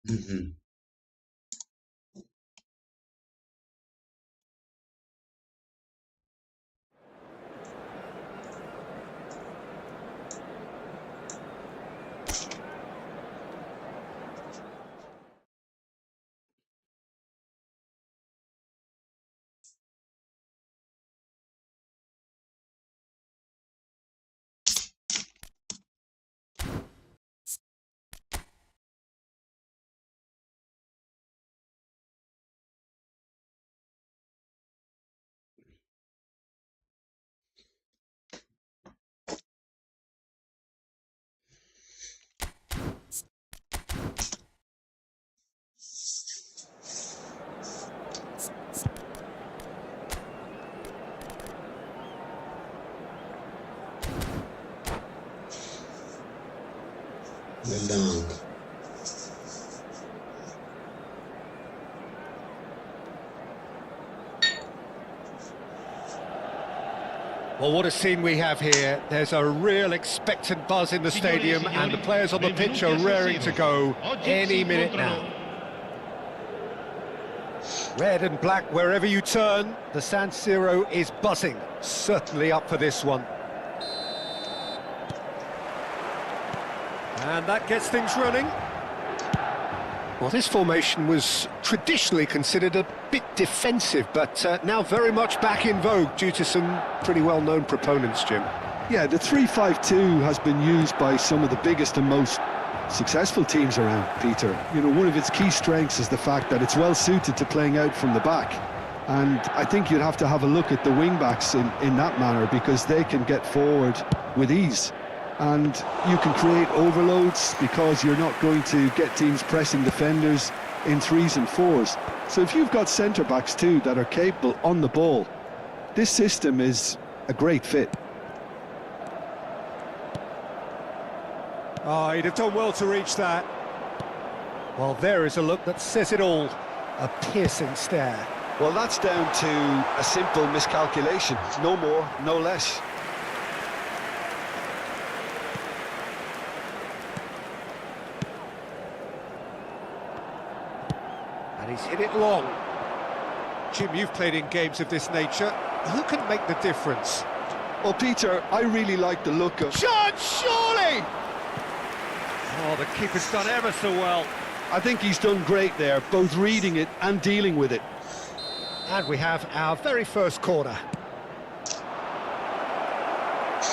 Mhm. Lang. Well, what a scene we have here. There's a real expectant buzz in the stadium and the players on the pitch are raring to go any minute now. Red and black wherever you turn, the San Siro is buzzing. Certainly up for this one. And that gets things running. Well, this formation was traditionally considered a bit defensive, but now very much back in vogue due to some pretty well-known proponents, Jim. Yeah, the 3-5-2 has been used by some of the biggest and most successful teams around, Peter. You know, one of its key strengths is the fact that it's well-suited to playing out from the back. And I think you'd have to have a look at the wing-backs in that manner, because they can get forward with ease. And you can create overloads because you're not going to get teams pressing defenders in 3s and 4s. So if you've got centre-backs too that are capable on the ball, this system is a great fit. Oh, he'd have done well to reach that. Well, there is a look that says it all. A piercing stare. Well, that's down to a simple miscalculation. No more, no less. And he's hit it long. Jim, you've played in games of this nature. Who can make the difference? Well, Peter, I really like the look of... Shot, surely! Oh, the keeper's done ever so well. I think he's done great there, both reading it and dealing with it. And we have our very first corner.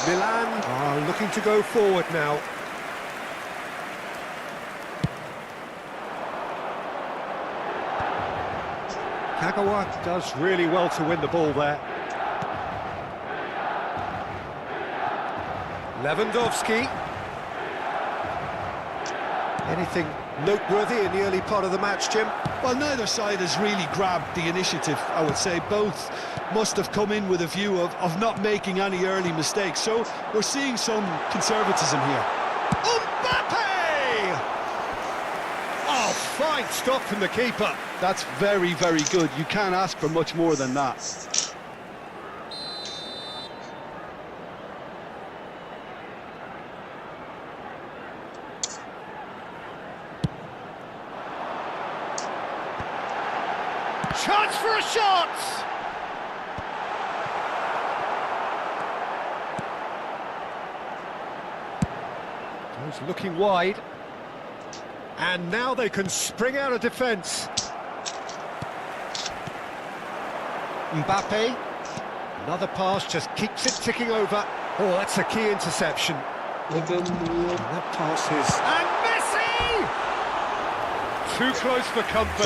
Milan are looking to go forward now. Kagawa does really well to win the ball there. Lewandowski. Anything noteworthy in the early part of the match, Jim? Well, neither side has really grabbed the initiative, I would say. Both must have come in with a view of not making any early mistakes. So we're seeing some conservatism here. Mbappe! Oh, fine stop from the keeper. That's very, very good. You can't ask for much more than that. Chance for a shot! Goes looking wide. And now they can spring out of defence. Mbappe. Another pass just keeps it ticking over. Oh, that's a key interception. And that pass is... And Messi! Too close for comfort.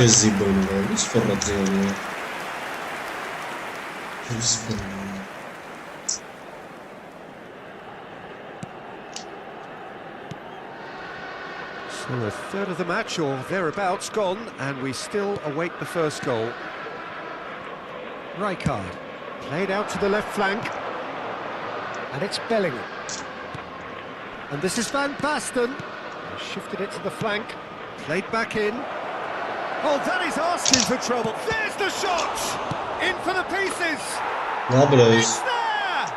So a third of the match or thereabouts gone, and we still await the first goal. Rijkaard played out to the left flank, and it's Bellingham. And this is Van Basten. He shifted it to the flank, played back in. Oh, that is asking for trouble. There's the shot! In for the pieces! It's there!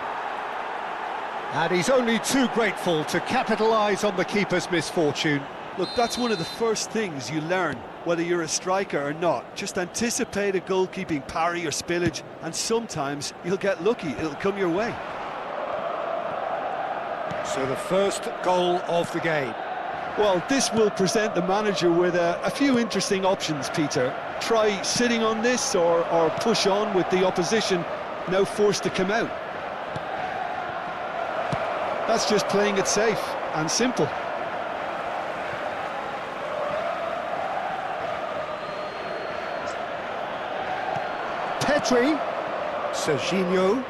And he's only too grateful to capitalise on the keeper's misfortune. Look, that's one of the first things you learn, whether you're a striker or not. Just anticipate a goalkeeping parry or spillage, and sometimes you'll get lucky, it'll come your way. So the first goal of the game. Well, this will present the manager with a few interesting options, Peter. Try sitting on this or push on with the opposition now forced to come out. That's just playing it safe and simple. Petri, Serginho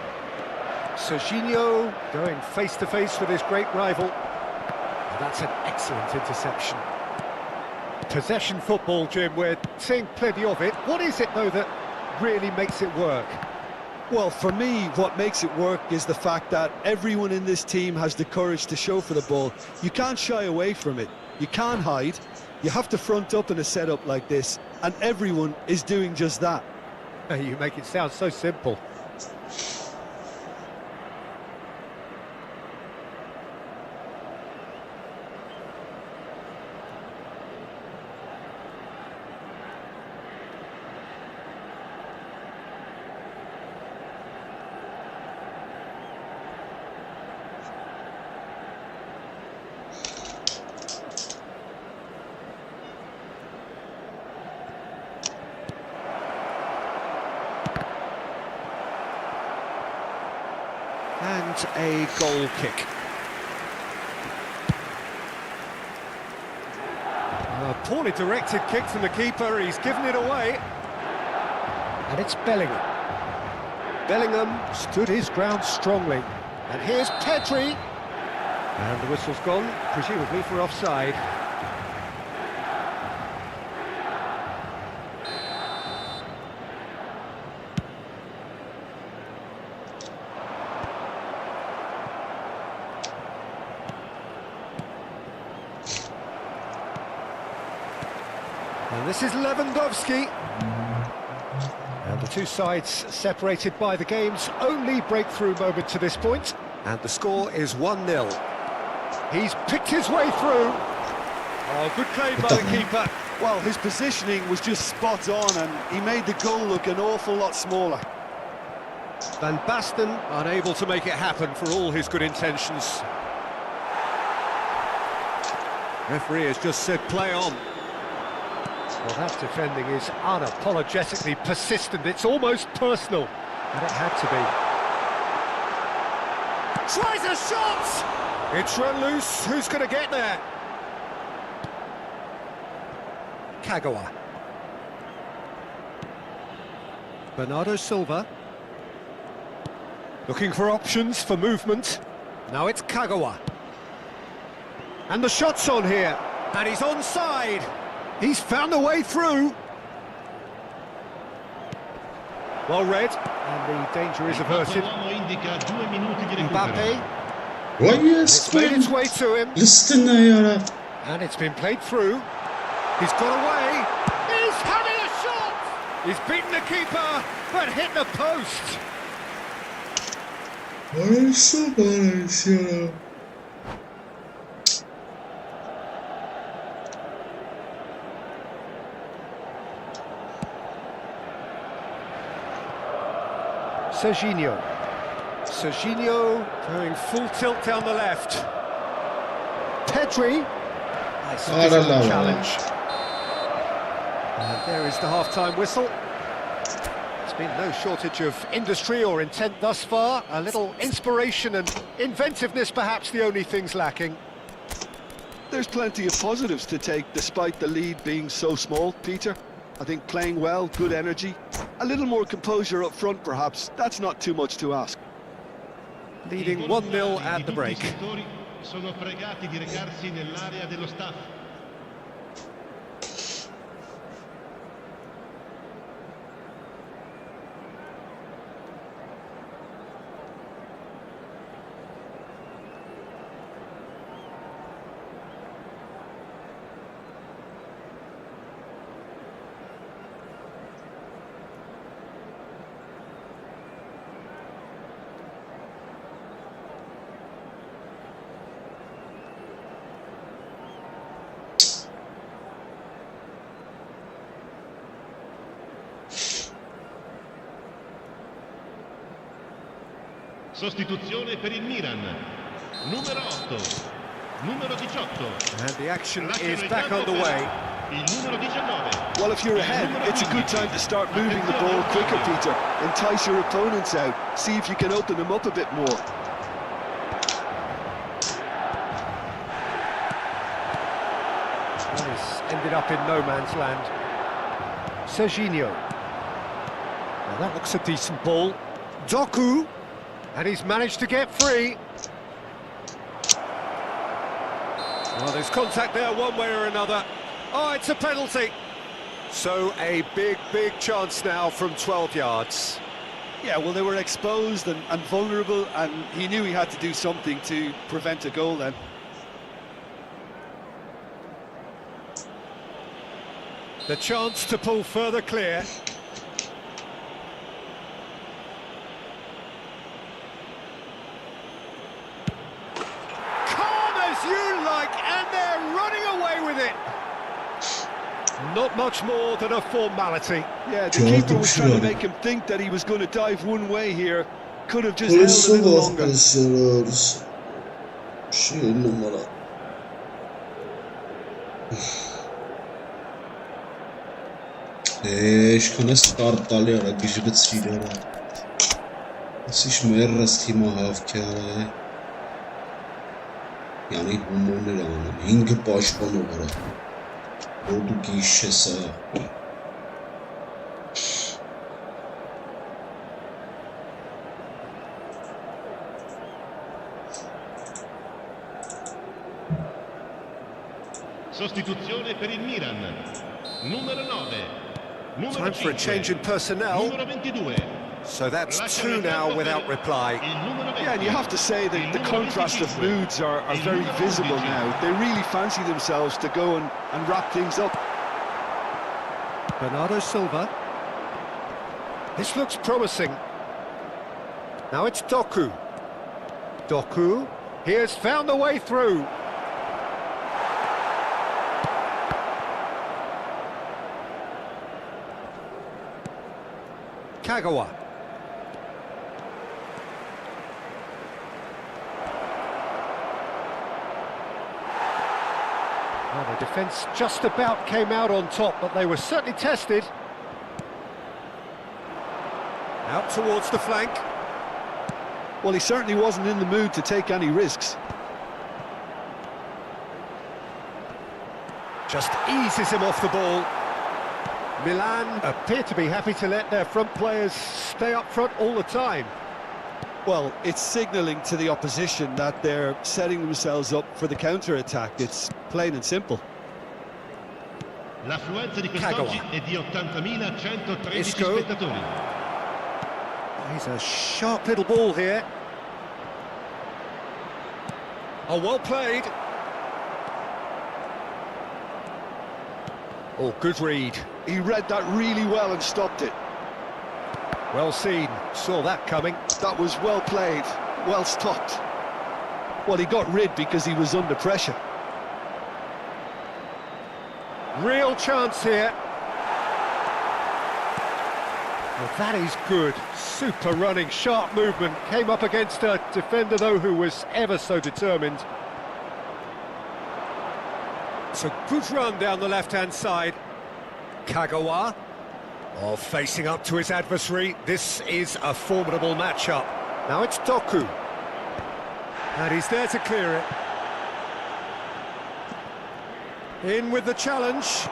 going face to face with his great rival. That's an excellent interception. Possession football, Jim, we're seeing plenty of it. What is it, though, that really makes it work? Well, for me, what makes it work is the fact that everyone in this team has the courage to show for the ball. You can't shy away from it. You can't hide. You have to front up in a setup like this, and everyone is doing just that. You make it sound so simple. And a goal kick. A poorly directed kick from the keeper, he's given it away. And it's Bellingham. Bellingham stood his ground strongly. And here's Petri. And the whistle's gone, presumably for offside. And this is Lewandowski. And the two sides separated by the game's only breakthrough moment to this point. And the score is 1-0. He's picked his way through. Oh, good play by the keeper. Well, his positioning was just spot on, and he made the goal look an awful lot smaller. Van Basten unable to make it happen for all his good intentions. Referee has just said play on. Well, that defending is unapologetically persistent. It's almost personal, and it had to be. Tries a shot! It's run loose. Who's going to get there? Kagawa. Bernardo Silva. Looking for options for movement. Now it's Kagawa. And the shot's on here. And he's onside. He's found a way through. Well read, and the danger is averted. Mbappe. Why yes, It's made its way to him, listen يا and it's been played through. He's got away. He's having a shot. He's beaten the keeper, but hit the post. Valencia. Serginho going full tilt down the left. Petri. Nice physical challenge. And there is the half-time whistle. There's been no shortage of industry or intent thus far. A little inspiration and inventiveness, perhaps the only things lacking. There's plenty of positives to take despite the lead being so small, Peter. I think playing well, good energy, a little more composure up front perhaps, that's not too much to ask. Leading 1-0 at the break. Sono pregati di recarsi nell'area dello staff. Sostituzione per il Milan. Numero 8. Numero 18. And the action is back on the way. Il numero 19. Well, if you're ahead, it's a good time to start moving the ball quicker, Peter. Entice your opponents out. See if you can open them up a bit more. He's ended up in no man's land. Serginho. Now that looks a decent ball. Doku. And he's managed to get free. Well, there's contact there one way or another. Oh, it's a penalty. So a big chance now from 12 yards. Yeah, well, they were exposed and vulnerable, and he knew he had to do something to prevent a goal then. The chance to pull further clear. Calm as you like, and they're running away with it. Not much more than a formality. Yeah, the keeper was trying to make him think that he was going to dive one way here. Could have just held a Polisi little var longer. besliyoruz. Şey numara. Eshkana start tali ara gijgitsir ara. Asish merras tima havkara. Yani humorlar ana. Hing pashbano ara. Ordu gişesa. Sostituzione per il Milan. Numero 9. Numero Time for a 5. change in personnel. Numero 22. So that's two now without reply. Il numero 20. Yeah, and you have to say that the contrast of moods are very visible now. They really fancy themselves to go and wrap things up. Bernardo Silva. This looks promising. Now it's Doku. Doku. He has found the way through. Kagawa. Well, the defence just about came out on top, but they were certainly tested. Out towards the flank. Well, he certainly wasn't in the mood to take any risks. Just eases him off the ball. Milan appear to be happy to let their front players stay up front all the time. Well, it's signalling to the opposition that they're setting themselves up for the counter-attack. It's plain and simple. L'affluenza di quest'oggi è di 80.113 Isco. spettatori. He's a sharp little ball here. Oh, well played. Oh, good read. He read that really well and stopped it. Well seen. Saw that coming. That was well played, well stopped. Well, he got rid because he was under pressure. Real chance here. Well, that is good. Super running, sharp movement. Came up against a defender, though, who was ever so determined. It's a good run down the left-hand side. Kagawa, facing up to his adversary. This is a formidable matchup. Now it's Doku. And he's there to clear it. In with the challenge.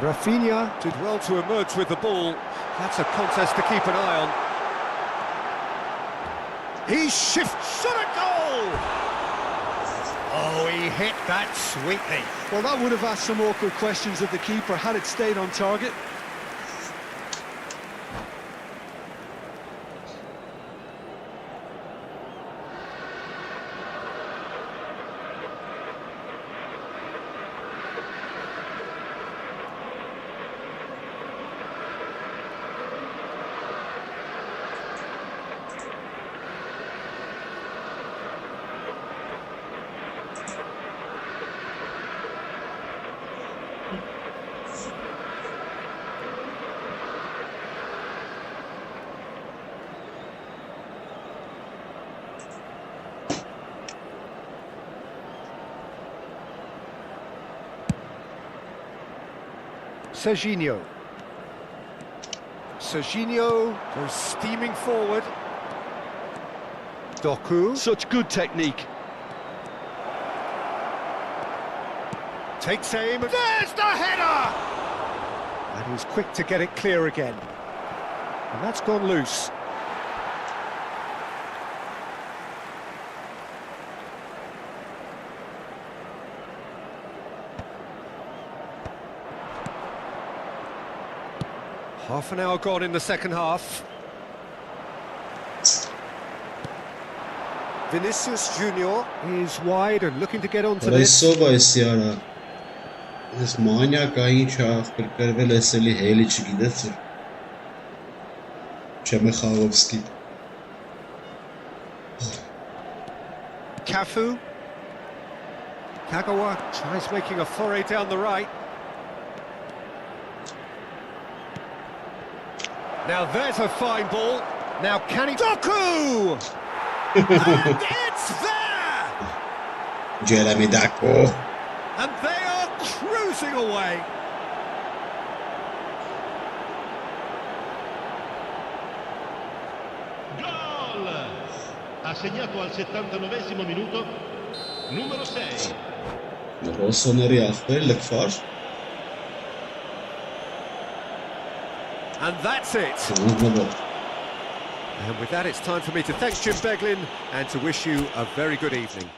Rafinha did well to emerge with the ball. That's a contest to keep an eye on. He shifts on a goal! Oh, he hit that sweetly. Well, that would have asked some awkward questions of the keeper had it stayed on target. Serginho. Serginho goes steaming forward. Doku. Such good technique. Takes aim. There's the header! And he's quick to get it clear again. And that's gone loose. Half an hour gone in the second half. Vinicius Junior is wide and looking to get onto this. This մանյակային չաղբերկրվել ես էլի հելի չգիտեց Չեմեխալովսկի Cafu. Kagawa tries making a foray down the right. Now there's a fine ball. Now can he... Doku! And it's there! Jeremy Doku. And they are cruising away. Gol! Ha segnato al 79esimo minuto numero 6. Ռոսոների ախպեր լքվար And that's it. And with that, it's time for me to thank Jim Beglin and to wish you a very good evening.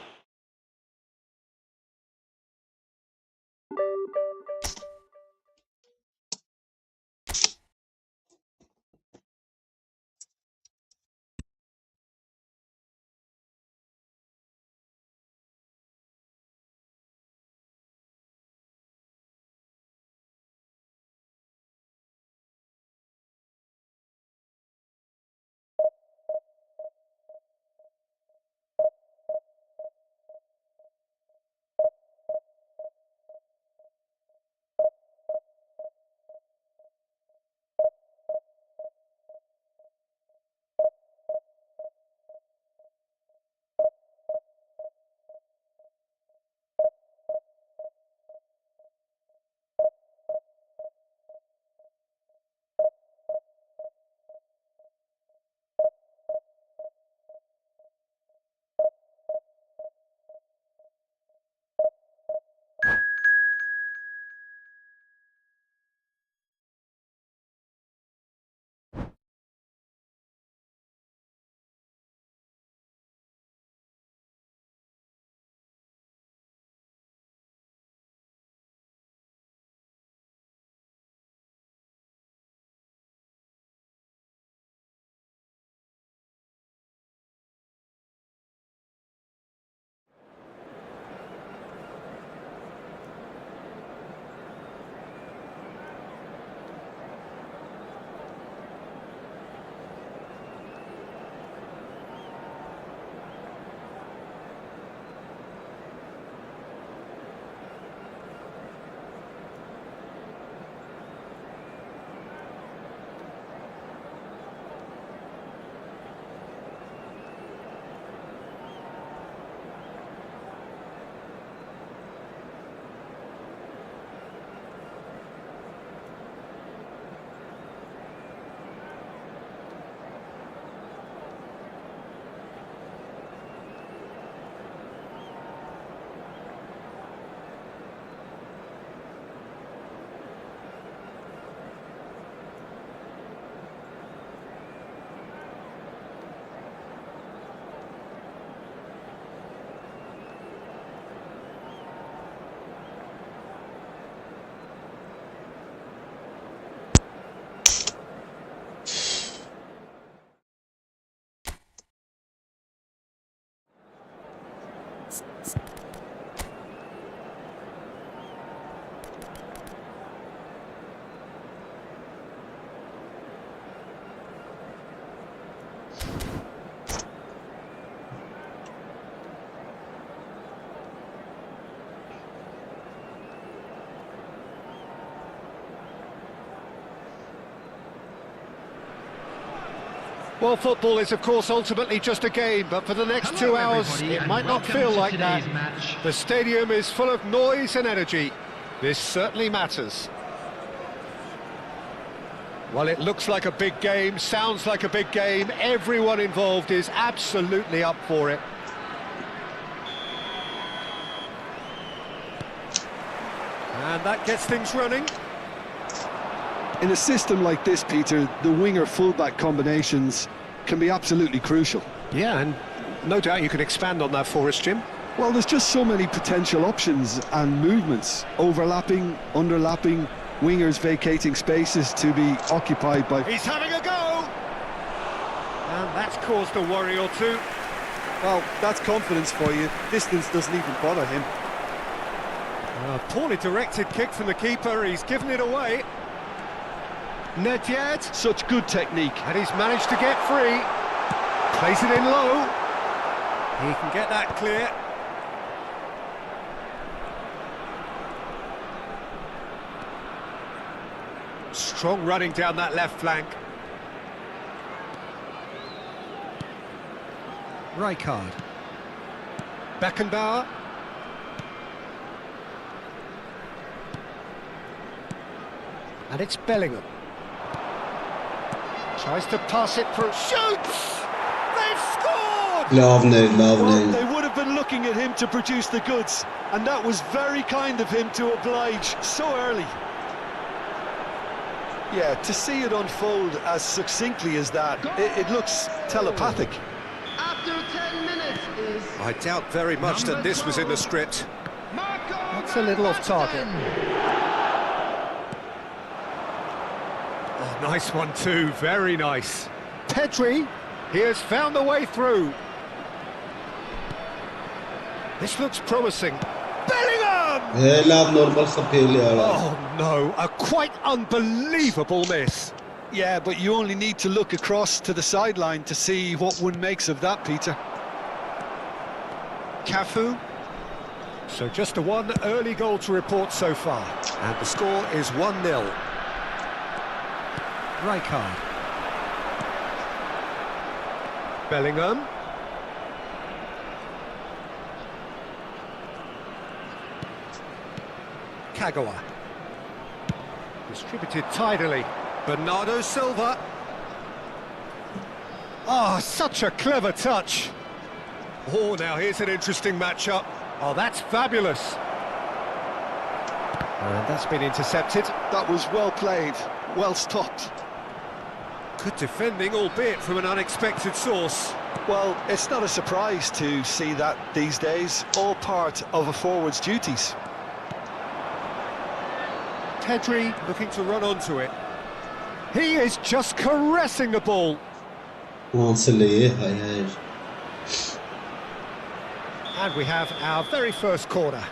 Well, football is, of course, ultimately just a game, but for the next 2 hours, it might not feel like that. The stadium is full of noise and energy. This certainly matters. Well, it looks like a big game, sounds like a big game. Everyone involved is absolutely up for it. And that gets things running. In a system like this, Peter, the winger-fullback combinations can be absolutely crucial. Yeah, and no doubt you can expand on that for us, Jim. Well, there's just so many potential options and movements. Overlapping, underlapping, wingers vacating spaces to be occupied by... He's having a go! And that's caused a worry or two. Well, that's confidence for you. Distance doesn't even bother him. A poorly directed kick from the keeper, he's given it away. Net yet. Such good technique. And he's managed to get free. Plays it in low. He can get that clear. Strong running down that left flank. Rijkaard. Beckenbauer. And it's Bellingham. Tries to pass it through. Shoots! They've scored! Lovely, Well, lovely. they would have been looking at him to produce the goods, and that was very kind of him to oblige so early. Yeah, to see it unfold as succinctly as that, it looks telepathic. After 10 minutes is... I doubt very much that this was in the script. That's a little off target. Oh, nice one too, very nice. Pedri, he has found the way through. This looks promising. Bellingham! Hela normal kapeli ara. Oh no, a quite unbelievable miss. Yeah, but you only need to look across to the sideline to see what one makes of that, Peter. Cafu. So just a one early goal to report so far. And the score is 1-0. Rijkaard. Bellingham. Kagawa. Distributed tidily. Bernardo Silva. Oh, such a clever touch. Oh, now here's an interesting matchup. Oh, that's fabulous. And that's been intercepted. That was well played, well stopped. Good defending, albeit from an unexpected source. Well, it's not a surprise to see that these days, all part of a forward's duties. Pedri looking to run onto it. He is just caressing the ball. Once a lay, hayır. And we have our very first corner.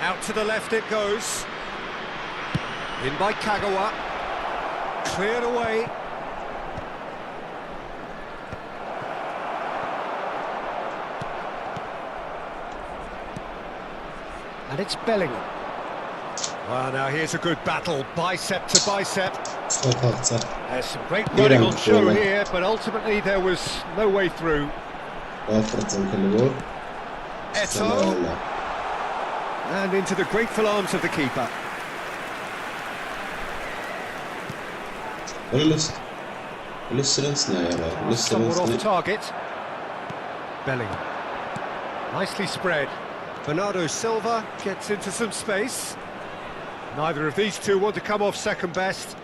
Out to the left it goes. In by Kagawa. Cleared away. And it's Bellingham. Well, now here's a good battle, bicep to bicep. Sokakta. There's some great running on show here, but ultimately there was no way through. Aftertsen kalıyor. Eto. And into the grateful arms of the keeper. Somewhat off target. Bellingham. Nicely spread. Bernardo Silva gets into some space. Neither of these two want to come off second best.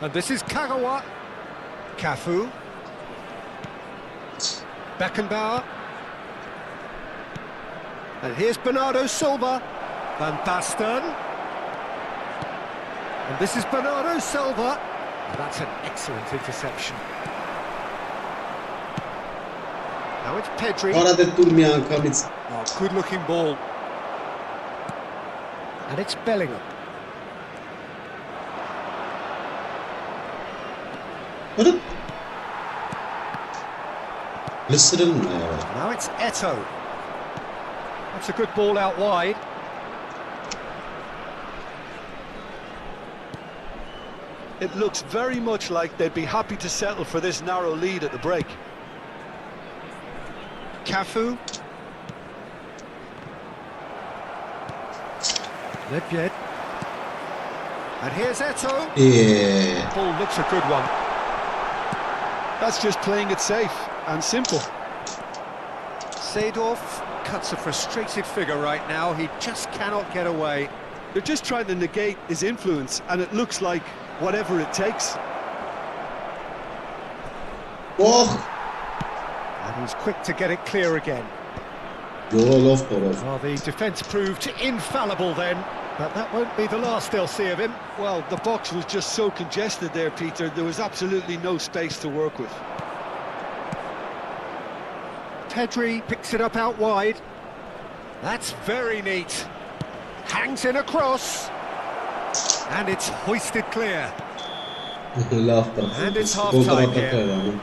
And this is Kagawa. Cafu. Beckenbauer. And here's Bernardo Silva. Van Basten. And this is Bernardo Silva. And that's an excellent interception. Now it's Pedri. Oh, good-looking ball. And it's Bellingham. Now it's Eto. That's a good ball out wide. It looks very much like they'd be happy to settle for this narrow lead at the break. Cafu. Nedved. And here's Eto. Yeah. Ball looks a good one. That's just playing it safe and simple. Seedorf cuts a frustrated figure right now. He just cannot get away. They're just trying to negate his influence, and it looks like whatever it takes. Oh. And he's quick to get it clear again. Yola taraf. Well, the defence proved infallible then, but that won't be the last they'll see of him. Well, the box was just so congested there, Peter. There was absolutely no space to work with. Pedri picks it up out wide. That's very neat. Hangs in a cross. And it's hoisted clear. And it's half-time here.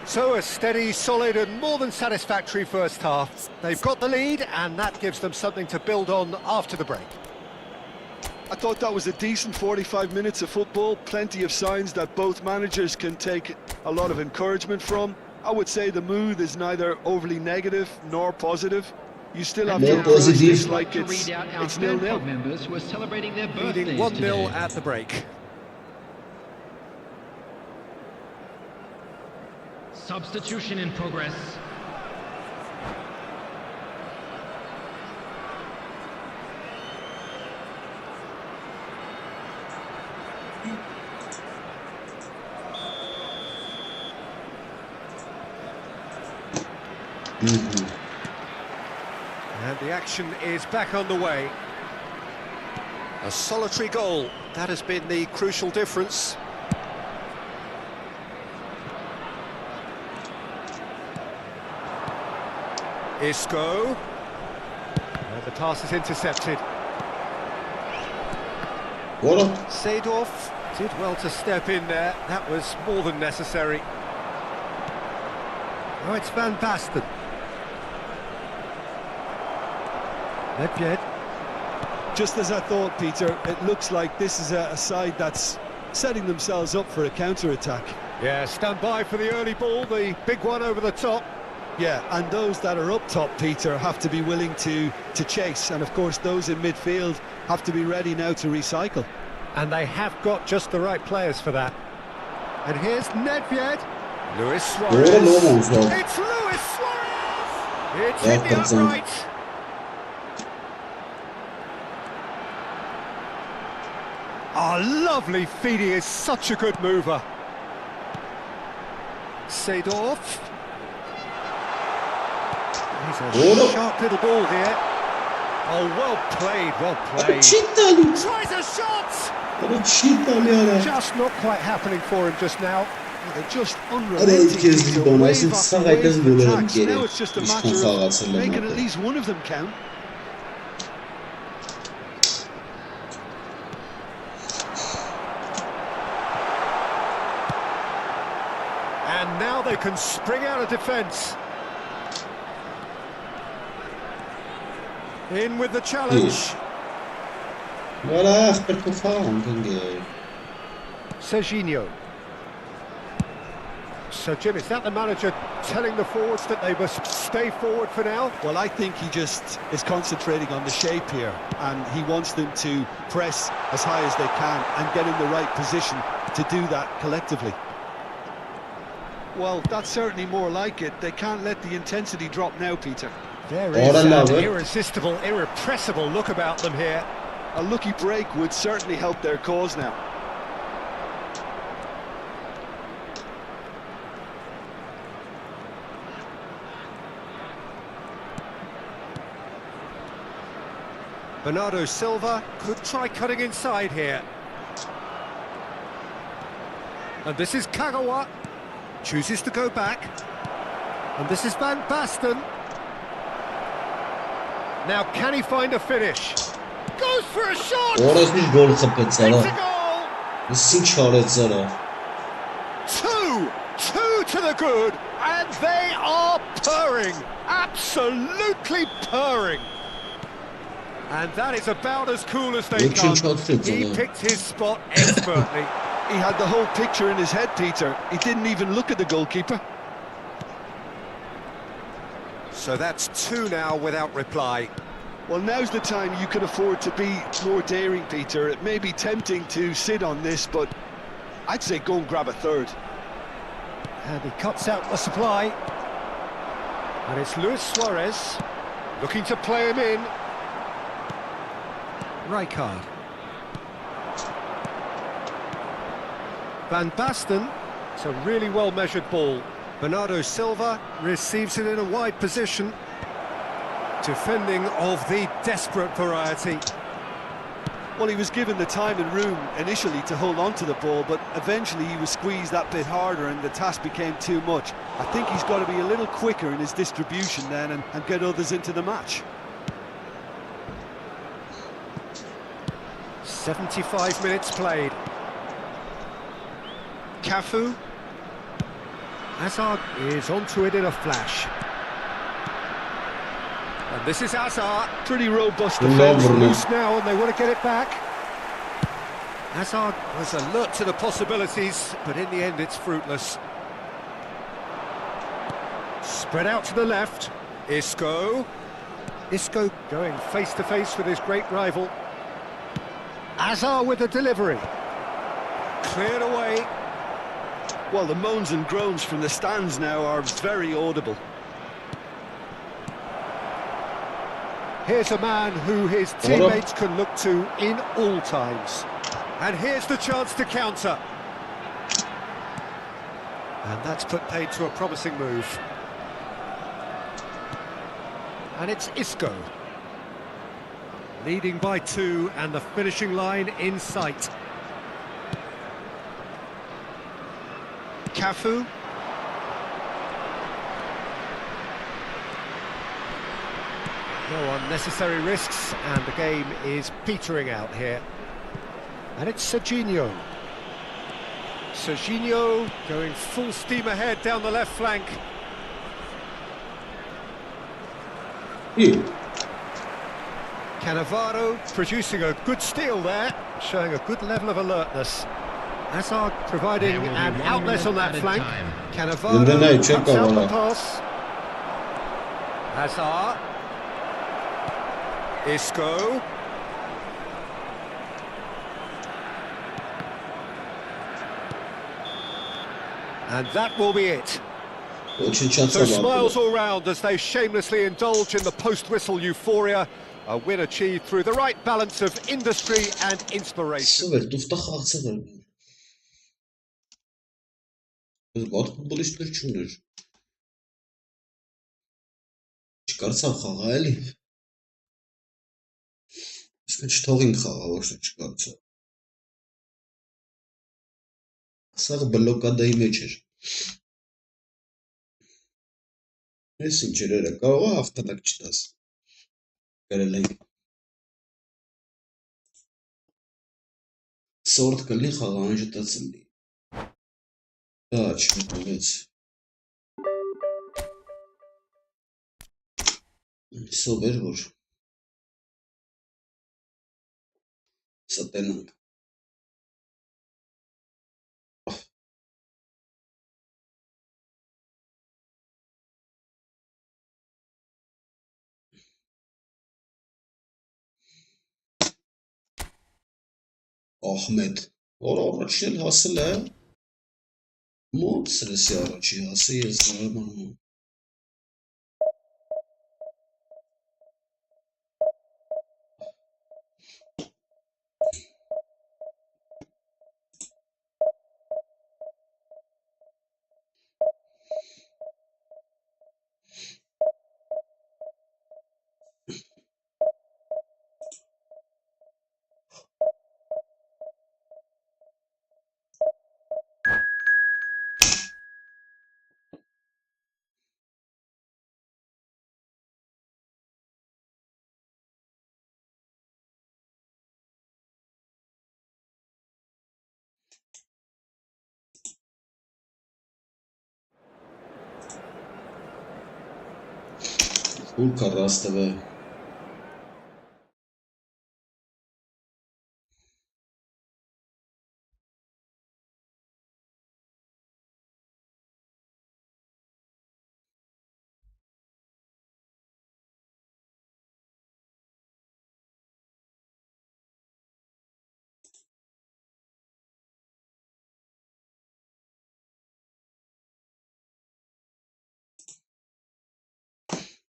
So a steady, solid and more than satisfactory first half. They've got the lead and that gives them something to build on after the break. I thought that was a decent 45 minutes of football. Plenty of signs that both managers can take a lot of encouragement from. I would say the mood is neither overly negative nor positive. You still have to approach this like it's 0-0. members who are celebrating their birthdays Leading 1-0 today. at the break. Substitution in progress. And the action is back underway. A solitary goal, that has been the crucial difference. Isco. And the pass is intercepted. What? Seedorf did well to step in there, that was more than necessary. Now it's Van Basten. Nedved. Just as I thought, Peter, it looks like this is a side that's setting themselves up for a counter-attack. Yeah, stand by for the early ball, the big one over the top. Yeah, and those that are up top, Peter, have to be willing to chase. And of course, those in midfield have to be ready now to recycle. And they have got just the right players for that. And here's Nedved. Luis Suarez. It's Luis Suarez! It's hit the upright. Oh, lovely feed. He is such a good mover. Seedorf. He's a sharp little ball here. Oh, well played, well played. Tries a shot! Just not quite happening for him just now. They're just unrelenting. Now it's just a matter of making at least one of them count. And now they can spring out of defence. In with the challenge. Serginho. So, Jim, is that the manager telling the forwards that they must stay forward for now? Well, I think he just is concentrating on the shape here, and he wants them to press as high as they can and get in the right position to do that collectively. Well, that's certainly more like it. They can't let the intensity drop now, Peter. There is an irresistible, irrepressible look about them here. A lucky break would certainly help their cause now. Bernardo Silva could try cutting inside here. And this is Kagawa. Chooses to go back. And this is Van Basten. Now, can he find a finish? Goes for a shot! Makes a goal! 2 to the good, and they are purring, absolutely purring. And that is about as cool as they come. He picked his spot expertly. He had the whole picture in his head, Peter. He didn't even look at the goalkeeper. So that's 2 now without reply. Well, now's the time you can afford to be more daring, Peter. It may be tempting to sit on this, but I'd say go and grab a third. And he cuts out the supply. And it's Luis Suarez looking to play him in. Rijkaard. Van Basten. It's a really well-measured ball. Bernardo Silva receives it in a wide position. Defending of the desperate variety. Well, he was given the time and room initially to hold on to the ball, but eventually he was squeezed that bit harder and the task became too much. I think he's got to be a little quicker in his distribution then and get others into the match. 75 minutes played. Cafu. Hazard is onto it in a flash. And this is Hazard. Pretty robust defence. Loose now and they want to get it back. Hazard was alert to the possibilities, but in the end it's fruitless. Spread out to the left. Isco. Isco going face to face with his great rival. Hazard with the delivery. Cleared away. Well, the moans and groans from the stands now are very audible. Here's a man who his teammates can look to in all times. And here's the chance to counter. And that's put paid to a promising move. And it's Isco. Leading by 2 and the finishing line in sight. Cafu. No unnecessary risks, and the game is petering out here. And it's Serginho. Serginho going full steam ahead down the left flank. Cannavaro producing a good steal there, showing a good level of alertness. Hazard providing an outlet on that flank. Cannavaro cuts out the pass. Hazard. Isco. And that will be it. So smiles all round as they shamelessly indulge in the post-whistle euphoria. A win achieved through the right balance of industry and inspiration. What futbolistler չուներ։ Չկարծավ խաղա էլի։ Իսկ չթողին խաղա, ոչ թե չկարծավ։ Սաղ բլոկադայի մեջ էր։ Ես ինչ էր, կարող է հաղթանակ չտաս։ Գրել ենք։ Սորտ կլի խաղա անջտացել լի։ Դա չմտողեց։ Սով էր, որ սատենանք։ Ահմեդ, որ առաջին էլ հասել է, մոտ սրեսի առաջի հասը ես զարմանում։ Ուր կառաստվե։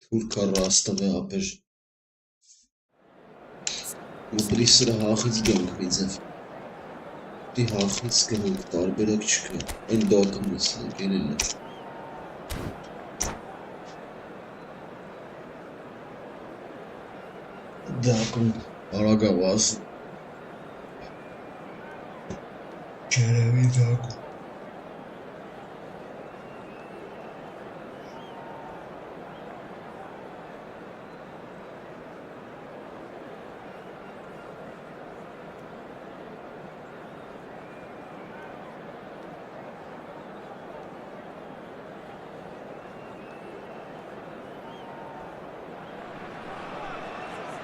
Թուրքա ռաստավե ապեր։ Մոտրի սրա հախից գանք միձև։ Դի հախից գանք տարբերակ չկա։ Այն դակում ես գելել է։ Դակում արագավազ։ Չերևի դակում։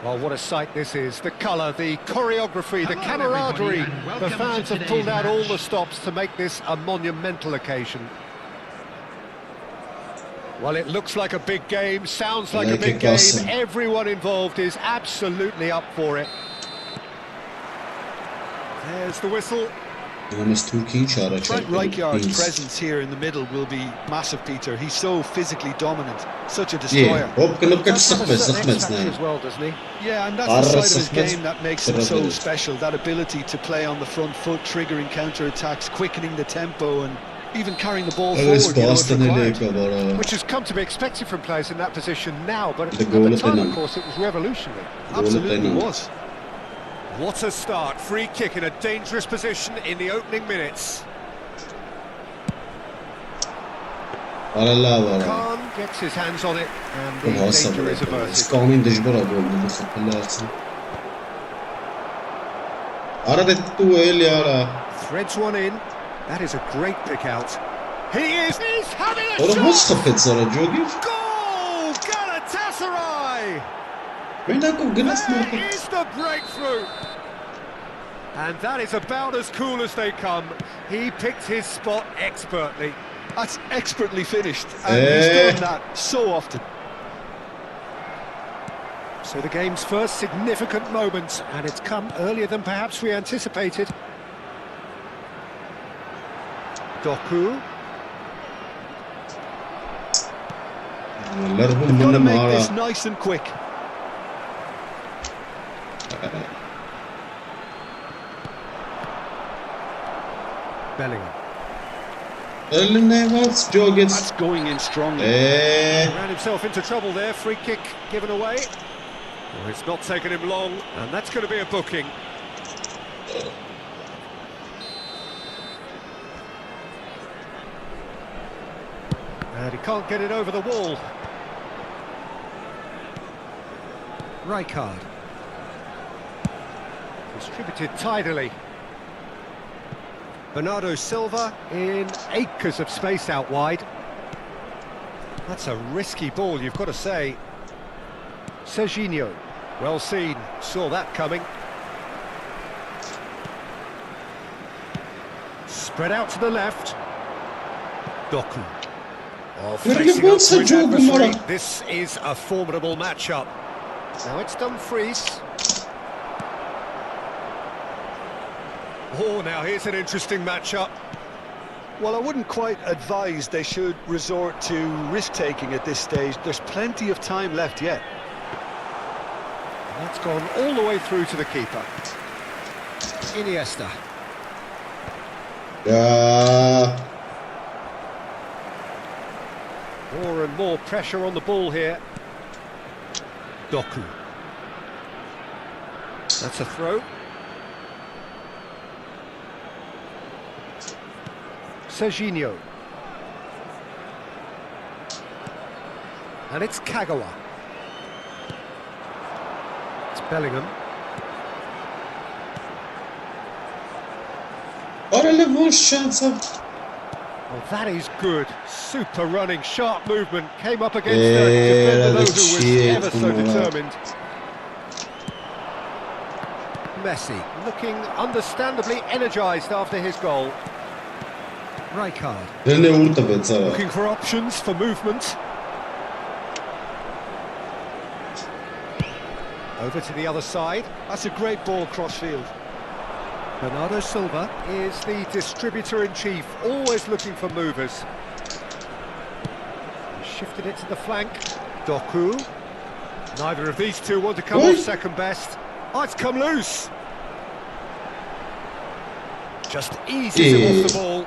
Well, what a sight this is. The colour, the choreography, the Hello, camaraderie. everybody, and The welcome fans to have pulled today's out all match. the stops to make this a monumental occasion. Well, it looks like a big game, sounds like a Like a big game. custom. Everyone involved is absolutely up for it. There's the whistle. Ոնես Թուրքի ինչ առաջ Frank Rijkaard's presence here in the middle will be massive, Peter. He's so physically dominant, such a destroyer. Հոպ կնոպ Does have a կծխմես, certain ծխմես X factor նայ։ as well, doesn't he? Yeah, and that's the side of his Arrasafmez, game that makes him so Sarabia. special. That ability to play on the front foot, triggering counter-attacks, quickening the tempo, and even carrying the ball Այս forward. You know, it's բաստանել required. եկա բարա։ Which has come to be expected from players in that position now, but The at goal the at time, penalty. of course, it was revolutionary. Absolutely penalty. was. What a start. Free kick in a dangerous position in the opening minutes. Արա լավ արա։ Khan gets his hands on it, and the Հասավ danger is է։ averted. Սկամին դժվար է գոլը խփել արցը։ Արա դե դու էլի արա։ Threads one in. That is a great pick out. He's having a Որը ո՞նց shot! խփեց արա ջոգի։ Goal! Galatasaray! Մենակով գնաց There մոտ։ is the breakthrough! And that is about as cool as they come. He picked his spot expertly. That's expertly finished, and he's done that so often. So the game's first significant moment, and it's come earlier than perhaps we anticipated. Doku. Լրվում They've got to մնում make արա։ this nice and quick. Bellingham. Էլնեված ջոգեց։ That's going in strongly. Ran himself into trouble there, free kick given away. Well, it's not taken him long, and that's going to be a booking. And he can't get it over the wall. Rijkaard. Distributed tidily. Bernardo Silva in acres of space out wide. That's a risky ball, you've got to say. Serginho, well seen, saw that coming. Spread out to the left. Doku. Oh, facing up to an adversary. This is a formidable matchup. Now it's Dumfries. Oh, now here's an interesting matchup. Well, I wouldn't quite advise they should resort to risk-taking at this stage. There's plenty of time left yet. And that's gone all the way through to the keeper. Iniesta. More and more pressure on the ball here. Doku. That's a throw. Serginho. And it's Kagawa. It's Bellingham. Արա լավ շանսը։ Well, that is good. Super running, sharp movement. Came up against a defender though, who was shit, ever so man. determined. Messi looking understandably energised after his goal. Rijkaard Դրնե ուր տվեց արա։ looking for options for movement. Over to the other side. That's a great ball cross-field. Bernardo Silva is the distributor-in-chief, always looking for movers. He shifted it to the flank. Doku. Neither of these two want to come Oi. off second best. Oh, it's come loose. Just eases him off the ball.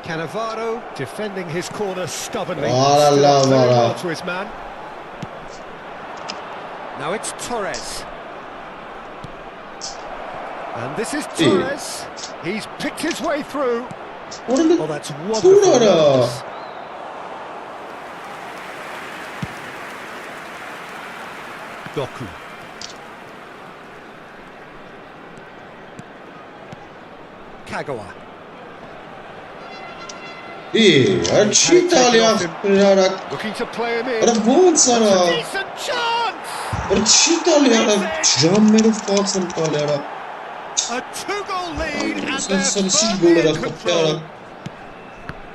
Cannavaro defending his corner stubbornly. Ah, Stood la, up la, very la. well to his man. Now it's Torres. And this is Torres. He's picked his way through. What in the... Oh, that's wonderful. Torara. Doku. Kagawa. Ar chi Italia ara Looking to play him in. ara ոնց ara Decent chance! ar chi Italia ara ջամերով կացել տալի ara A two-goal lead and Sense they're of the firmly goal in of control.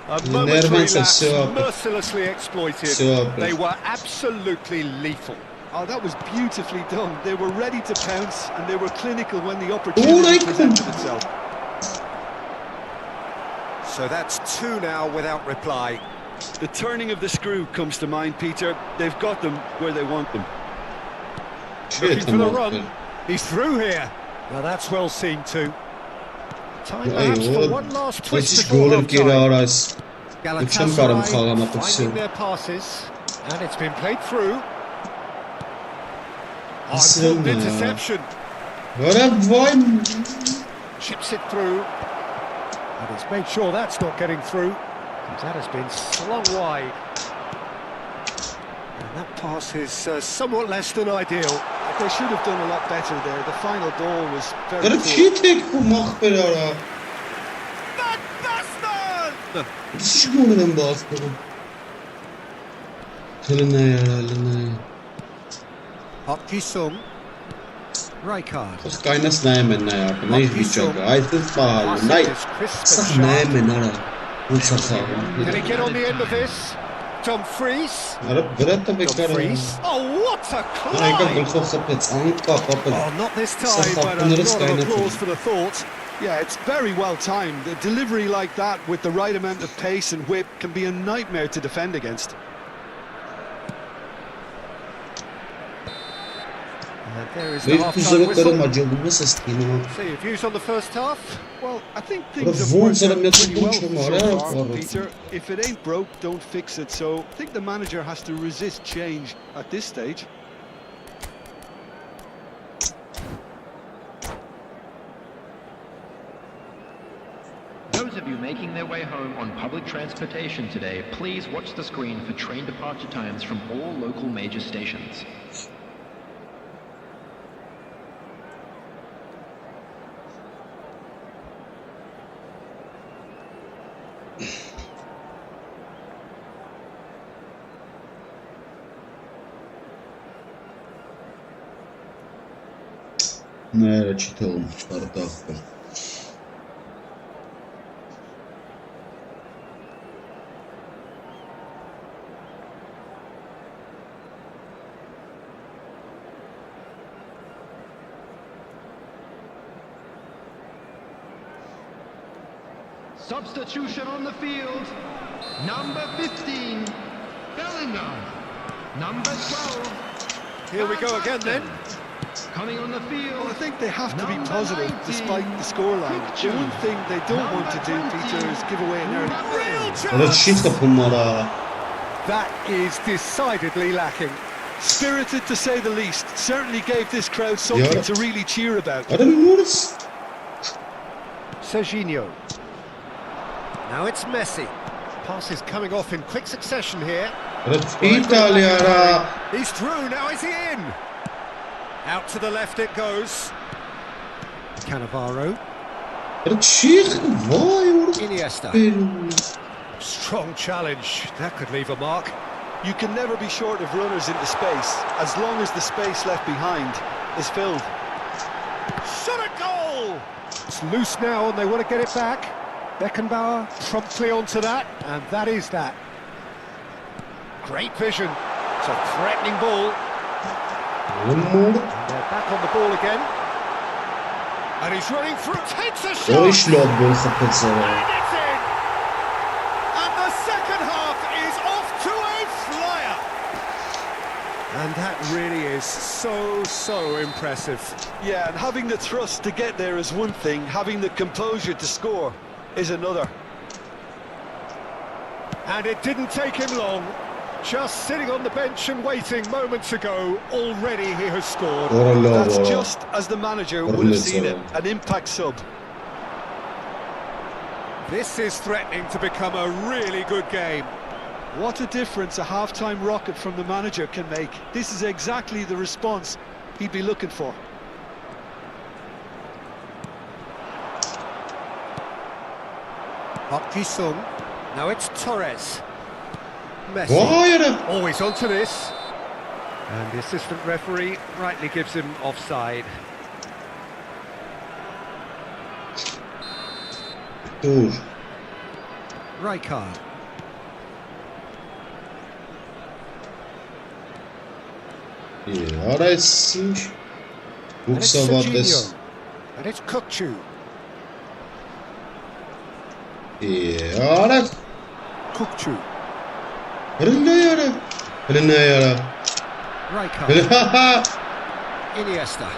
A The momentary nerves of lapse Sewa. mercilessly exploited. Sewa. They were absolutely lethal. Oh, that was beautifully done. They were ready to pounce and they were clinical when the Oh, opportunity like presented itself. So that's two now without reply. The turning of the screw comes to mind, Peter. They've got them where they want them. Looking Shit for the am run. He's through here. Now that's well seen too. Time Ay, perhaps for oğlum. one last twist Heç before գոլը գերա half-time. արայս Լքեմ կարամ խաղամ Galatasaray ապսյո finding their passes, and it's been played through. Oh, Listen, important interception. Արա վայ Chips it through. And he's made sure that's not getting through. That has been slung wide. And that pass is somewhat less than ideal. They should have done a lot better there. The final ball was very Արա poor. չի թեքվում ախպեր արա Van Basten! Ինչ գոլը եմ բացկում Լնայ արա լնայ Park Ji-sung. Rijkaard. Ախ կայնաս նայեմ են նայ ապը նայ վիճակը Այդ էլ պահալը նայ Passing is crisp Սաղ and նայեմ sharp. են արա Ոնց է խաղում Can he get on the end of this? Dumfries. Արա վրատը բեկար Dumfries. Oh, what a Այկա climb! գլխով խփեց անկապ ապը Oh, not this Sağ time, but a tapınırız lot of kaynatır. applause for the thought. Yeah, it's very well timed. A delivery like that with the right amount of pace and whip can be a nightmare to defend against. And there is the Մեր half-time կուզերը whistle. կրում աջողումս ես կինո So your views on the first half? Well, I think But things have Wolves worked are out a bit pretty well too so much, far, yeah. Peter. If it ain't broke, don't fix it. So I think the manager has to resist change at this stage. Those of you making their way home on public transportation today, please watch the screen for train departure times from all local major stations. Նայերը չի թողում չպարտախպեր Substitution on the field. Number 15, Bellingham. Number 12. Here we go again then. Coming on the field. Well, I think they have to be Number positive 19, despite the scoreline. The one thing they don't want to do, Peter, is give away an early. Real Արա chance! չի խփում արա That is decidedly lacking. Spirited to say the least. Certainly gave this crowd something Yeah. to really cheer about. Արա նորս Serginho. Now it's Messi. Pass is coming off in quick succession here. Արա Իտալիա արա He's through, now is he in? Out to the left it goes. Cannavaro. Արա չի վայ որ Iniesta. բերում Strong challenge. That could leave a mark. You can never be short of runners into space, as long as the space left behind is filled. Shot a goal! It's loose now and they want to get it back. Beckenbauer promptly onto that, and that is that. Great vision. It's a threatening ball. Մոր They're back on the ball again. And he's running through, takes a shot! Ոչ լավ գոլ խփեց արա And it's in! And the second half is off to a flyer! And that really is so impressive. Yeah, and having the thrust to get there is one thing, having the composure to score is another. And it didn't take him long. Just sitting on the bench and waiting moments ago, already he has scored. That's just as the manager would have seen it, an impact sub. This is threatening to become a really good game. What a difference a half-time rocket from the manager can make. This is exactly the response he'd be looking for. Park Ji-sung. Now it's Torres. Messi. Always onto this. And the assistant referee rightly gives him offside. Rijkaard. Yeah, that's And it's about this. Serginho. And it's Kukçu. Yeah, that's Kukçu. Rijkaard. Rijkaard. Iniesta.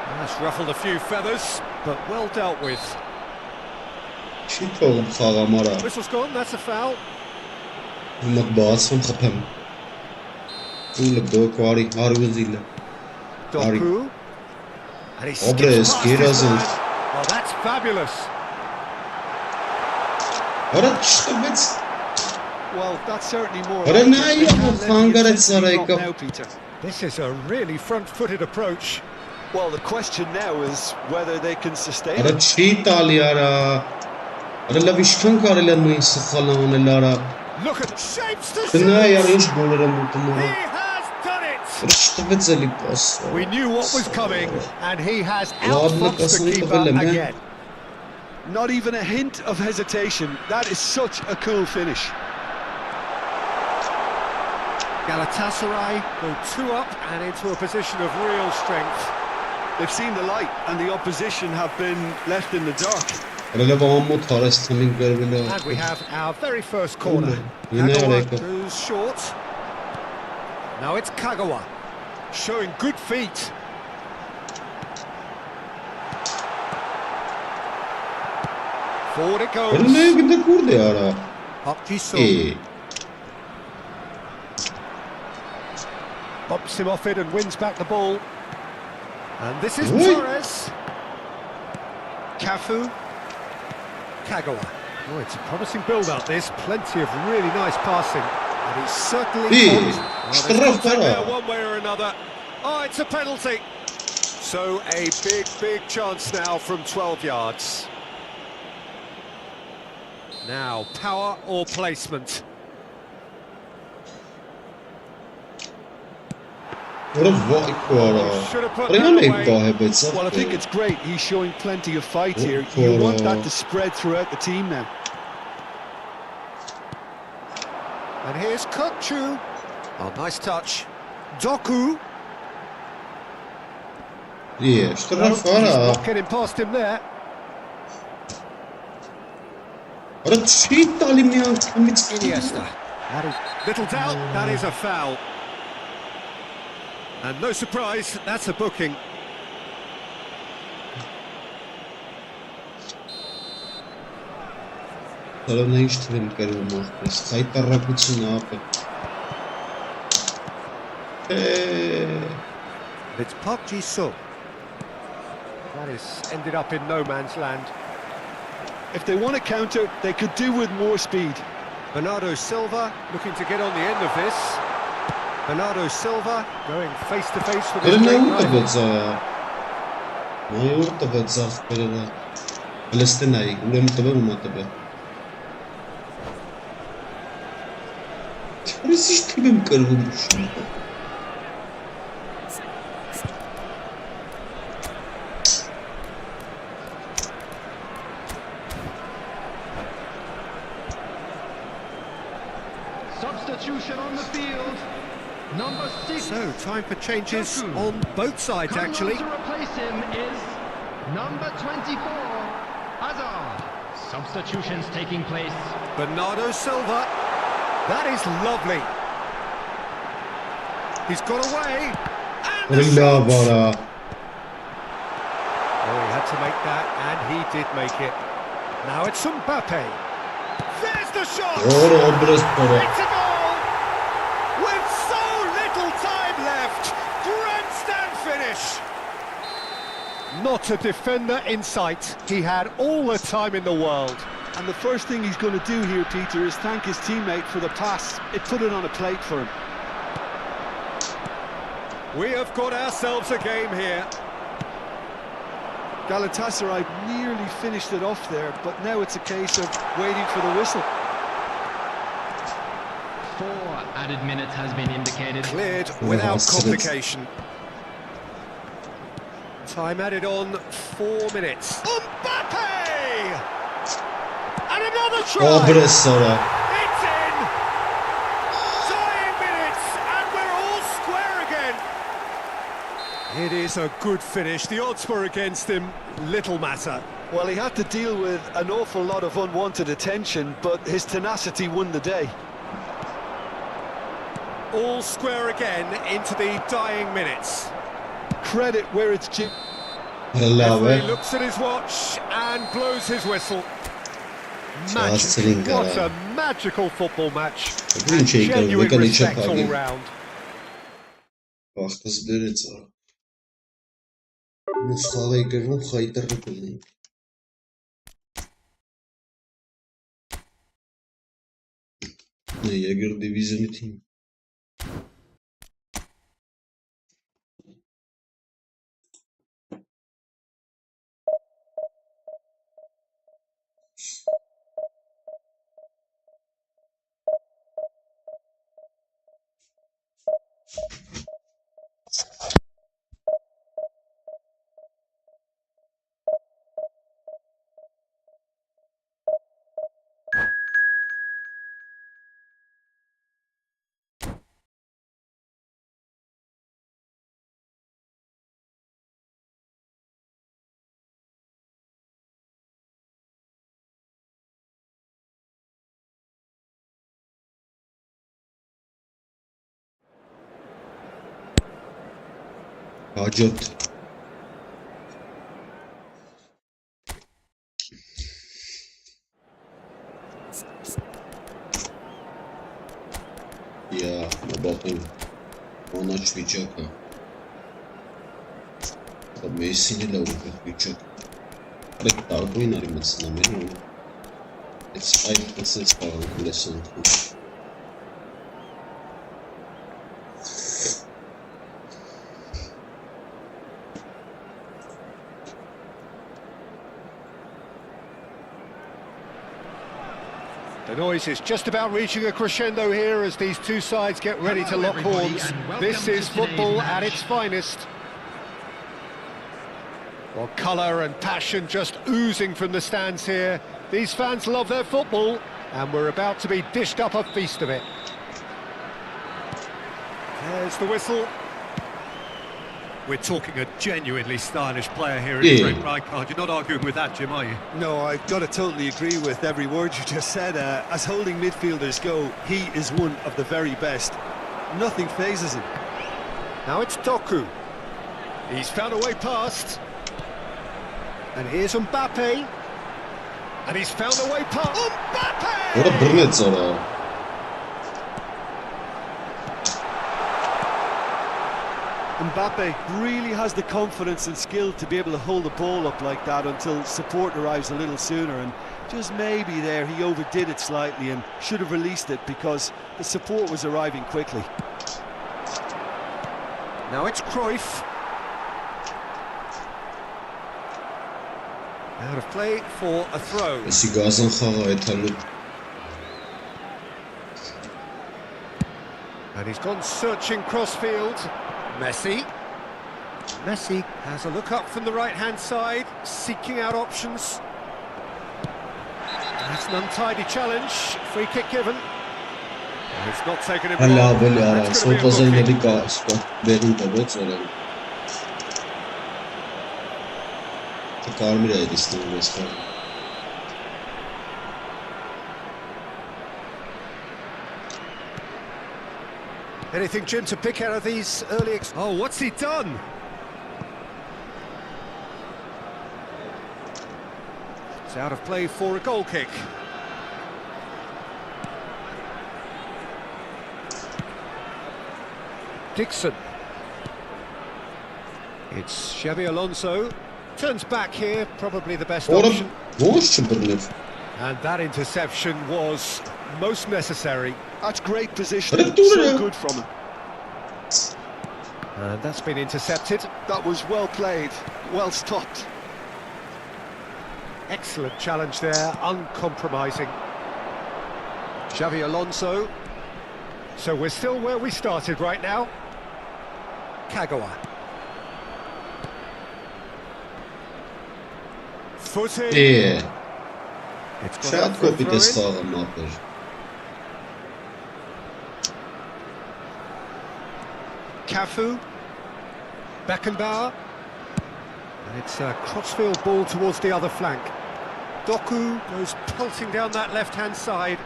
That's ruffled a few feathers, but well dealt with. Whistle's gone, that's a foul. Doku. And he skips past his man. Oh, that's fabulous. Well, that's certainly more. Now, Peter. This is a really front-footed approach. Well, the question now is whether they can sustain it. Look at shapes to shoot. He has done it. We knew what was coming, and he has outfoxed the keeper again. Not even a hint of hesitation. That is such a cool finish. Galatasaray go 2 up and into a position of real strength. They've seen the light, and the opposition have been left in the dark. And we have our very first corner. Kagawa goes short. Now it's Kagawa, showing good feet. Forward it goes. Park Ji-sung bops him off it and wins back the ball. And this is Torres. Cafu. Kagawa. Oh, it's a promising build-up, this. Plenty of really nice passing. And he's certainly on. Well, there one way or another. Oh, it's a penalty. So a big chance now from 12 yards. Now, power or placement? Should have put that away. Well, I think it's great. He's showing plenty of fight here. You want that to spread throughout the team now. And here's Kukçu. Oh, nice touch. Doku. Yeah, He's not getting past him there. Iniesta. That is little doubt, that is a foul. And no surprise, that's a booking. It's Park Ji-sung. That is ended up in no man's land. If they want to counter, they could do with more speed. Bernardo Silva looking to get on the end of this. Bernardo Silva going face to face with his great rival. Substitution on the field. Number 6. So, time for changes on both sides, actually. To replace him is number 24, Hazard. Substitutions taking place. Bernardo Silva. That is lovely. He's got away. And the Ռիլա shot. բարա։ Oh, he had to make that, and he did make it. Now it's Mbappe. There's the shot. Որը օբրես փորը։ It's a goal. With so little time left. Grandstand finish. Not a defender in sight. He had all the time in the world. And the first thing he's going to do here, Peter, is thank his teammate for the pass. It put it on a plate for him. We have got ourselves a game here. Galatasaray nearly finished it off there, but now it's a case of waiting for the whistle. 4 added minutes has been indicated. Cleared without complication. Time added on 4 minutes. Mbappe! And another try! Օբրես սորա։ It's in! Dying minutes, and we're all square again. It is a good finish. The odds were against him. Little matter. Well, he had to deal with an awful lot of unwanted attention, but his tenacity won the day. All square again into the dying minutes. Credit where it's due. Լավ է։ Referee looks at his watch and blows his whistle. Չհասցրին Magic. What կարա։ a magical football match. Ինչ And էի կարող, genuine եկան իջա respect all փագին։ round. Բախտս դերեց արա։ Նս խաղայի գրնով խայտերը կլինի։ Նե եգր դիվիզիոնի թիմ։ Հաջորդ նաբատել մանաչ վիճակը Մեսին էլ ուղղ վիճակ Այդ տարբույն արի մցնամեն ու It's այդ պսեց պաղանք լեսանքում The noise is just about reaching a crescendo here as these two sides get ready to lock horns. This is football at its finest. Well, colour and passion just oozing from the stands here. These fans love their football, and we're about to be dished up a feast of it. There's the whistle. We're talking a genuinely stylish player here in Frank Rijkaard. You're not arguing with that, Jim, are you? No, I've got to totally agree with every word you just said. As holding midfielders go, he is one of the very best. Nothing phases him. Now it's Doku. He's found a way past. And here's Mbappe. And he's found a way past. Mbappe! What a brilliant sort. Mbappe really has the confidence and skill to be able to hold the ball up like that until support arrives a little sooner, and just maybe there he overdid it slightly and should have released it because the support was arriving quickly. Now it's Cruyff. Out of play for a throw. And he's gone searching crossfield. Messi. Messi has a look up from the right-hand side, seeking out options. That's an untidy challenge. Free kick given. It's not taken him long. That's going to be a Anything, Jim, to pick out of these early... Oh, what's he done? It's out of play for a goal kick. Dixon. It's Xabi Alonso. Turns back here, probably the best option. And that interception was most necessary. That's great positioning, so good from him. And that's been intercepted. That was well played, well stopped. Excellent challenge there, uncompromising. Xabi Alonso. So we're still where we started right now. Kagawa. Footing. Yeah. It's Şart kopite sağlam yapar. Cafu. Beckenbauer. And it's a crossfield ball towards the other flank. Doku goes pulsing down that left-hand side.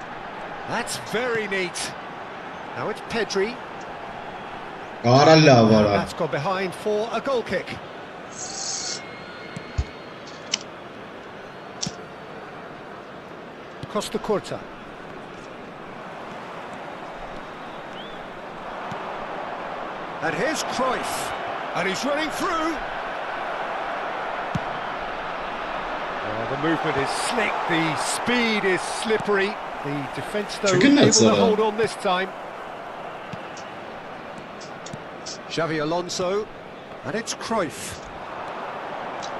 That's very neat. Now it's Pedri. That's gone behind for a goal kick. Costa Curta. And here's Cruyff. And he's running through. Oh, the movement is slick, the speed is slippery. The defence, though, able to hold on this time. Xabi Alonso. And it's Cruyff.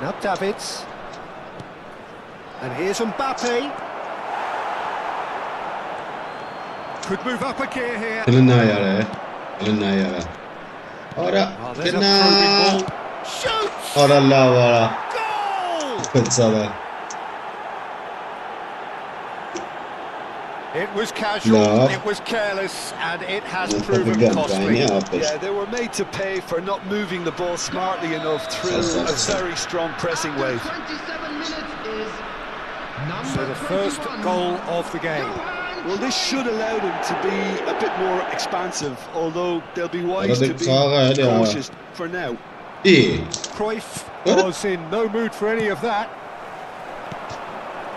Now Davids. And here's Mbappe. Could move up a gear here. Ora, Oh, there's a probing ball. Shoots! Goal! Pensava. It was casual, it was careless, and it has proven costly. Yeah, they were made to pay for not moving the ball smartly enough through a very strong pressing wave. 27 minutes is So the first goal of the game. Well, this should allow them to be a bit more expansive, although they'll be wise to be cautious for now. Cruyff was in no mood for any of that.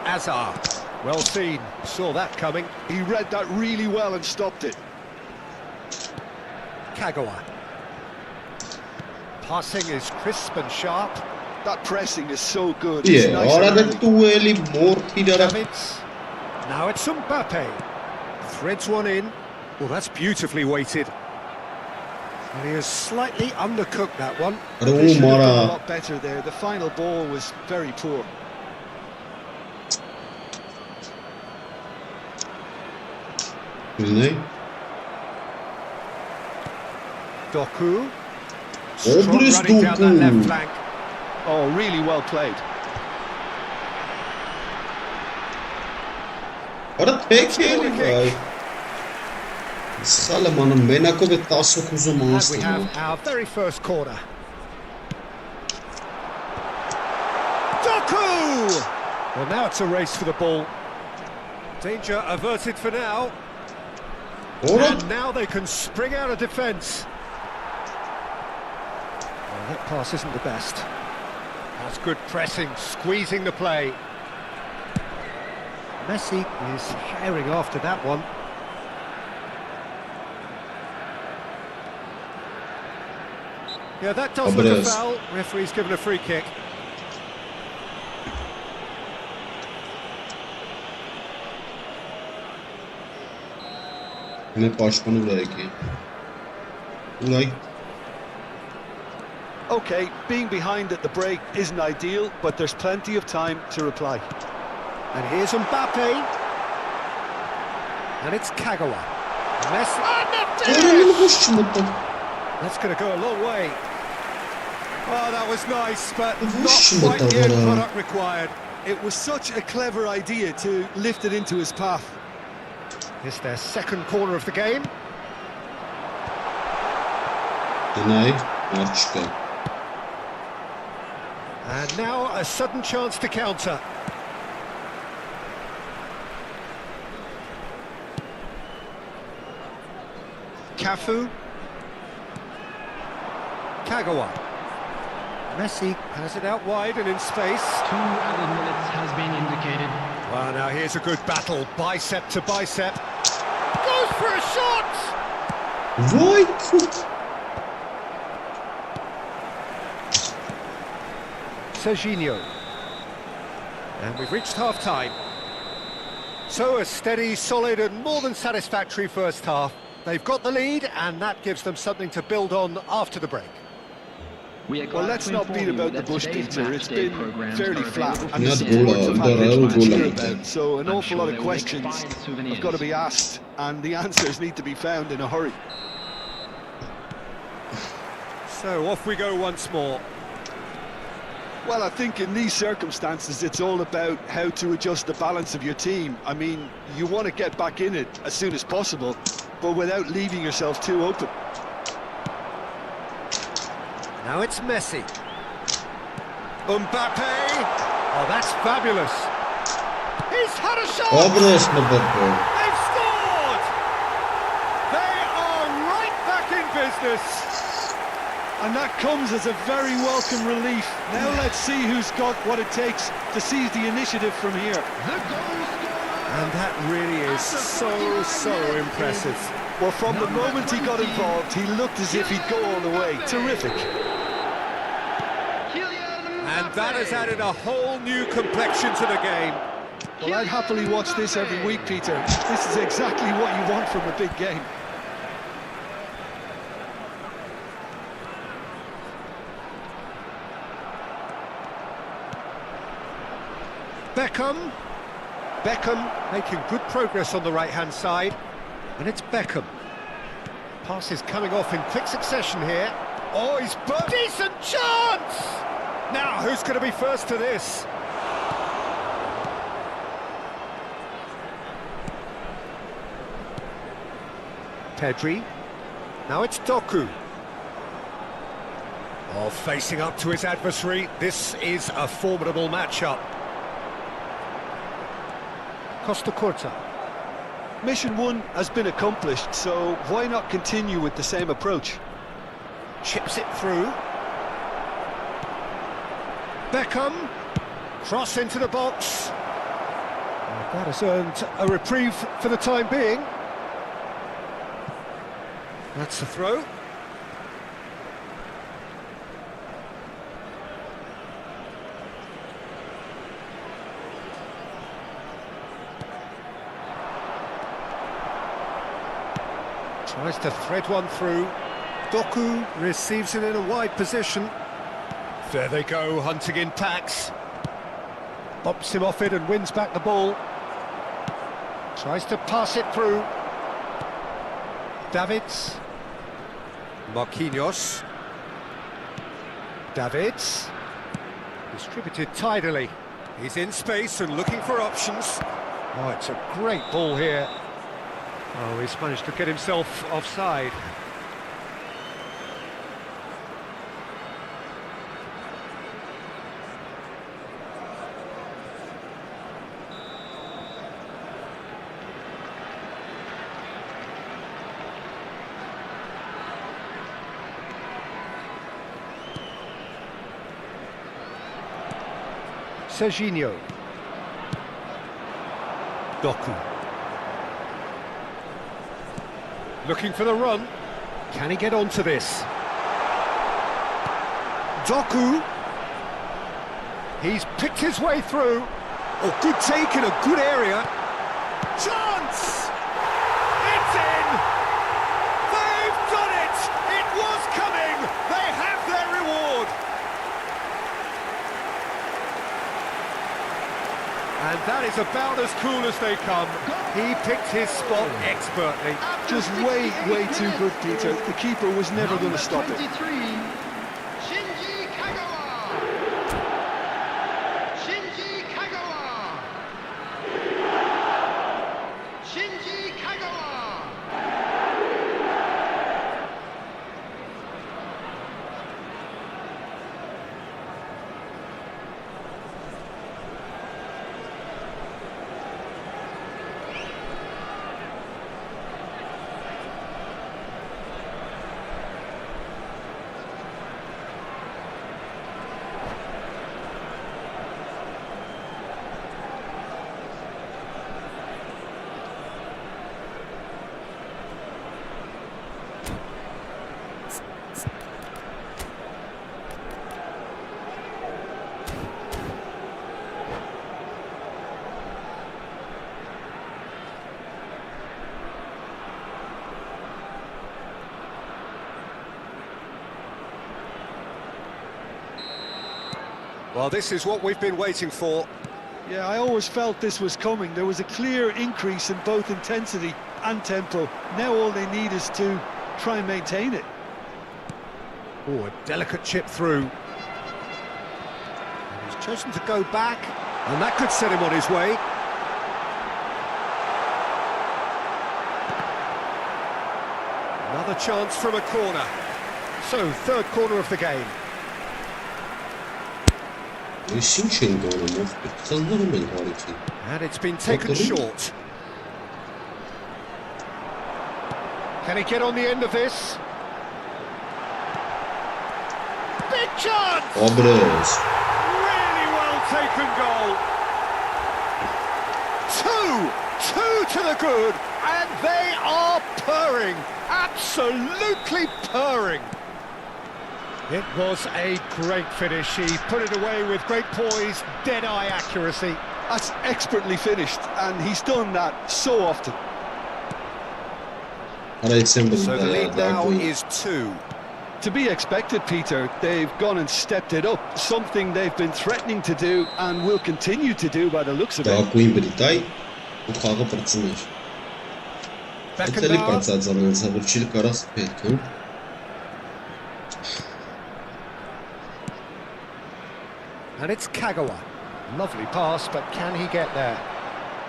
Hazard, well seen, saw that coming. He read that really well and stopped it. Kagawa. Passing is crisp and sharp. That pressing is so good. Yeah, nice. Davids. Now it's Mbappe. Threads one in. Well, that's beautifully weighted. And he has slightly undercooked that one. They should have done a lot better there. The final ball was very poor. Doku. Strong running down that left flank. Oh, really well played. Ora teki vai. Salamanın menako ve tasokuzu And we monster. have our very first corner. Doku! Well, now it's a race for the ball. Danger averted for now. Ora And now they can spring out of defence. Well, that pass isn't the best. That's good pressing, squeezing the play. Messi is herring after that one. Yeah, that does look a foul. Referee's given a free kick. ne başkanı buraya ki. Burayı Okay, being behind at the break isn't ideal, but there's plenty of time to reply. And here's Mbappe. And it's Kagawa. Messi. That's going to go a long way. Oh, that was nice, but not quite the end product required. It was such a clever idea to lift it into his path. It's their second corner of the game. And now a sudden chance to counter. Cafu. Kagawa. Messi has it out wide and in space. 2 added minutes has been indicated. Well, now here's a good battle, bicep to bicep. Goes for a shot! Right foot. Serginho. And we've reached half-time. So a steady, solid and more than satisfactory first half. They've got the lead and that gives them something to build on after the break. Well, let's not beat about the bush, Peter. It's been fairly flat, and Not the supporters have had goal, much to cheer goal. about. So an I'm awful sure lot they of will make questions fine souvenirs. have got to be asked, and the answers need to be found in a hurry. So off we go once more. Well, I think in these circumstances, it's all about how to adjust the balance of your team. I mean, you want to get back in it as soon as possible, but without leaving yourself too open. Now it's Messi. Mbappe! Oh, that's fabulous. He's had a shot! Obraz Mbappe. They've scored! They are right back in business. And that comes as a very welcome relief. Now let's see who's got what it takes to seize the initiative from here. And that really is so impressive. Well, from the moment he got involved, he looked as if he'd go all the way. Terrific. And that has added a whole new complexion to the game. Well, I'd happily watch this every week, Peter. This is exactly what you want from a big game. Beckham making good progress on the right-hand side. And it's Beckham. Pass is coming off in quick succession here. Oh, he's decent chance! Now, who's going to be first to this? Pedri. Now it's Doku. Oh, facing up to his adversary. This is a formidable matchup. Costa Curta. Mission 1 has been accomplished, so why not continue with the same approach? Chips it through. Beckham. Cross into the box. That has earned a reprieve for the time being. That's the throw. Tries to thread one through. Doku receives it in a wide position. There they go, hunting in packs. Bops him off it and wins back the ball. Tries to pass it through. Davids. Marquinhos. Davids. Distributed tidily. He's in space and looking for options. Oh, it's a great ball here. Oh, he's managed to get himself offside. Serginho. Doku. Looking for the run. Can he get onto this? Doku. He's picked his way through. Oh, good take in a good area. Chance! It's in! They've done it! It was coming! They have their reward! And that is about as cool as they come. He picked his spot expertly. Just way too good, Peter. The keeper was never going to stop it. Well, this is what we've been waiting for. Yeah, I always felt this was coming. There was a clear increase in both intensity and tempo. Now all they need is to try and maintain it. Oh, a delicate chip through. And he's chosen to go back, and that could set him on his way. Another chance from a corner. So, third corner of the game. And it's been taken short. Can he get on the end of this? Big chance! Really well taken goal. Two to the good, and they are purring. Absolutely purring. It was a great finish. He put it away with great poise, dead-eye accuracy. That's expertly finished, and he's done that so often. So the lead now is 2. To be expected, Peter. They've gone and stepped it up, something they've been threatening to do and will continue to do by the looks of it. And it's Kagawa. Lovely pass, but can he get there?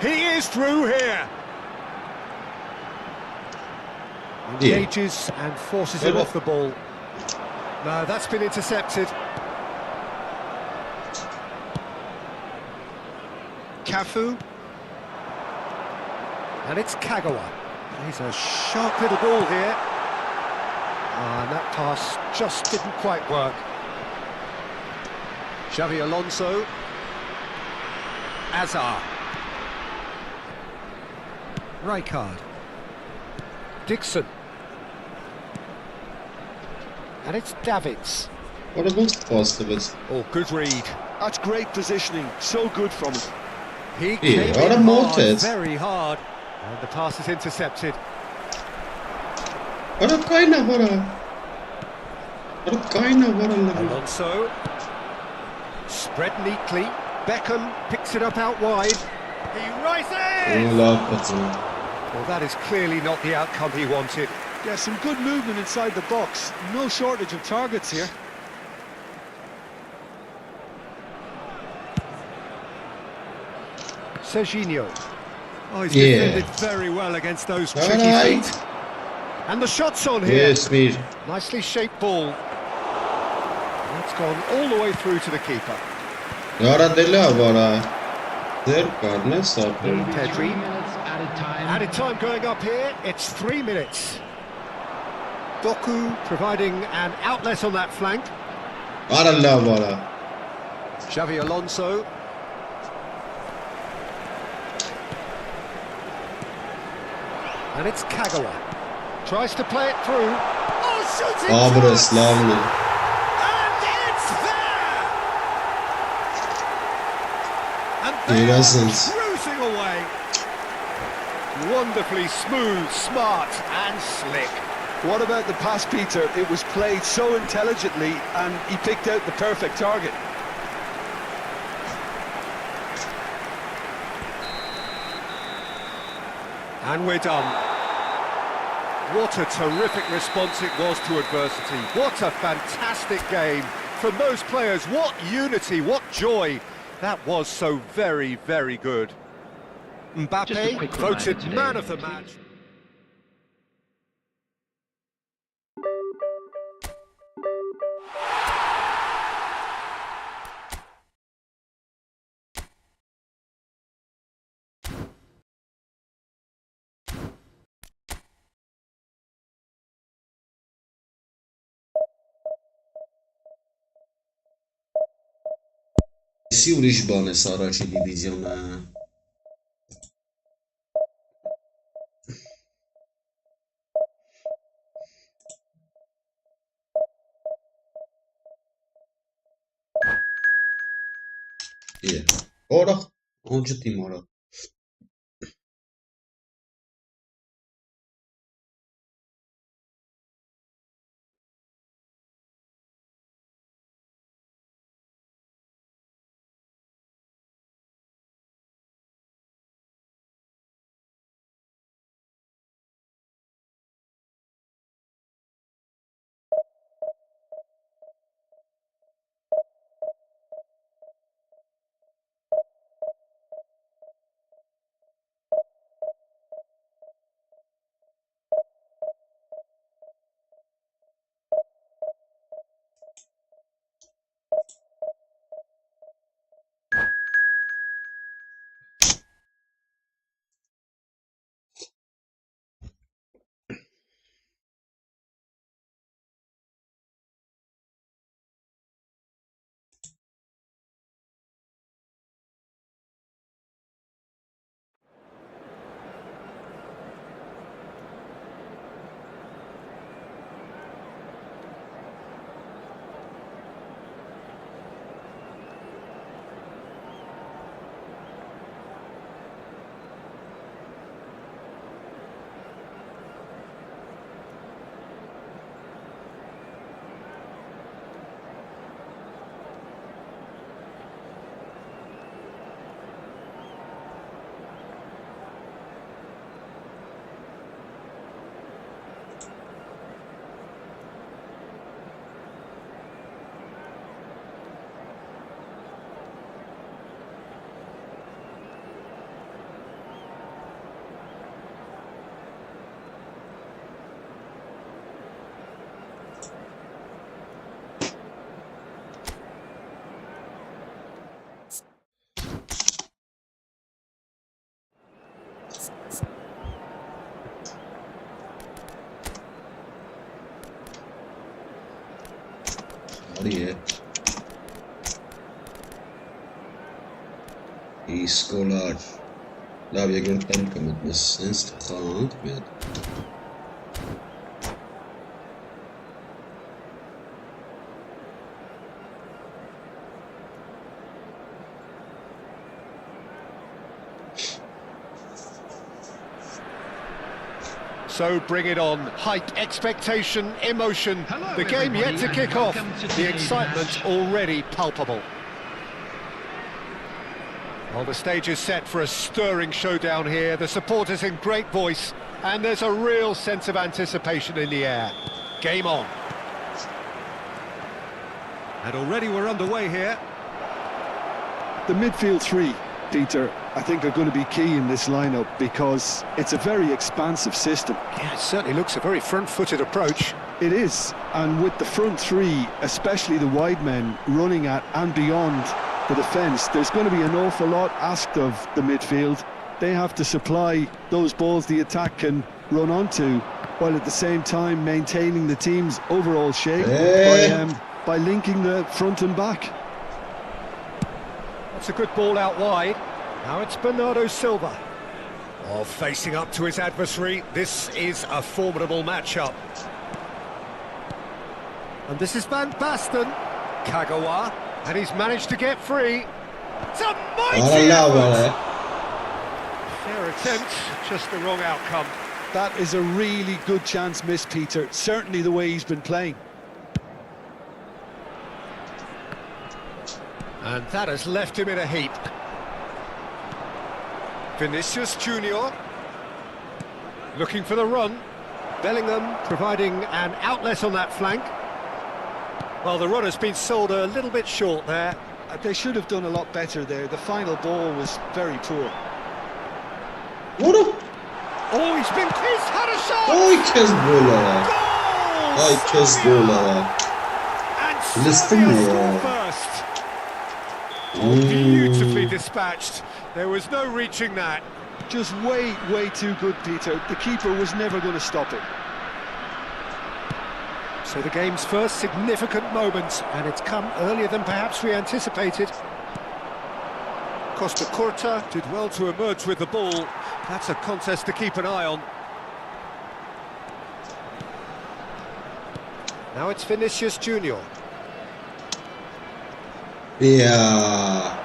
He is through here! Engages and forces him off the ball. No, that's been intercepted. Cafu. And it's Kagawa. He's a sharp little ball here. And that pass just didn't quite work. Xavi Alonso. Azar. Rijkaard. Dixon. And it's Davids. What a most positive. Oh, good read. That's great positioning. So good from him. He came in hard, very hard. And the pass is intercepted. Alonso. Spread neatly. Beckham picks it up out wide. He rises! Well, that is clearly not the outcome he wanted. Yeah, some good movement inside the box. No shortage of targets here. Serginho. Oh, he's defended very well against those tricky feet. And the shot's on here. Yes, me. Nicely shaped ball. That's gone all the way through to the keeper. Pedri. Added time going up here. It's 3 minutes. Doku providing an outlet on that flank. Xavi Alonso. And it's Kagawa. Tries to play it through. Oh, shooting! But it's lovely. And it's there! And He doesn't. cruising away. Wonderfully smooth, smart and slick. What about the pass, Peter? It was played so intelligently and he picked out the perfect target. And we're done. What a terrific response it was to adversity. What a fantastic game from those players. What unity, what joy. That was so very, very good. Mbappe voted man of the match. Εσύ ուրիշ բան ես առաջի դիվիզիոնը։ Օրը, ոնջը տիմ օրը։ Արի է։ Իսկոլար։ Լավ, երկրորդ տան կմտնես, սենց թխանք մի հատ։ So bring it on. Height, expectation, emotion. Hello, The game yet to everybody, kick and off. welcome to The today's excitement match. already palpable. Well, the stage is set for a stirring showdown here. The supporters in great voice, and there's a real sense of anticipation in the air. Game on. And already we're underway here. The midfield three, Peter, I think are going to be key in this lineup because it's a very expansive system. Yeah, it certainly looks a very front-footed approach. It is, and with the front three, especially the wide men running at and beyond the defence, there's going to be an awful lot asked of the midfield. They have to supply those balls the attack can run onto, while at the same time maintaining the team's overall shape by linking the front and back. That's a good ball out wide. Now it's Bernardo Silva. Oh, facing up to his adversary. This is a formidable matchup. And this is Van Basten. Kagawa. And he's managed to get free. It's a mighty effort. Fair attempt, just the wrong outcome. That is a really good chance missed, Peter. Certainly the way he's been playing. And that has left him in a heap. Vinicius Junior looking for the run. Bellingham providing an outlet on that flank. Well, the run has been sold a little bit short there. They should have done a lot better there. The final ball was very poor. What a... Oh, he's had a shot! Ay kes gol ara. Goal! Ay kes gol ara. And Listen Sevilla here. score first. Oh, beautifully dispatched. There was no reaching that. Just way too good, Peter. The keeper was never going to stop it. So the game's first significant moment, and it's come earlier than perhaps we anticipated. Costa Curta did well to emerge with the ball. That's a contest to keep an eye on. Now it's Vinicius Junior. Yeah.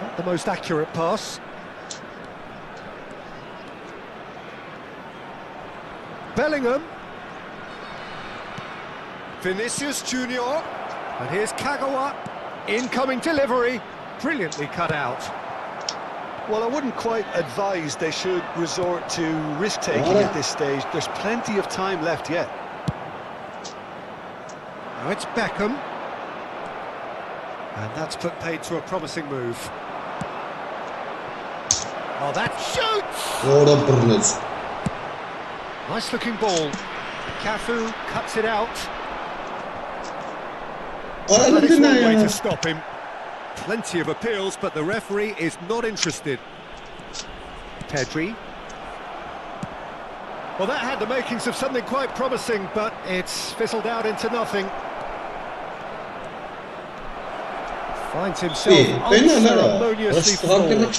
Not the most accurate pass. Bellingham. Vinicius Junior. And here's Kagawa. Incoming delivery. Brilliantly cut out. Well, I wouldn't quite advise they should resort to risk-taking at this stage. There's plenty of time left yet. Now it's Beckham. And that's put paid to a promising move. Oh, that shoots! What a brilliant. Nice looking ball. Cafu cuts it out. That is one way to stop him. Plenty of appeals, but the referee is not interested. Pedri. Well, that had the makings of something quite promising, but it's fizzled out into nothing. Finds himself unceremoniously floored.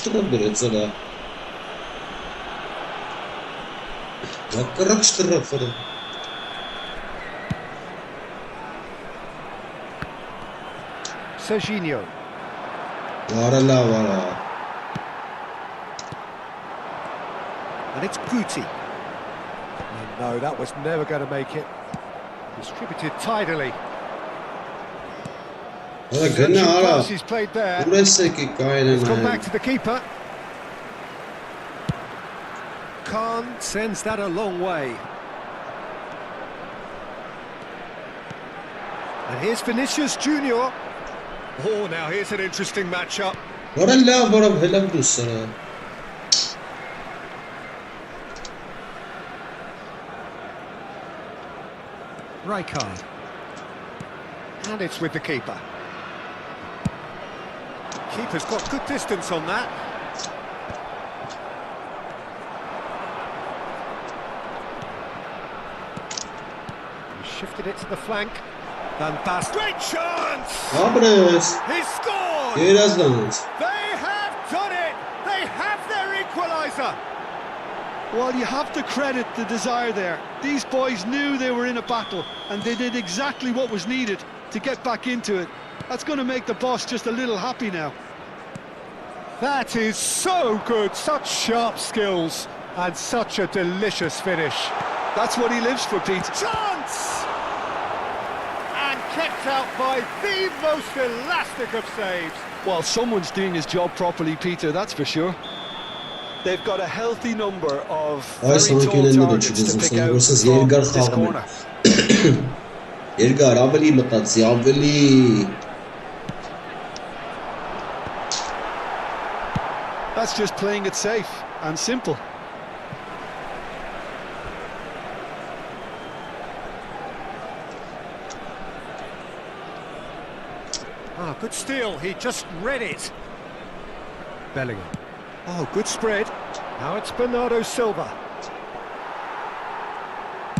Serginho. And it's Guti. And no, that was never going to make it. Distributed tidily. He's played there. It's gone back to the keeper. Khan sends that a long way. And here's Vinicius Junior. Oh, now here's an interesting matchup. Rijkaard. And it's with the keeper. Keeper's got good distance on that. He shifted it to the flank. Van Basten. Great chance! Abres. He scored! Երազանց. They have done it! They have their equaliser! Well, you have to credit the desire there. These boys knew they were in a battle, and they did exactly what was needed to get back into it. That's going to make the boss just a little happy now. That is so good, such sharp skills, and such a delicious finish. That's what he lives for, Pete. Chance! And kept out by the most elastic of saves. Well, someone's doing his job properly, Peter, that's for sure. They've got a healthy number of very tall targets to pick out from this corner. Երկար, ավելի մտածի, ավելի. That's just playing it safe and simple. Ah, good steal, he just read it. Bellingham. Oh, good spread. Now it's Bernardo Silva. A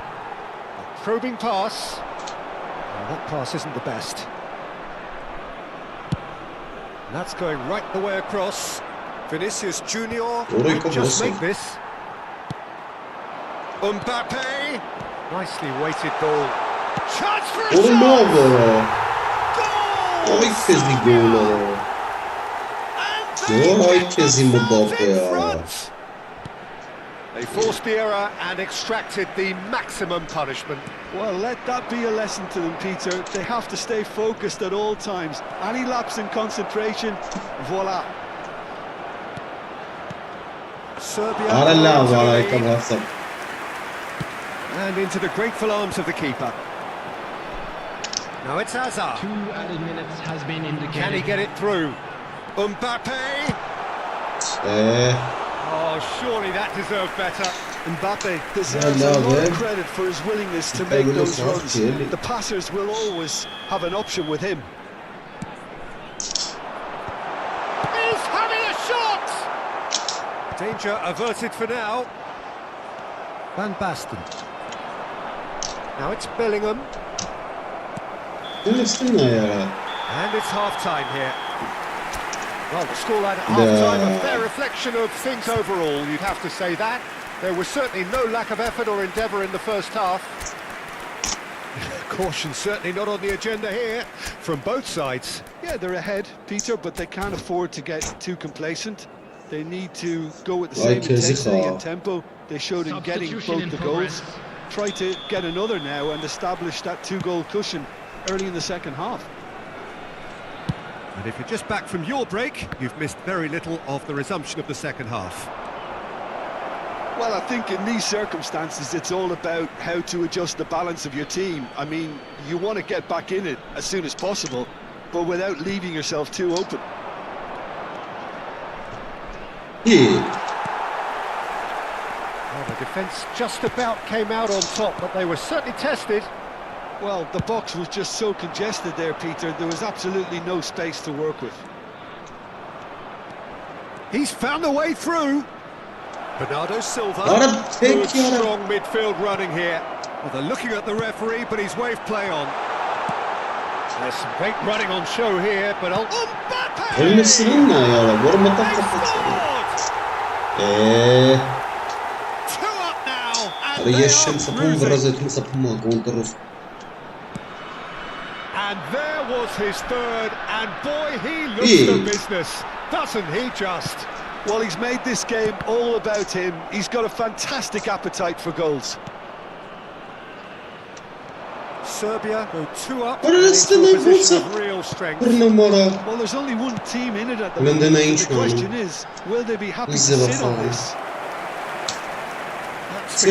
probing pass. Oh, that pass isn't the best. And that's going right the way across. Vinicius Junior might just make this. Mbappe. Nicely weighted ball. Chance for a shot! Goal! Ay kezi gol. Ay kezi Mbappe. They forced the error and extracted the maximum punishment. Well, let that be a lesson to them, Peter. They have to stay focused at all times. Any lapse in concentration, voila. Serbia. And into the grateful arms of the keeper. Now it's Hazard. 2 added minutes has been indicated. Can he get it through? Mbappe. Oh, surely that deserved better. Mbappe deserves a lot of credit for his willingness to make those runs. The passers will always have an option with him. He's having a shot! Danger averted for now. Van Basten. Now it's Bellingham. And it's half-time here. Well, the scoreline at half-time, a fair reflection of things overall, you'd have to say that. There was certainly no lack of effort or endeavour in the first half. Caution certainly not on the agenda here, from both sides. Yeah, they're ahead, Peter, but they can't afford to get too complacent. They need to go with the same intensity and tempo they showed in getting both the goals. Try to get another now and establish that 2-goal cushion early in the second half. And if you're just back from your break, you've missed very little of the resumption of the second half. Well, I think in these circumstances, it's all about how to adjust the balance of your team. I mean, you want to get back in it as soon as possible, but without leaving yourself too open. Well, the defence just about came out on top, but they were certainly tested. Well, the box was just so congested there, Peter. There was absolutely no space to work with. He's found a way through. Bernardo Silva. Good strong midfield running here. Well, they're looking at the referee, but he's waved play on. There's some great running on show here, but Mbappe! They scored! 2 up now, and they are cruising. And there was his third, and boy, he looks the business, doesn't he just? Well, he's made this game all about him. He's got a fantastic appetite for goals. Serbia go 2 up into a position of real strength. Well, there's only one team in it at the moment. The question is, will they be happy to sit on this? So,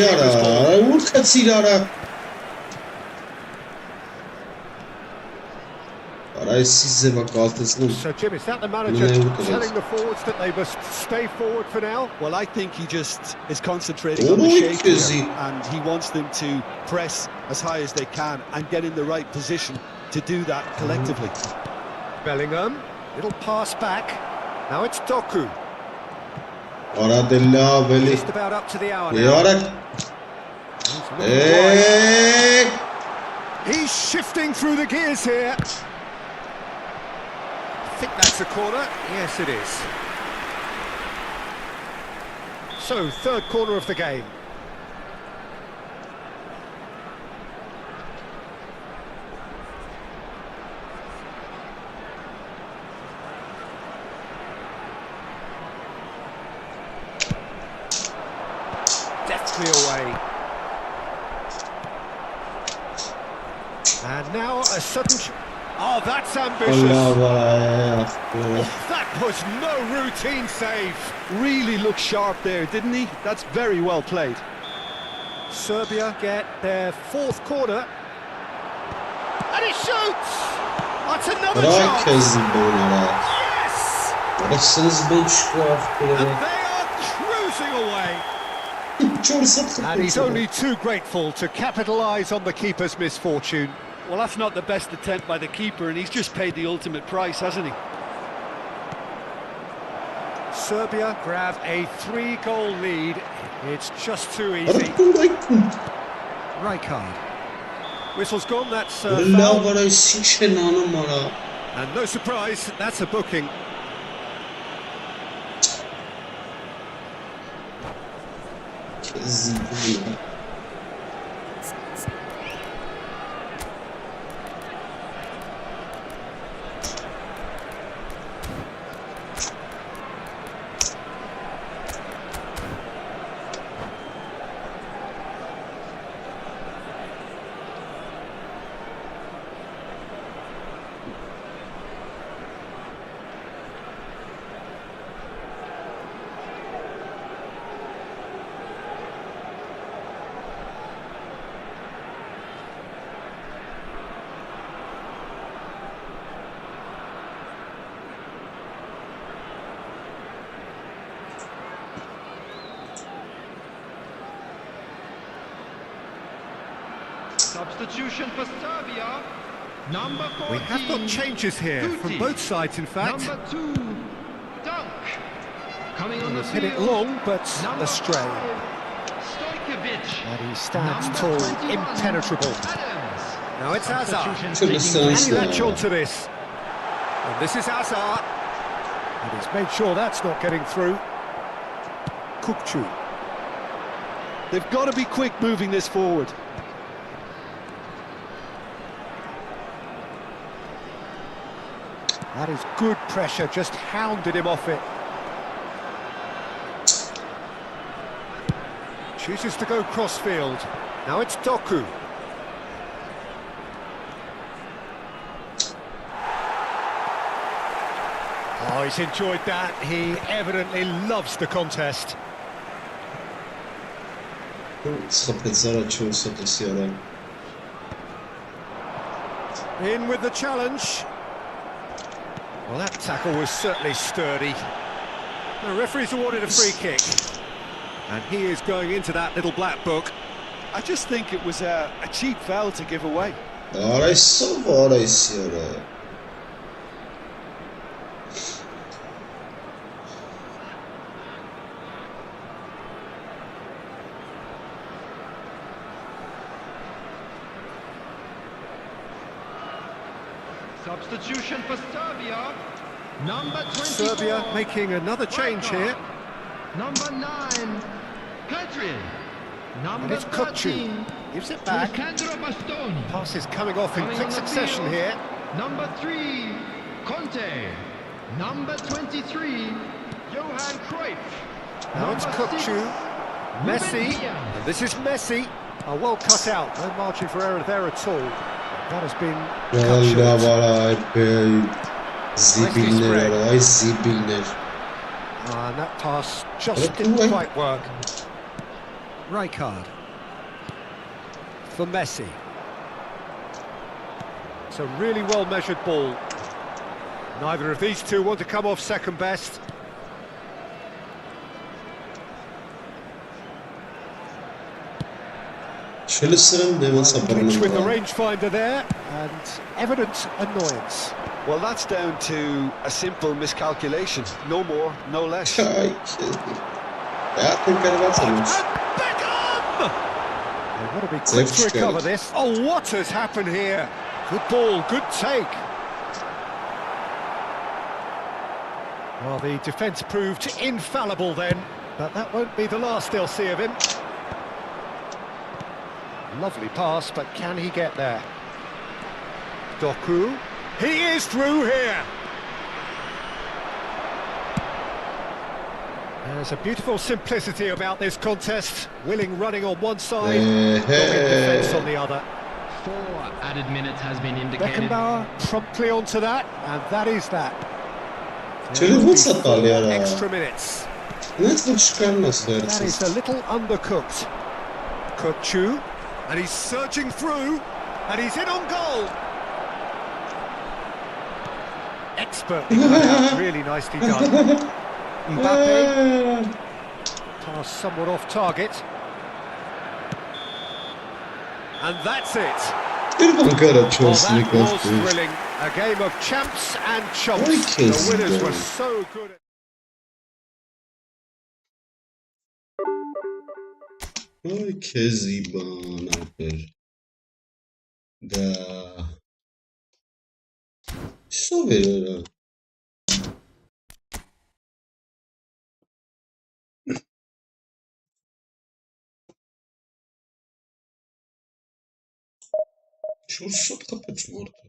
Jim, is that the manager telling the forwards that they must stay forward for now? Well, I think he just is concentrating on the shape here, and he wants them to press as high as they can and get in the right position to do that collectively. Bellingham, little pass back. Now it's Doku. Just about up to the hour now. He's shifting through the gears here. I think that's a corner. Yes, it is. So, third corner of the game. Deftly away. And now a sudden... Oh, that's ambitious. That was no routine save. Really looked sharp there, didn't he? That's very well played. Serbia get their fourth corner. And he shoots! That's another Bırak chance! kızım bunlara. Yes! Orasınız ben çıkıyor. And they are cruising away. And he's only too grateful to capitalise on the keeper's misfortune. Well, that's not the best attempt by the keeper, and he's just paid the ultimate price, hasn't he? Serbia grab a 3-goal lead. It's just too easy. Rijkaard. Whistle's gone, that's foul. And no surprise, that's a booking. Substitution for Serbia. Number 14. We have got changes here from both sides, in fact. Number 2, Dunk. Coming on the Hit it field. long, but Number astray. 5, Stojkovic. And he stands Number tall, 21, impenetrable. Adams. Now it's Hazard. Substitution Can he taking latch on to this? And this is Hazard. And he's made sure that's not getting through. Kukçu. They've got to be quick moving this forward. That is good pressure, just hounded him off it. Chooses to go cross-field. Now it's Doku. Oh, he's enjoyed that. He evidently loves the contest. In with the challenge. Well, that tackle was certainly sturdy. The referee's awarded a free kick. And he is going into that little black book. I just think it was a cheap foul to give away. Substitution for Serbia. Number 24. Serbia making another change here. Number 9, Petrin. Number And it's Kukçu. 13, Gives it back. Alejandro Bastoni. Passes coming off in Coming quick on the succession field. here. Number 3, Conte. Number 23, Johan Cruyff. Now it's Number 6, Kukçu. Messi. Ruben Diaz. And this is Messi. Oh, well cut out. No margin for error there at all. That has been cut short. And that pass just didn't quite work. Rijkaard. For Messi. It's a really well-measured ball. Neither of these two want to come off second best. Clinch with the rangefinder there, and evident annoyance. Well, that's down to a simple miscalculation. No more, no less. And Beckham! They've got to be quick to recover this. Oh, what has happened here? Good ball, good take. Well, the defence proved infallible then, but that won't be the last they'll see of him. Lovely pass, but can he get there? Doku. He is through here. There's a beautiful simplicity about this contest. Willing running on one side, dogged defence on the other. 4 added minutes has been indicated. Beckenbauer promptly onto that, and that is that. Extra minutes. That is a little undercooked. Kukçu, and he's surging through, and he's in on goal. Expertly cut out, really nicely done. Mbappe, pass somewhat off target. And that's it. That was thrilling. A game of champs and chumps. The winners were so good. Ay که زیبان Alper. Da. So vero. Şunu şut kapatım orada.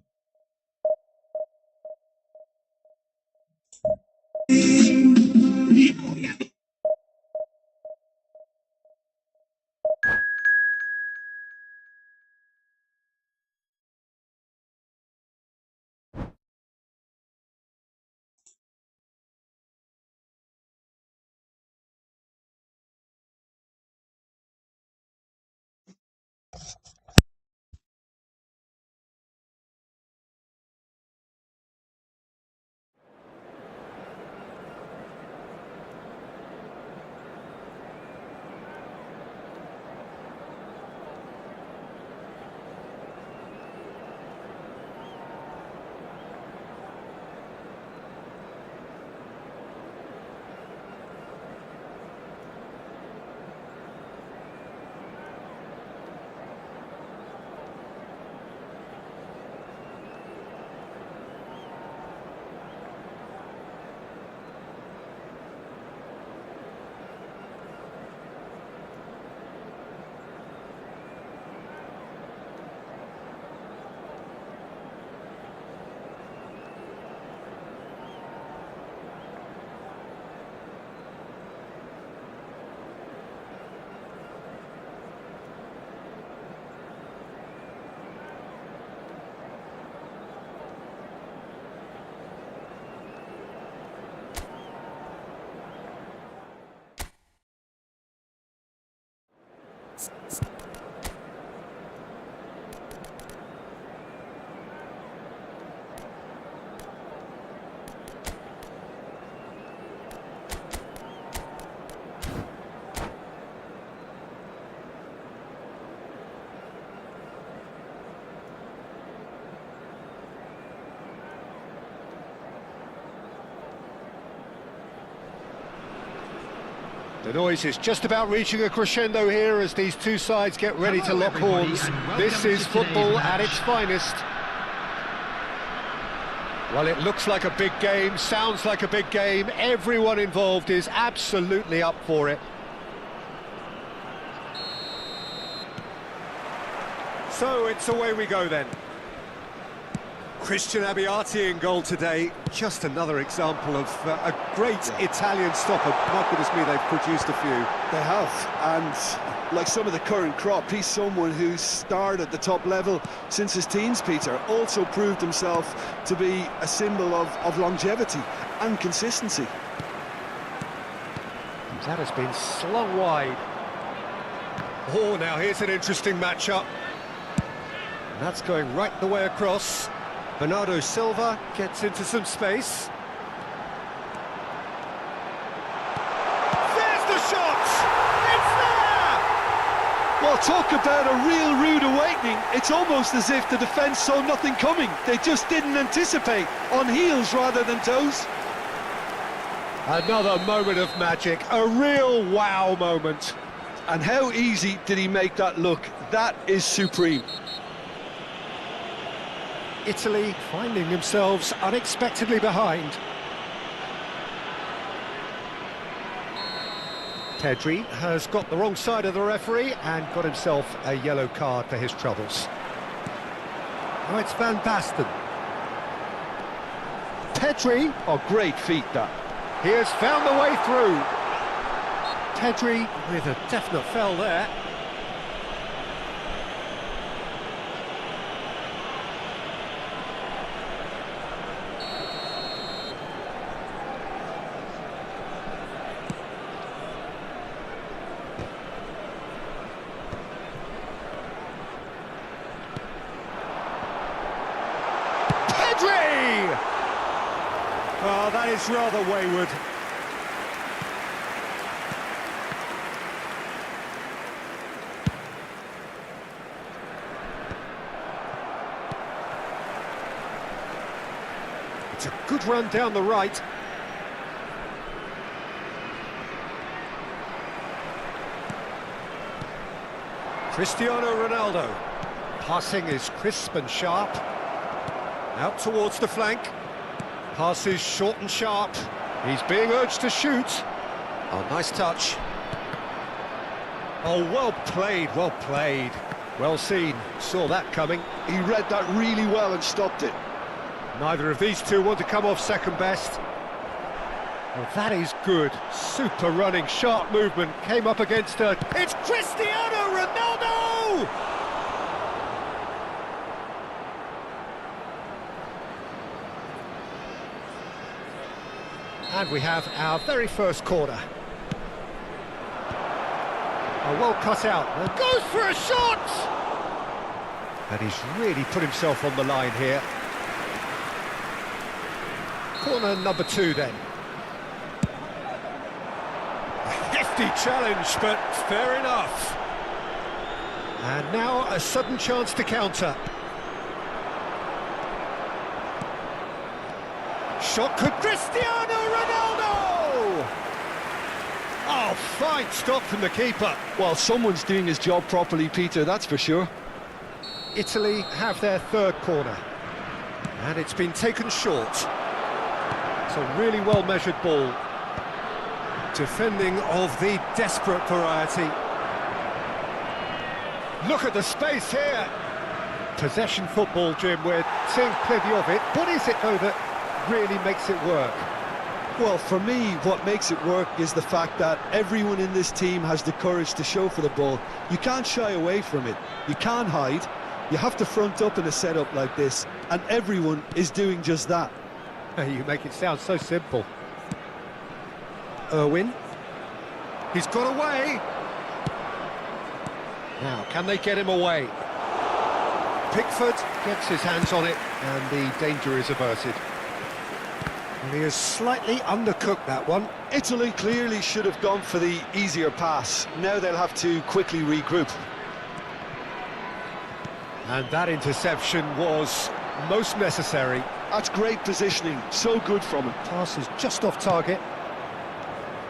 The noise is just about reaching a crescendo here as these two sides get ready to lock horns. This is football at its finest. Well, it looks like a big game, sounds like a big game. Everyone involved is absolutely up for it. So it's away we go then. Christian Abbiati in goal today. Just another example of a great Italian stopper. My goodness me, they've produced a few. They have, and like some of the current crop, he's someone who's starred at the top level since his teens, Peter. Also proved himself to be a symbol of longevity and consistency. That has been slung wide. Oh, now here's an interesting matchup. And that's going right the way across. Bernardo Silva gets into some space. There's the shot! It's there! Well, talk about a real rude awakening. It's almost as if the defence saw nothing coming. They just didn't anticipate, on heels rather than toes. Another moment of magic, a real wow moment. And how easy did he make that look? That is supreme. Italy finding themselves unexpectedly behind. Pedri has got the wrong side of the referee and got himself a yellow card for his troubles. Now it's Van Basten. Pedri. Oh, great feat, that. He has found the way through. Pedri with a definite foul there. Pedri! Oh, that is rather wayward. It's a good run down the right. Cristiano Ronaldo. Passing is crisp and sharp. Out towards the flank. Pass is short and sharp. He's being urged to shoot. Oh, nice touch. Oh, well played, well played. Well seen, saw that coming. He read that really well and stopped it. Neither of these two want to come off second best. Well, that is good. Super running, sharp movement. Came up against her. It's Cristiano Ronaldo! And we have our very first corner. Oh, well cut out. And goes for a shot! And he's really put himself on the line here. Corner number 2 then. A hefty challenge, but fair enough. And now a sudden chance to counter. Shot could Cristiano Ronaldo! Oh, fine stop from the keeper. Well, someone's doing his job properly, Peter, that's for sure. Italy have their third corner. And it's been taken short. It's a really well-measured ball. Defending of the desperate variety. Look at the space here. Possession football, Jim, we're seeing plenty of it. What is it, though, that really makes it work? Well, for me, what makes it work is the fact that everyone in this team has the courage to show for the ball. You can't shy away from it. You can't hide. You have to front up in a setup like this, and everyone is doing just that. You make it sound so simple. Irwin. He's got away. Now, can they get him away? Pickford gets his hands on it, and the danger is averted. And he has slightly undercooked that one. Italy clearly should have gone for the easier pass. Now they'll have to quickly regroup. And that interception was most necessary. That's great positioning, so good from him. Pass is just off target.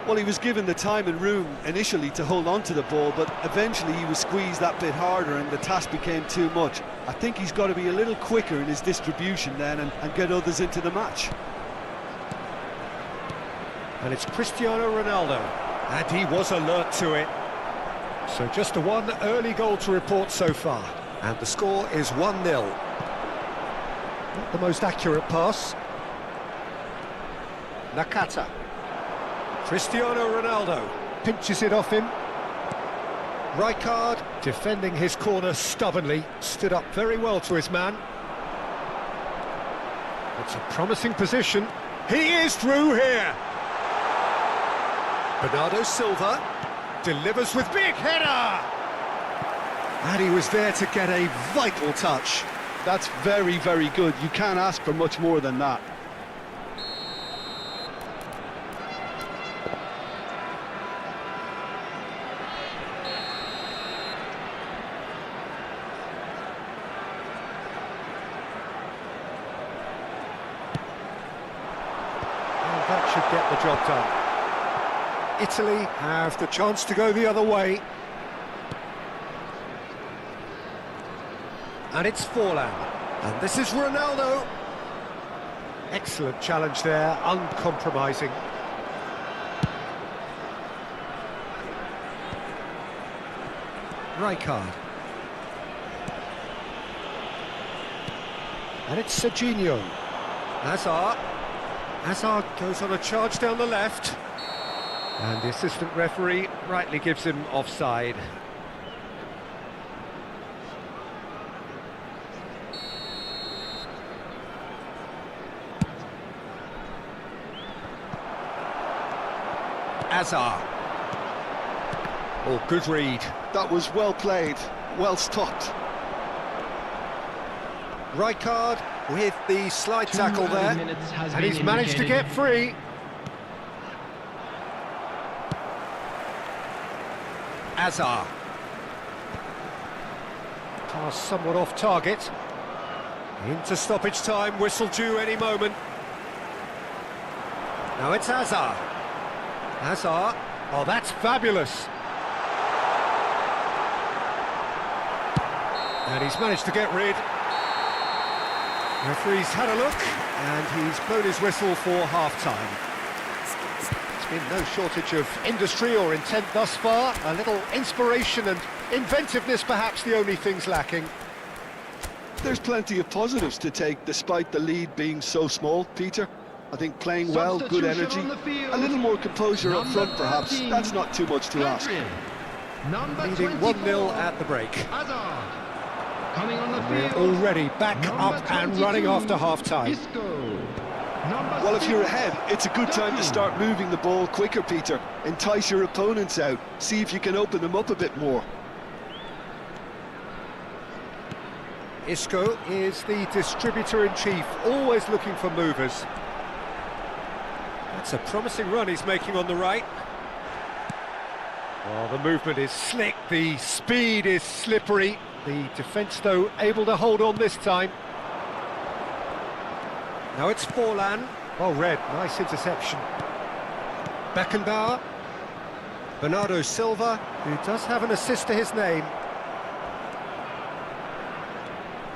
Well, he was given the time and room initially to hold on to the ball, but eventually he was squeezed that bit harder and the task became too much. I think he's got to be a little quicker in his distribution then and get others into the match. And it's Cristiano Ronaldo, and he was alert to it. So just the one early goal to report so far, and the score is 1-0. Not the most accurate pass. Nakata. Cristiano Ronaldo pinches it off him. Rijkaard, defending his corner stubbornly, stood up very well to his man. It's a promising position. He is through here. Bernardo Silva delivers with big header! And he was there to get a vital touch. That's very, very good. You can't ask for much more than that. And that should get the job done. Italy have the chance to go the other way. And it's Forlan. And this is Ronaldo. Excellent challenge there, uncompromising. Rijkaard. And it's Serginho. Hazard. Hazard goes on a charge down the left. And the assistant referee rightly gives him offside. Hazard. Oh, good read. That was well played, well stopped. Rijkaard with the slide tackle there, and he's managed to get free. Hazard. Pass somewhat off target. Into stoppage time, whistle due any moment. Now it's Hazard. Hazard. Oh, that's fabulous. And he's managed to get rid. Referee's had a look, and he's blown his whistle for half-time. There's been no shortage of industry or intent thus far. A little inspiration and inventiveness, perhaps the only things lacking. There's plenty of positives to take despite the lead being so small, Peter. I think playing well, good energy, a little more composure up front perhaps, that's not too much to ask. Leading 1-0 at the break. Coming on the We're field. already back up and running after half-time. Well, if you're ahead, it's a good time to start moving the ball quicker, Peter. Entice your opponents out, see if you can open them up a bit more. Isco is the distributor-in-chief, always looking for movers. That's a promising run he's making on the right. Well, the movement is slick, the speed is slippery. The defence, though, able to hold on this time. Now it's Forlan. Well read, nice interception. Beckenbauer. Bernardo Silva, who does have an assist to his name.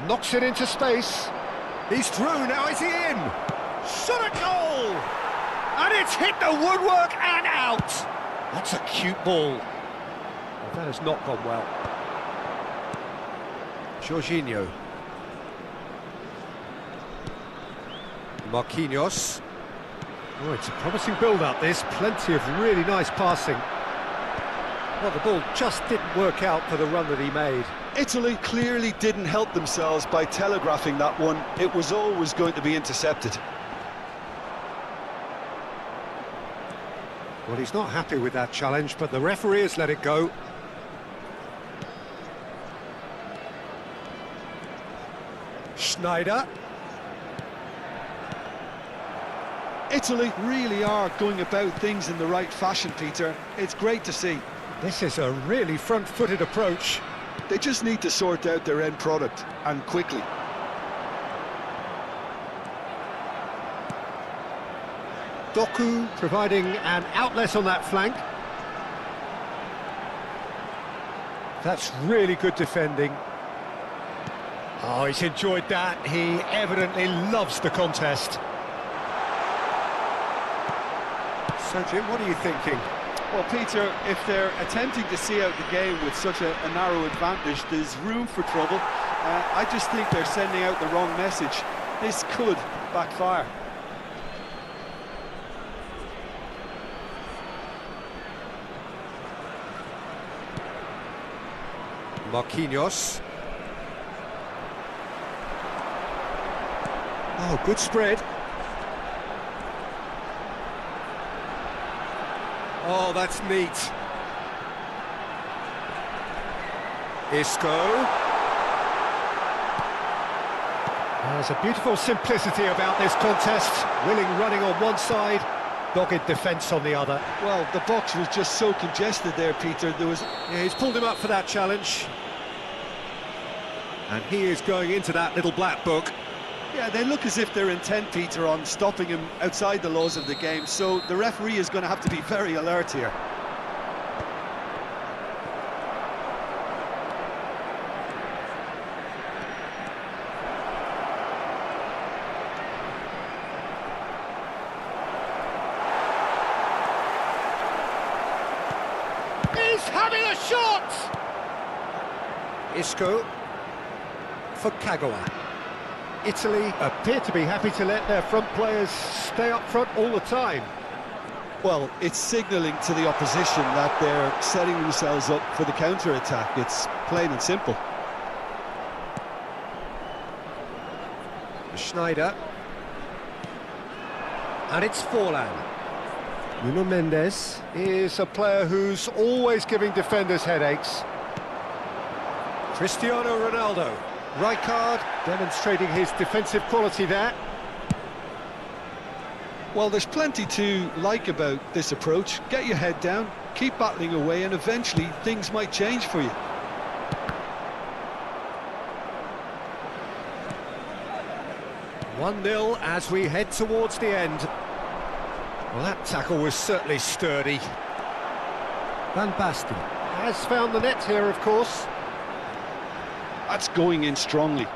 Knocks it into space. He's through, now is he in? Shot a goal! And it's hit the woodwork and out! That's a cute ball. Well, that has not gone well. Jorginho. Marquinhos. Oh, it's a promising build-up, this. Plenty of really nice passing. Well, the ball just didn't work out for the run that he made. Italy clearly didn't help themselves by telegraphing that one. It was always going to be intercepted. Well, he's not happy with that challenge, but the referee has let it go. Schneider. Italy really are going about things in the right fashion, Peter. It's great to see. This is a really front-footed approach. They just need to sort out their end product, and quickly. Doku providing an outlet on that flank. That's really good defending. Oh, he's enjoyed that. He evidently loves the contest. So, Jim, what are you thinking? Well, Peter, if they're attempting to see out the game with such a narrow advantage, there's room for trouble. I just think they're sending out the wrong message. This could backfire. Marquinhos. Oh, good spread. Oh, that's neat. Isco. There's a beautiful simplicity about this contest. Willing running on one side, dogged defence on the other. Well, the box was just so congested there, Peter. Yeah, he's pulled him up for that challenge. And he is going into that little black book. Yeah, they look as if they're intent, Peter, on stopping him outside the laws of the game, so the referee is going to have to be very alert here. Having a shot! Isco for Kagawa. Italy appear to be happy to let their front players stay up front all the time. Well, it's signalling to the opposition that they're setting themselves up for the counter-attack. It's plain and simple. Schneider. And it's Forlan. Nuno Mendes is a player who's always giving defenders headaches. Cristiano Ronaldo. Rijkaard demonstrating his defensive quality there. Well, there's plenty to like about this approach. Get your head down, keep battling away, and eventually things might change for you. One 0 as we head towards the end. Well, that tackle was certainly sturdy. Van Basten has found the net here, of course. That's going in strongly.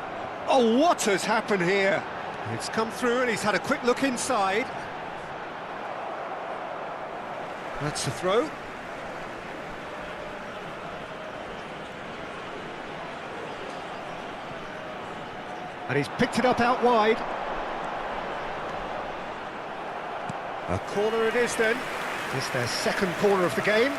Oh, what has happened here? It's come through and he's had a quick look inside. That's the throw. And he's picked it up out wide. A corner it is then. It's their second corner of the game.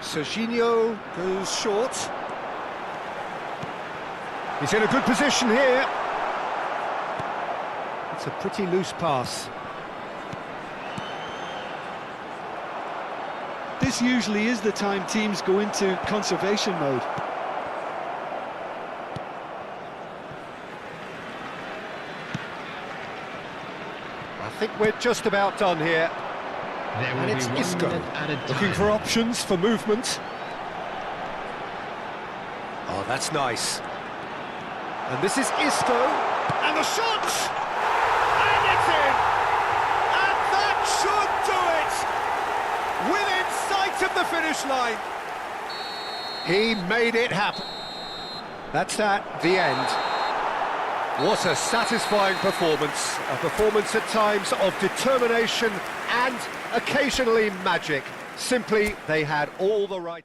Serginho goes short. He's in a good position here. It's a pretty loose pass. This usually is the time teams go into conservation mode. I think we're just about done here. There will And it's be 1 Isco, minute added looking time. for options for movement. Oh, that's nice. And this is Isco, and the shot! And it's in! And that should do it! Within sight of the finish line. He made it happen. That's that, the end. What a satisfying performance. A performance at times of determination and occasionally magic. Simply, they had all the right...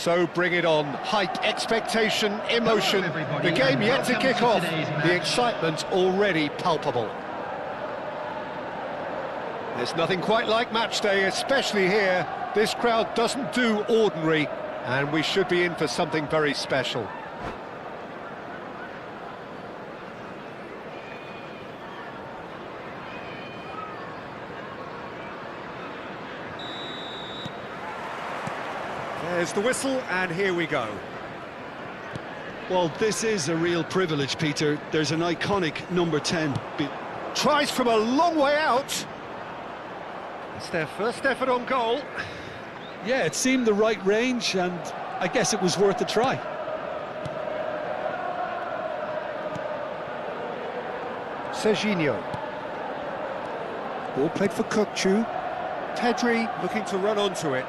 So bring it on. Hype, expectation, emotion. Hello, everybody, The game and yet to welcome kick to off. today's match. The excitement already palpable. There's nothing quite like match day, especially here. This crowd doesn't do ordinary, and we should be in for something very special. There's the whistle, and here we go. Well, this is a real privilege, Peter. There's an iconic number 10. Tries from a long way out. It's their first effort on goal. Yeah, it seemed the right range, and I guess it was worth a try. Serginho. Ball played for Kukçu. Pedri looking to run onto it.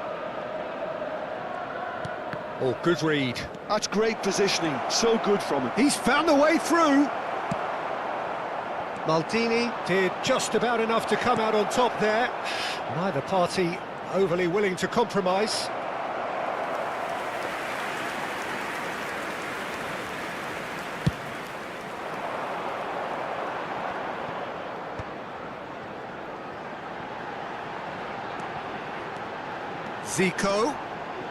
Oh, good read. That's great positioning, so good from him. He's found the way through. Maldini did just about enough to come out on top there. Neither party overly willing to compromise. Zico.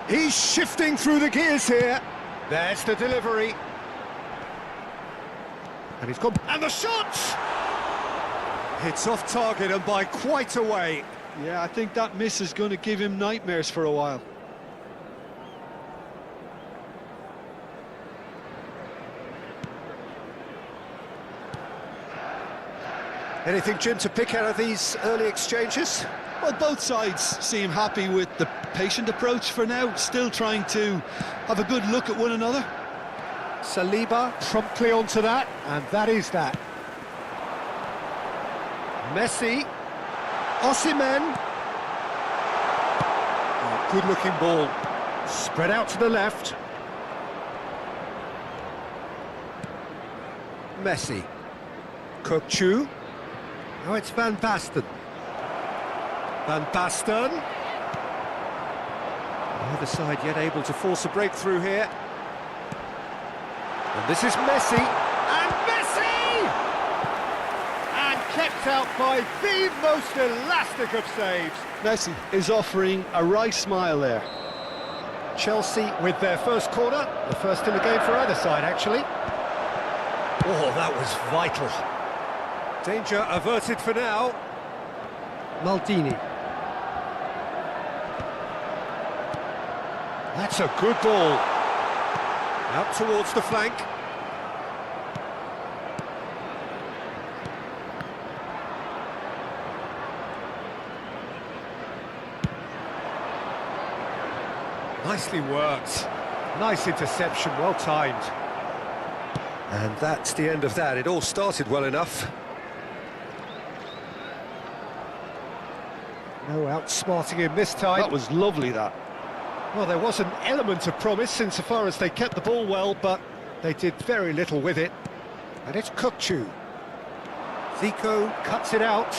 He's shifting through the gears here. There's the delivery. And he's gone. And the shot! It's off target and by quite a way. Yeah, I think that miss is going to give him nightmares for a while. Anything, Jim, to pick out of these early exchanges? Well, both sides seem happy with the patient approach for now, still trying to have a good look at one another. Saliba promptly onto that, and that is that. Messi. Osimhen. Oh, good-looking ball. Spread out to the left. Messi. Kukçu. Now it's Van Basten. Van Basten. Neither side yet able to force a breakthrough here. And this is Messi. And Messi! And kept out by the most elastic of saves. Messi is offering a right smile there. Chelsea with their first corner. The first in the game for either side, actually. Oh, that was vital. Danger averted for now. Maldini. That's a good ball. Out towards the flank. Nicely worked. Nice interception, well timed. And that's the end of that. It all started well enough. No outsmarting him this time. That was lovely, that. Well, there was an element of promise insofar as they kept the ball well, but they did very little with it. And it's Kukçu. Zico cuts it out.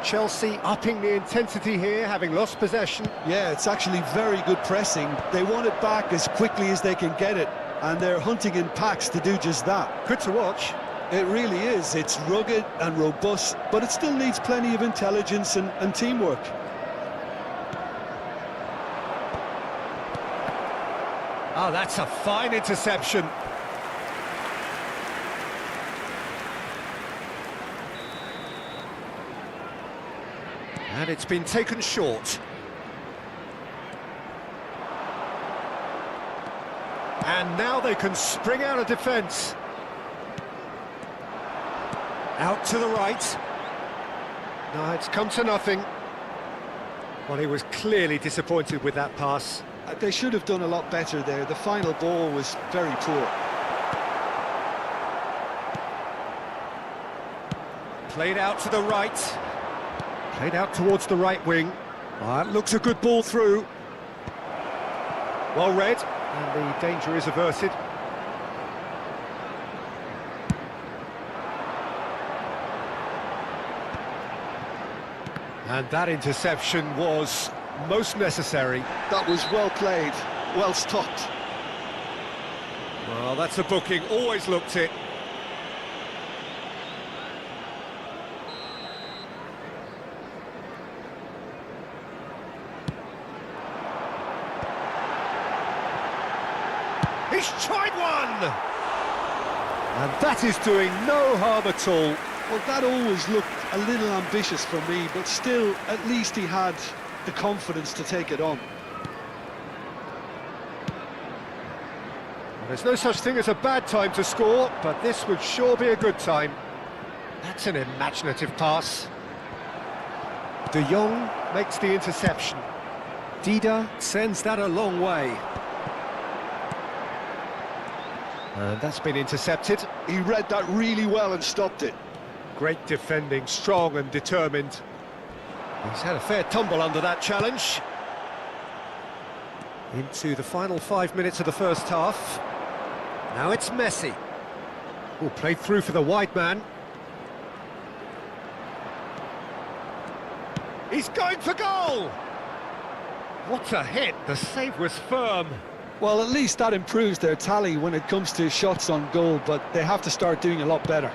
Chelsea upping the intensity here, having lost possession. Yeah, it's actually very good pressing. They want it back as quickly as they can get it, and they're hunting in packs to do just that. Good to watch. It really is. It's rugged and robust, but it still needs plenty of intelligence and teamwork. Oh, that's a fine interception. And it's been taken short. And now they can spring out of defence. Out to the right. No, it's come to nothing. Well, he was clearly disappointed with that pass. They should have done a lot better there. The final ball was very poor. Played out to the right. Played out towards the right wing. Oh, that looks a good ball through. Well read, and the danger is averted. And that interception was most necessary. That was well played. well stopped. Well, that's a booking, always looked it. He's tried one! And that is doing no harm at all. Well, that always looked a little ambitious for me, but still, at least he had the confidence to take it on. There's no such thing as a bad time to score, but this would sure be a good time. That's an imaginative pass. De Jong makes the interception. Dida sends that a long way. And that's been intercepted. He read that really well and stopped it. Great defending, strong and determined. He's had a fair tumble under that challenge. Into the final 5 minutes of the first half. Now it's Messi. Oh, played through for the wide man. He's going for goal! What a hit, the save was firm. Well, at least that improves their tally when it comes to shots on goal, but they have to start doing a lot better.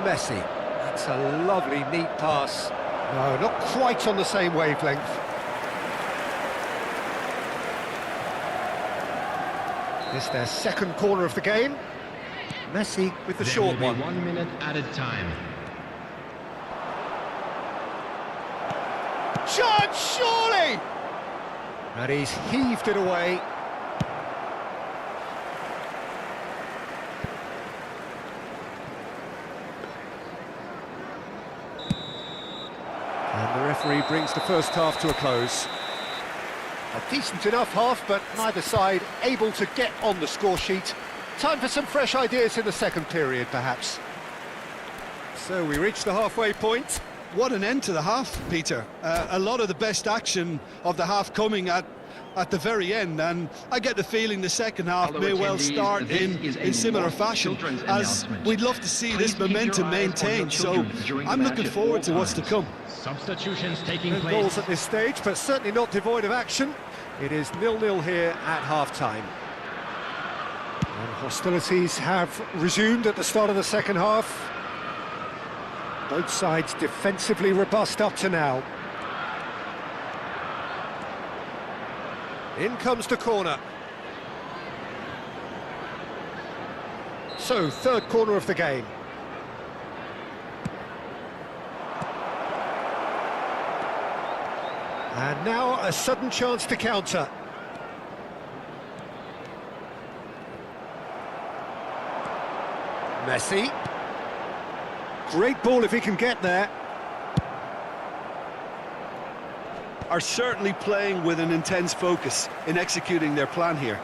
Messi, that's a lovely, neat pass. No, not quite on the same wavelength. This their second corner of the game. Messi with the short There will one. be 1 minute added time. Chance, surely! And he's heaved it away. And the referee brings the first half to a close. A decent enough half, but neither side able to get on the score sheet. Time for some fresh ideas in the second period, perhaps. So we reach the halfway point. What an end to the half, Peter. A lot of the best action of the half coming at the very end, and I get the feeling the second half Fellow may well attendees, start this in is a similar mock fashion, children's as announcement. we'd love to see Please this keep your momentum eyes on your maintained, so children during the I'm match looking at forward all to what's to times. come. Substitutions taking No place. goals at this stage, but certainly not devoid of action. It is 0-0 here at half-time. And hostilities have resumed at the start of the second half. Both sides defensively robust up to now. In comes the corner. So, third corner of the game. And now a sudden chance to counter. Messi. Great ball if he can get there. Are certainly playing with an intense focus in executing their plan here.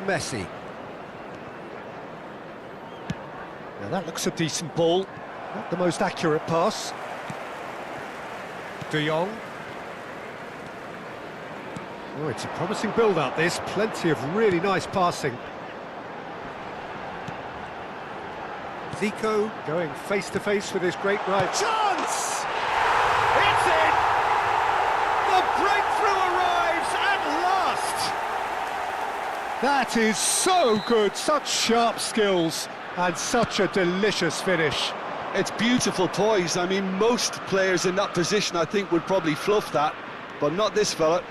Messi. Now that looks a decent ball. Not the most accurate pass. De Jong. Oh, it's a promising build-up, this. Plenty of really nice passing. Zico going face-to-face with his great right. Chance! It's in! The breakthrough arrives at last! That is so good, such sharp skills, and such a delicious finish. It's beautiful poise. I mean, most players in that position, I think, would probably fluff that, but not this fella.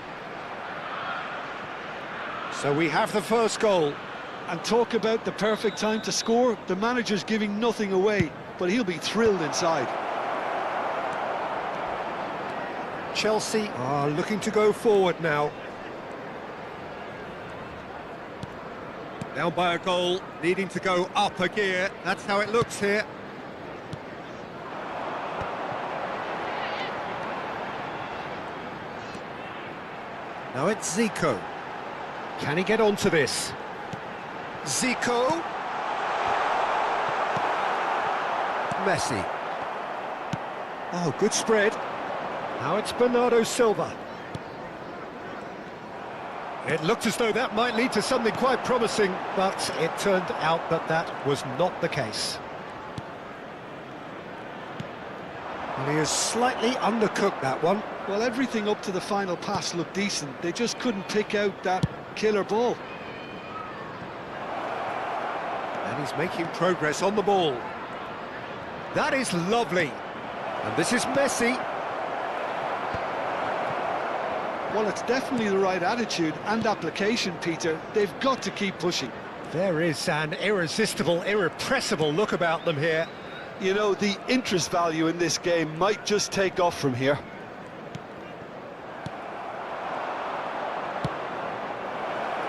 So we have the first goal. And talk about the perfect time to score. The manager's giving nothing away, but he'll be thrilled inside. Chelsea are looking to go forward now. Down by a goal, needing to go up a gear. That's how it looks here. Now it's Zico. Can he get onto this? Zico. Messi. Oh, good spread. Now it's Bernardo Silva. It looked as though that might lead to something quite promising, but it turned out that that was not the case. Well, he has slightly undercooked that one. Well, everything up to the final pass looked decent. They just couldn't pick out that killer ball. And he's making progress on the ball. That is lovely. And this is Messi. Well, it's definitely the right attitude and application, Peter. They've got to keep pushing. There is an irresistible, irrepressible look about them here. You know, the interest value in this game might just take off from here.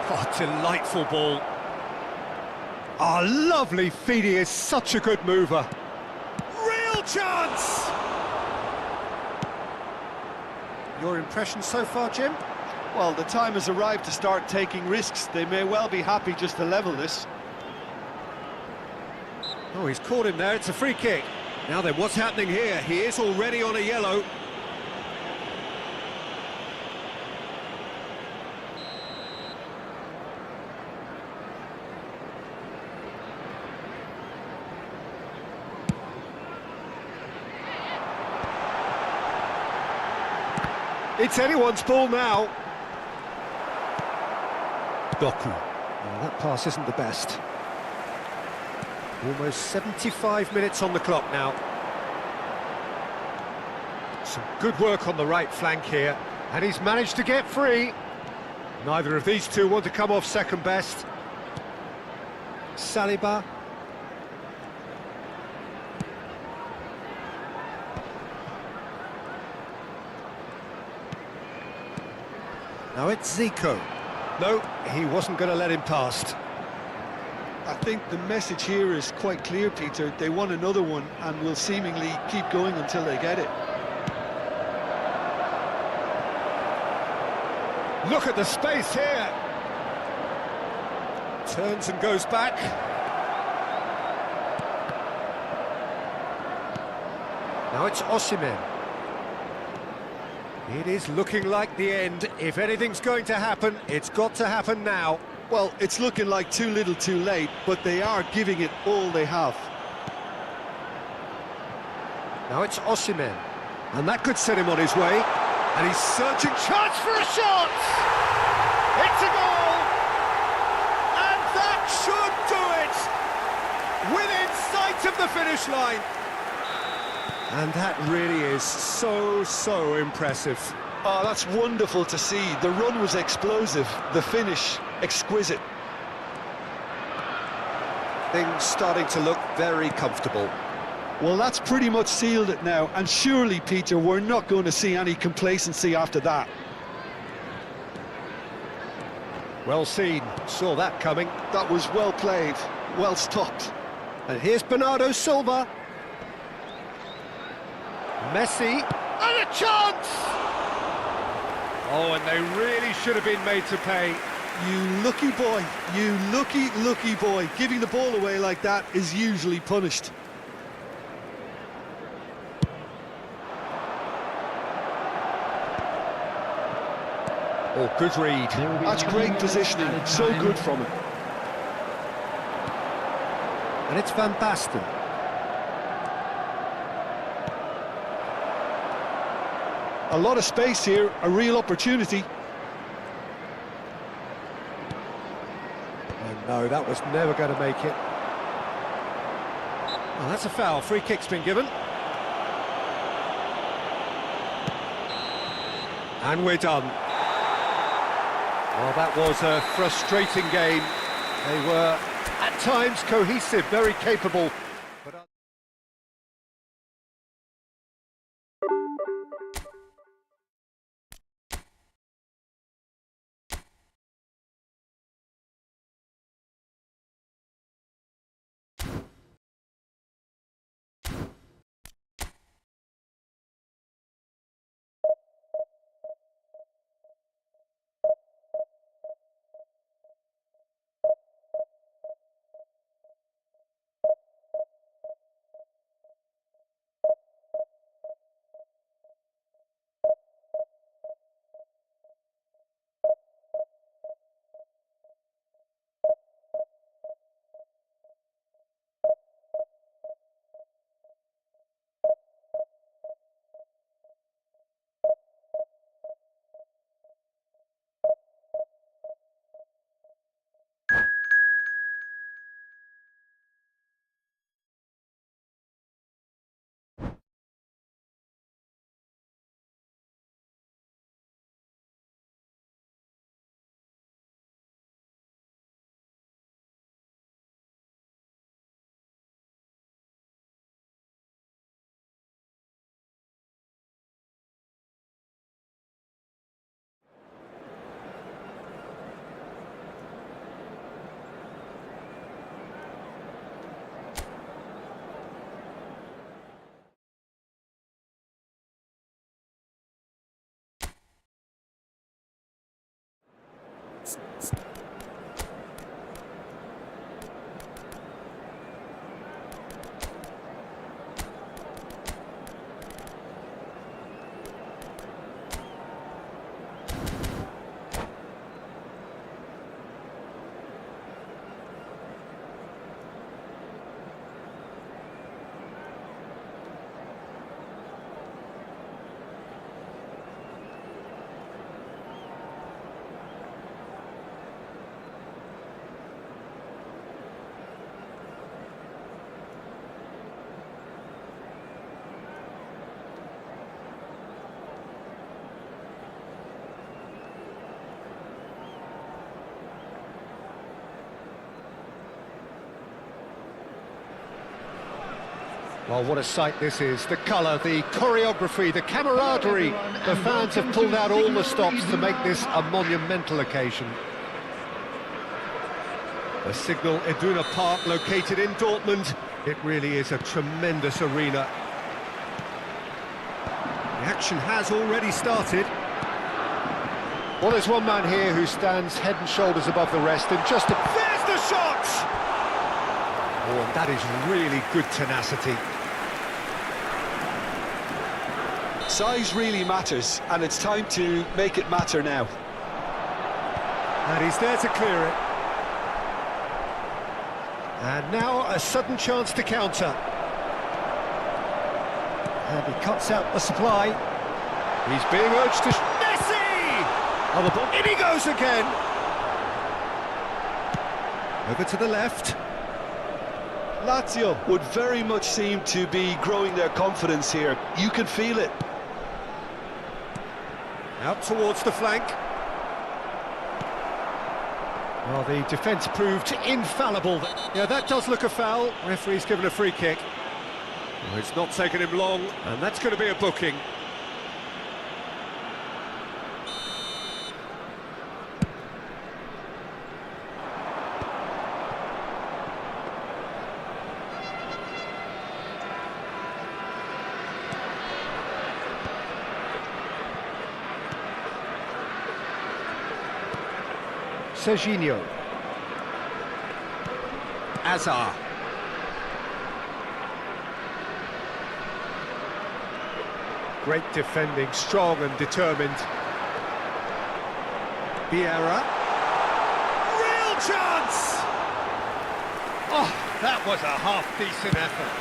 Oh, delightful ball. Oh, lovely feed. He is such a good mover. Real chance! Your impression so far, Jim? Well, the time has arrived to start taking risks. They may well be happy just to level this. Oh, he's caught him there. It's a free kick. Now then, what's happening here? He is already on a yellow. It's anyone's ball now. Doku. Well, that pass isn't the best. Almost 75 minutes on the clock now. Some good work on the right flank here, and he's managed to get free. Neither of these two want to come off second best. Saliba. Now it's Zico. No, he wasn't going to let him past. I think the message here is quite clear, Peter. They want another one and will seemingly keep going until they get it. Look at the space here. Turns and goes back. Now it's Osimhen. It is looking like the end. If anything's going to happen, it's got to happen now. Well, it's looking like too little too late, but they are giving it all they have. Now it's Osimhen. And that could set him on his way. And he's searching, chance for a shot! It's a goal! And that should do it! Within sight of the finish line! And that really is so impressive. Oh, that's wonderful to see. The run was explosive, the finish exquisite. Things starting to look very comfortable. Well, that's pretty much sealed it now, and surely, Peter, we're not going to see any complacency after that. Well seen, saw that coming. That was well played, well stopped. And here's Bernardo Silva. Messi, and a chance! Oh, and they really should have been made to pay. You lucky boy, you lucky boy. Giving the ball away like that is usually punished. Oh, good read. That's great positioning, so good from him. And it's Van Basten. A lot of space here, a real opportunity. Oh no, that was never going to make it. Oh, that's a foul. Free kick's been given. And we're done. Well, that was a frustrating game. They were, at times, cohesive, very capable. Well, what a sight this is. The colour, the choreography, the camaraderie. The fans have pulled out all the stops to make this a monumental occasion. The Signal Iduna Park, located in Dortmund. It really is a tremendous arena. The action has already started. Well, there's one man here who stands head and shoulders above the rest, and just there's the shot! Oh, and that is really good tenacity. Size really matters, and it's time to make it matter now. And he's there to clear it. And now a sudden chance to counter. And he cuts out the supply. He's being urged to... Messi! On the ball. In he goes again! Over to the left. Lazio would very much seem to be growing their confidence here. You can feel it. Out towards the flank. Well, the defence proved infallible. Yeah, that does look a foul. Referee's given a free kick. Well, it's not taken him long, and that's going to be a booking. Serginho. Azar. Great defending, strong and determined. Vieira. Real chance! Oh, that was a half-decent effort.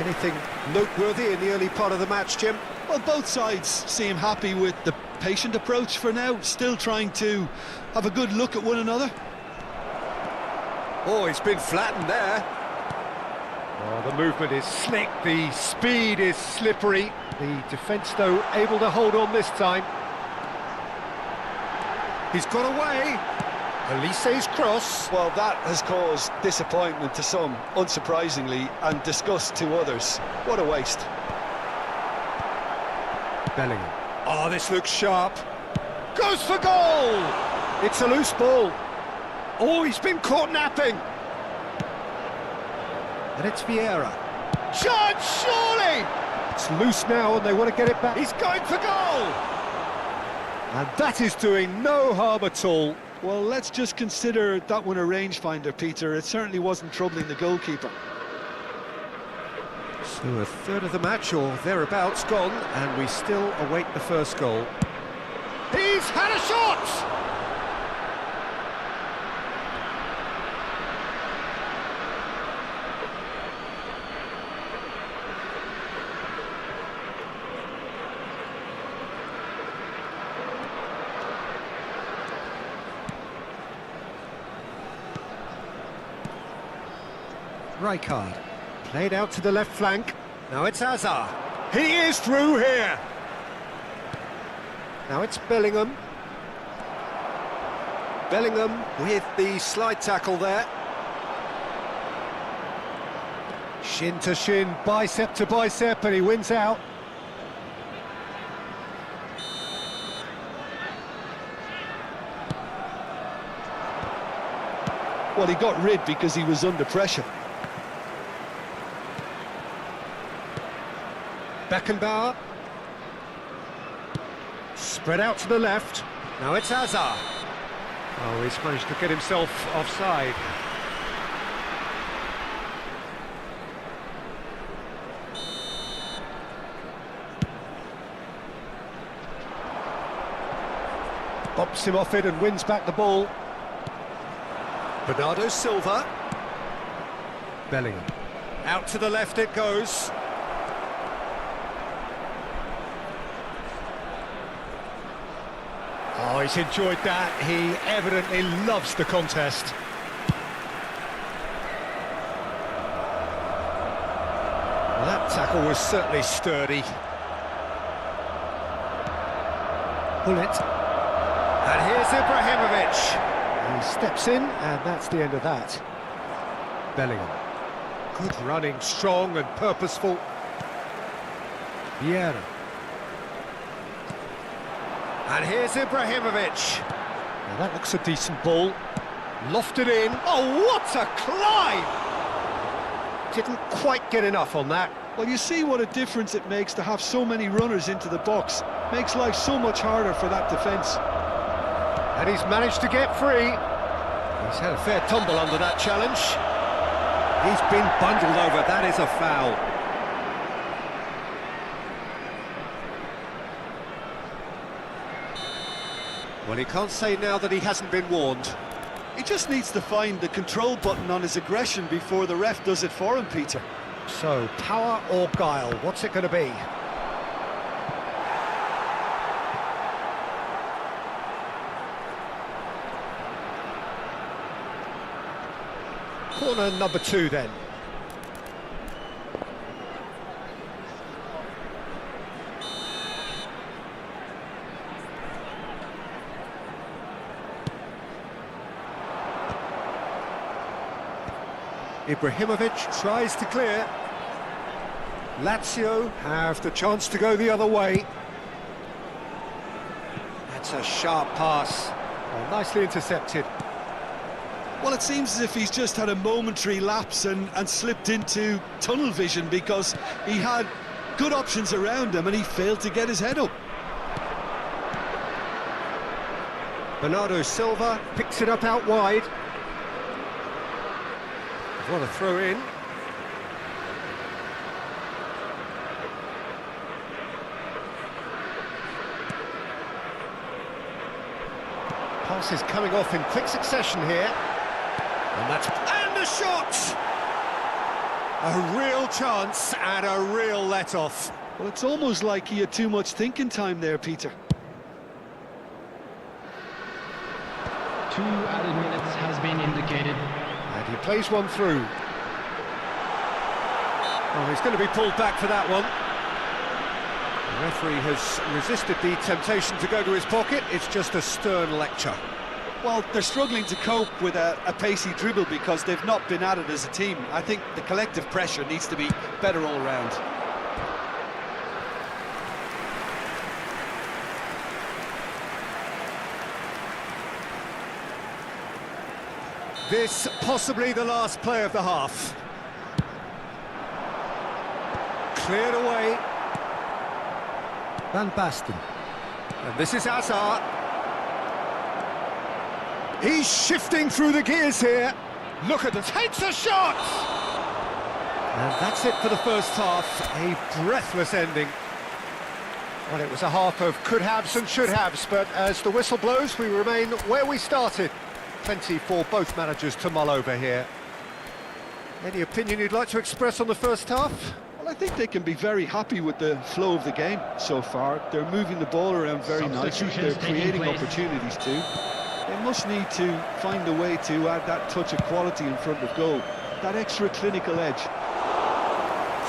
Anything noteworthy in the early part of the match, Jim? Well, both sides seem happy with the patient approach for now, still trying to have a good look at one another. Oh, he's been flattened there. Oh, the movement is slick, the speed is slippery. The defence, though, able to hold on this time. He's got away. Elise's cross. Well, that has caused disappointment to some, unsurprisingly, and disgust to others. What a waste. Bellingham. Oh, this looks sharp. Goes for goal! It's a loose ball. Oh, he's been caught napping. And it's Vieira. Chance, surely! It's loose now and they want to get it back. He's going for goal! And that is doing no harm at all. Well, let's just consider that one a rangefinder, Peter. It certainly wasn't troubling the goalkeeper. So a third of the match, or thereabouts, gone, and we still await the first goal. He's had a shot! Rijkaard. Played out to the left flank. Now it's Azar. He is through here. Now it's Bellingham. Bellingham with the slide tackle there. Shin to shin, bicep to bicep, and he wins out. Well, he got rid because he was under pressure. Beckenbauer. Spread out to the left. Now it's Azar. Oh, he's managed to get himself offside. Bops him off it and wins back the ball. Bernardo Silva. Bellingham. Out to the left it goes. Oh, he's enjoyed that. He evidently loves the contest. Well, that tackle was certainly sturdy. Pull it. And here's Ibrahimovic. He steps in, and that's the end of that. Bellingham. Good running, strong and purposeful. Vieira. And here's Ibrahimovic. Now that looks a decent ball. Lofted in. Oh, what a climb! Didn't quite get enough on that. Well, you see what a difference it makes to have so many runners into the box. Makes life so much harder for that defence. And he's managed to get free. He's had a fair tumble under that challenge. He's been bundled over. That is a foul. Well, he can't say now that he hasn't been warned. He just needs to find the control button on his aggression before the ref does it for him, Peter. So, power or guile, what's it going to be? Corner number 2 then. Ibrahimovic tries to clear. Lazio have the chance to go the other way. That's a sharp pass. Oh, nicely intercepted. Well, it seems as if he's just had a momentary lapse and slipped into tunnel vision because he had good options around him and he failed to get his head up. Bernardo Silva picks it up out wide. What a throw in. Passes coming off in quick succession here. And a shot! A real chance and a real let-off. Well, it's almost like he had too much thinking time there, Peter. 2 added minutes has been indicated. And he plays one through. Oh, he's going to be pulled back for that one. The referee has resisted the temptation to go to his pocket. It's just a stern lecture. Well, they're struggling to cope with a pacey dribble because they've not been at it as a team. I think the collective pressure needs to be better all round. This possibly the last play of the half. Cleared away. Van Basten. And this is Hazard. He's shifting through the gears here. Look at the takes a shot! And that's it for the first half. A breathless ending. Well, it was a half of could-haves and should-haves, but as the whistle blows, we remain where we started. Plenty for both managers to mull over here. Any opinion you'd like to express on the first half? Well, I think they can be very happy with the flow of the game so far. They're moving the ball around very nicely. They're creating opportunities too. They must need to find a way to add that touch of quality in front of goal, that extra clinical edge.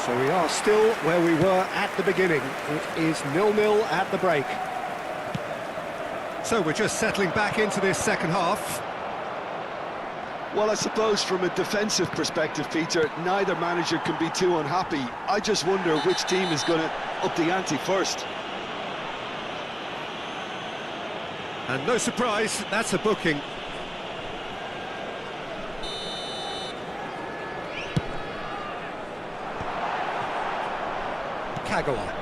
So we are still where we were at the beginning. It is 0-0 at the break. So we're just settling back into this second half. Well, I suppose from a defensive perspective, Peter, neither manager can be too unhappy. I just wonder which team is going to up the ante first. And no surprise, that's a booking. Kagawa.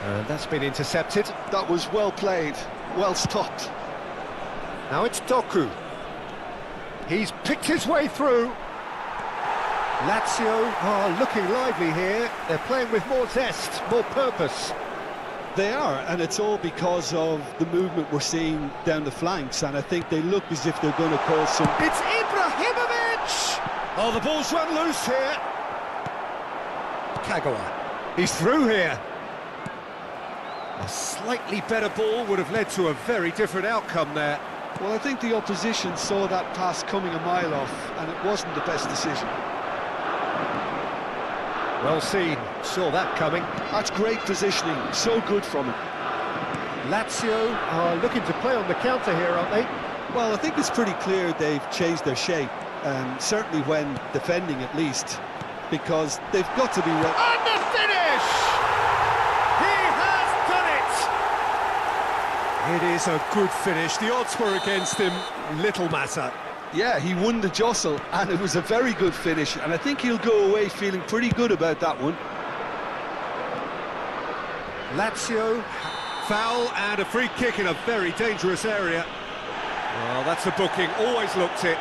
And that's been intercepted. That was well played, well stopped. Now it's Doku. He's picked his way through. Lazio are looking lively here. They're playing with more zest, more purpose. They are, and it's all because of the movement we're seeing down the flanks, and I think they look as if they're going to cause some... It's Ibrahimovic! Oh, the ball's run loose here. Kagawa. He's through here. A slightly better ball would have led to a very different outcome there. Well, I think the opposition saw that pass coming a mile off, and it wasn't the best decision. Well seen, saw that coming. That's great positioning, so good from him. Lazio are looking to play on the counter here, aren't they? Well, I think it's pretty clear they've changed their shape, certainly when defending at least, because they've got to be... And the finish! He has done it! It is a good finish. The odds were against him. Little matter. Yeah, he won the jostle, and it was a very good finish, and I think he'll go away feeling pretty good about that one. Lazio, foul and a free kick in a very dangerous area. Well, that's a booking, always looked it.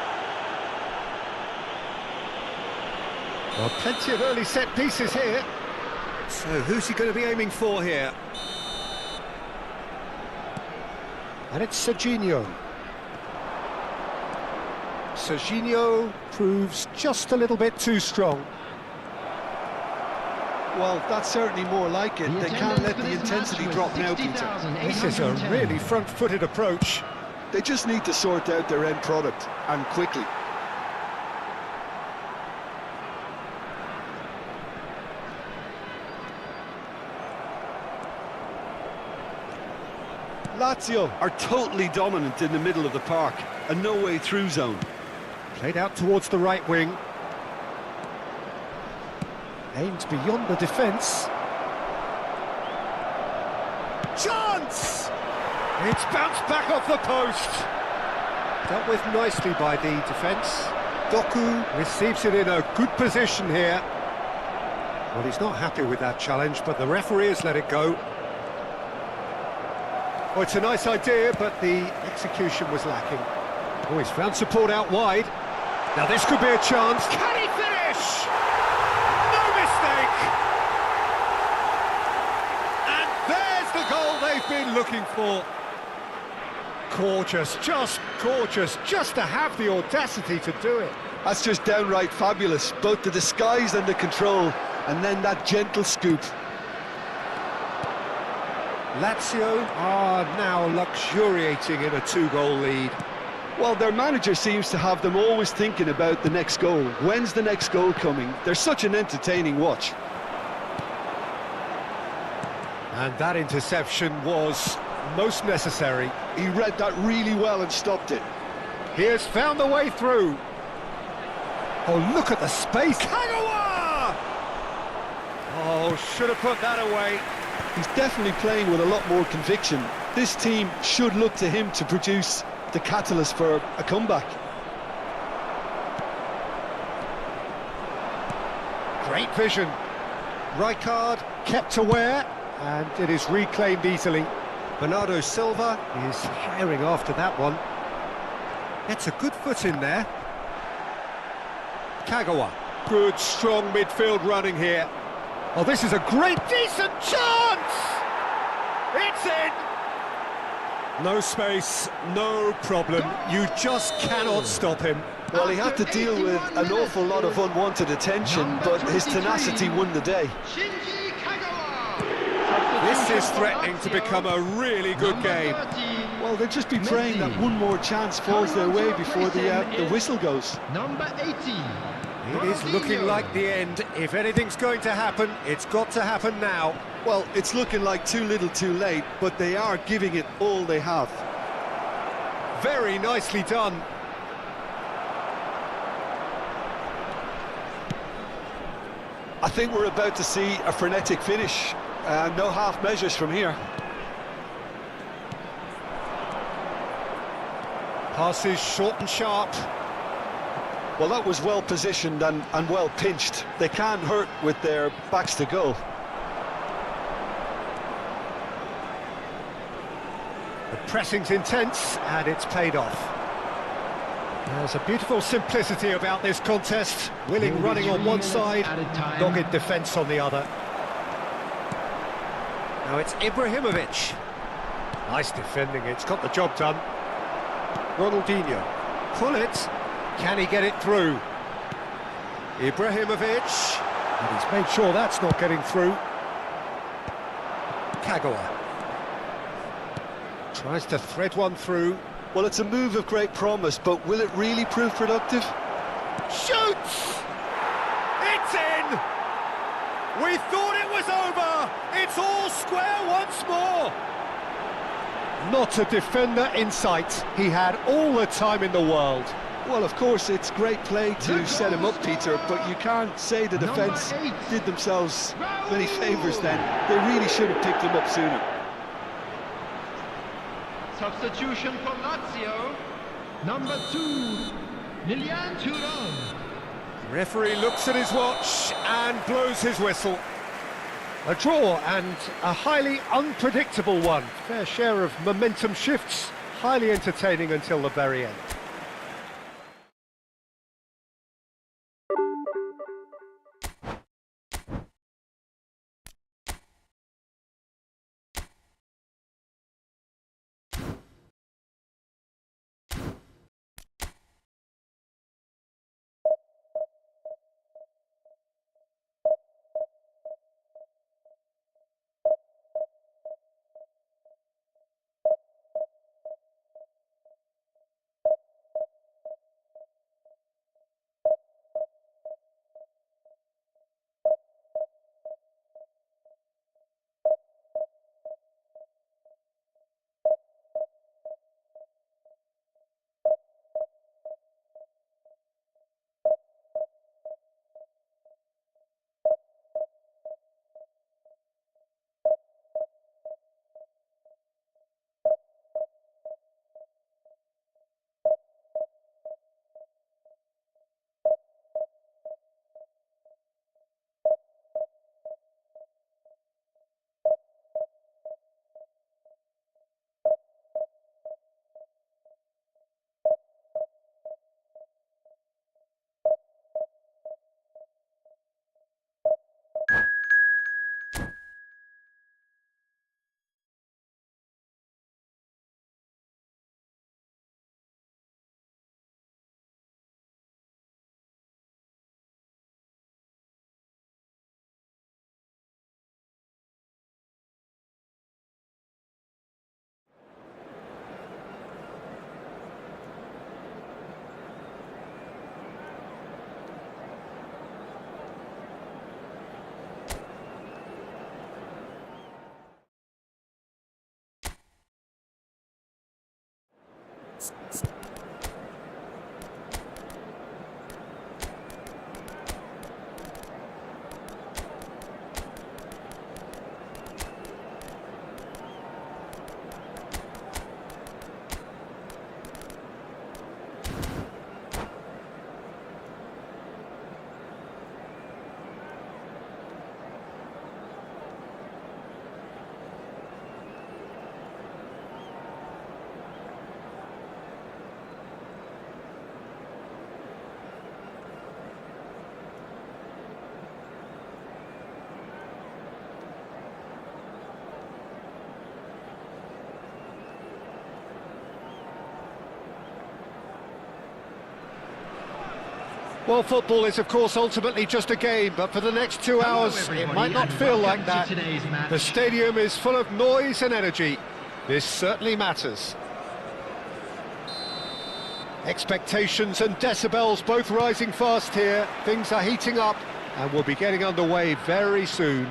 Well, plenty of early set pieces here. So who's he going to be aiming for here? And it's Serginho. Serginho proves just a little bit too strong. Well, that's certainly more like it. They can't let the intensity drop now, Peter. This is a really front-footed approach. They just need to sort out their end product, and quickly. Lazio are totally dominant in the middle of the park, a no-way through zone. Played out towards the right wing. Aimed beyond the defence. Chance! It's bounced back off the post. Dealt with nicely by the defence. Doku receives it in a good position here. Well, he's not happy with that challenge, but the referee has let it go. Oh, it's a nice idea, but the execution was lacking. Oh, he's found support out wide. Now this could be a chance. Can he finish? No mistake! And there's the goal they've been looking for. Gorgeous, just to have the audacity to do it. That's just downright fabulous, both the disguise and the control, and then that gentle scoop. Lazio are now luxuriating in a 2-goal lead. Well, their manager seems to have them always thinking about the next goal. When's the next goal coming? They're such an entertaining watch. And that interception was most necessary. He read that really well and stopped it. He has found the way through. Oh, look at the space. Kagawa! Oh, should have put that away. He's definitely playing with a lot more conviction. This team should look to him to produce the catalyst for a comeback. Great vision. Rijkaard kept aware, and it is reclaimed easily. Bernardo Silva is firing after that one. Gets a good foot in there. Kagawa. Good, strong midfield running here. Oh, this is a great, decent chance! It's in! No space, no problem. You just cannot stop him. Well, he had to deal with an awful lot of unwanted attention, but his tenacity won the day. This is threatening to become a really good game. Well, they'll just be praying that one more chance falls their way before the whistle goes. Number 18. It is looking like the end. If anything's going to happen, it's got to happen now. Well, it's looking like too little too late, but they are giving it all they have. Very nicely done. I think we're about to see a frenetic finish. No half measures from here. Passes short and sharp. Well, that was well positioned and well pinched. They can't hurt with their backs to goal. The pressing's intense, and it's paid off. There's a beautiful simplicity about this contest. Willing running on one side, dogged defence on the other. Now it's Ibrahimovic. Nice defending, it's got the job done. Ronaldinho. Pull it. Can he get it through? Ibrahimovic. And he's made sure that's not getting through. Kagawa. Tries to thread one through. Well, it's a move of great promise, but will it really prove productive? Shoots! It's in! We thought it was over! It's all square once more! Not a defender in sight. He had all the time in the world. Well, of course, it's great play to set him up, Peter, but you can't say the defence did themselves many favours then. They really should have picked him up sooner. Substitution for Lazio. Number 2, Lilian Thuram. Referee looks at his watch and blows his whistle. A draw and a highly unpredictable one. Fair share of momentum shifts, highly entertaining until the very end. Well, football is, of course, ultimately just a game, but for the next 2 hours, it might not feel like that. The stadium is full of noise and energy. This certainly matters. Expectations and decibels both rising fast here. Things are heating up, and we'll be getting underway very soon.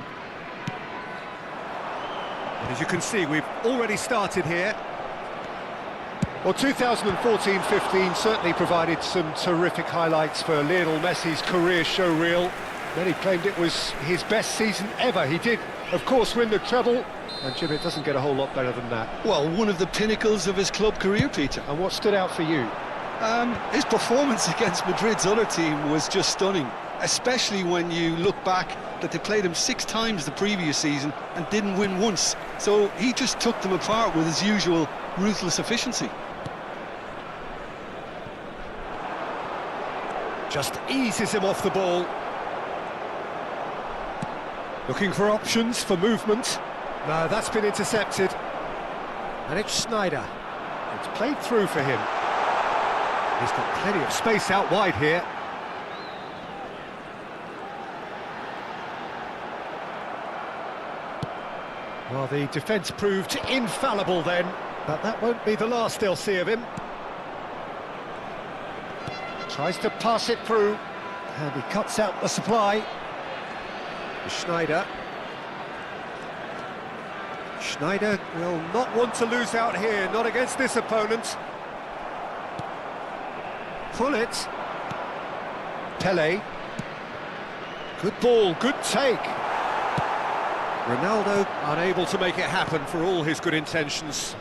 As you can see, we've already started here. Well, 2014-15 certainly provided some terrific highlights for Lionel Messi's career showreel. Many claimed it was his best season ever. He did, of course, win the treble, and Jim, it doesn't get a whole lot better than that. Well, one of the pinnacles of his club career, Peter. And what stood out for you? His performance against Madrid's other team was just stunning, especially when you look back that they played him 6 times the previous season and didn't win once. So he just took them apart with his usual ruthless efficiency. Just eases him off the ball. Looking for options for movement. No, that's been intercepted. And it's Sneijder. It's played through for him. He's got plenty of space out wide here. Well, the defence proved infallible then, but that won't be the last they'll see of him. Tries to pass it through, and he cuts out the supply. Sneijder. Schneider will not want to lose out here, not against this opponent. Pull it. Pele. Good ball, good take. Ronaldo unable to make it happen for all his good intentions.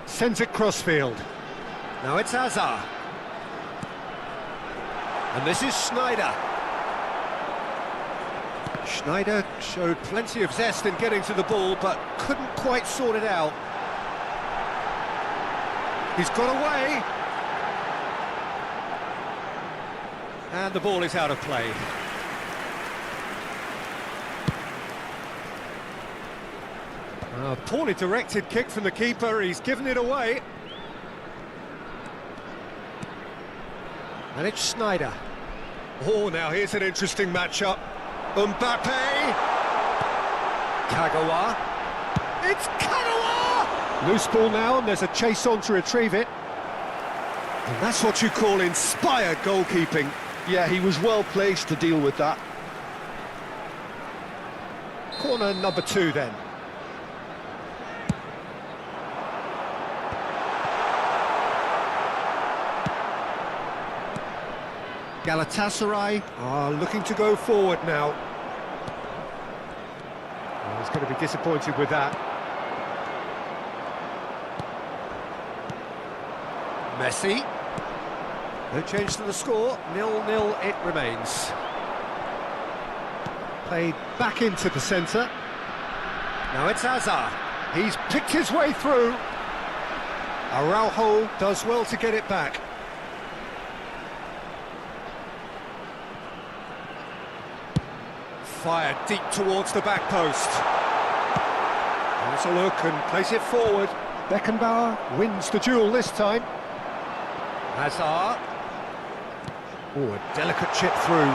Sends it crossfield. Now it's Hazard. And this is Schneider. Schneider showed plenty of zest in getting to the ball, but couldn't quite sort it out. He's got away. And the ball is out of play. A poorly directed kick from the keeper, he's given it away. And it's Schneider. Oh, now here's an interesting matchup. Mbappe! Kagawa. It's Kagawa! Loose ball now, and there's a chase on to retrieve it. And that's what you call inspired goalkeeping. Yeah, he was well placed to deal with that. Corner number 2 then. Galatasaray are looking to go forward now. Well, he's going to be disappointed with that. Messi. No change to the score, 0-0 it remains. Played back into the centre. Now it's Hazard. He's picked his way through. Araujo does well to get it back. Fired deep towards the back post. Has a look and plays it forward. Beckenbauer wins the duel this time. Hazard. Oh, a delicate chip through.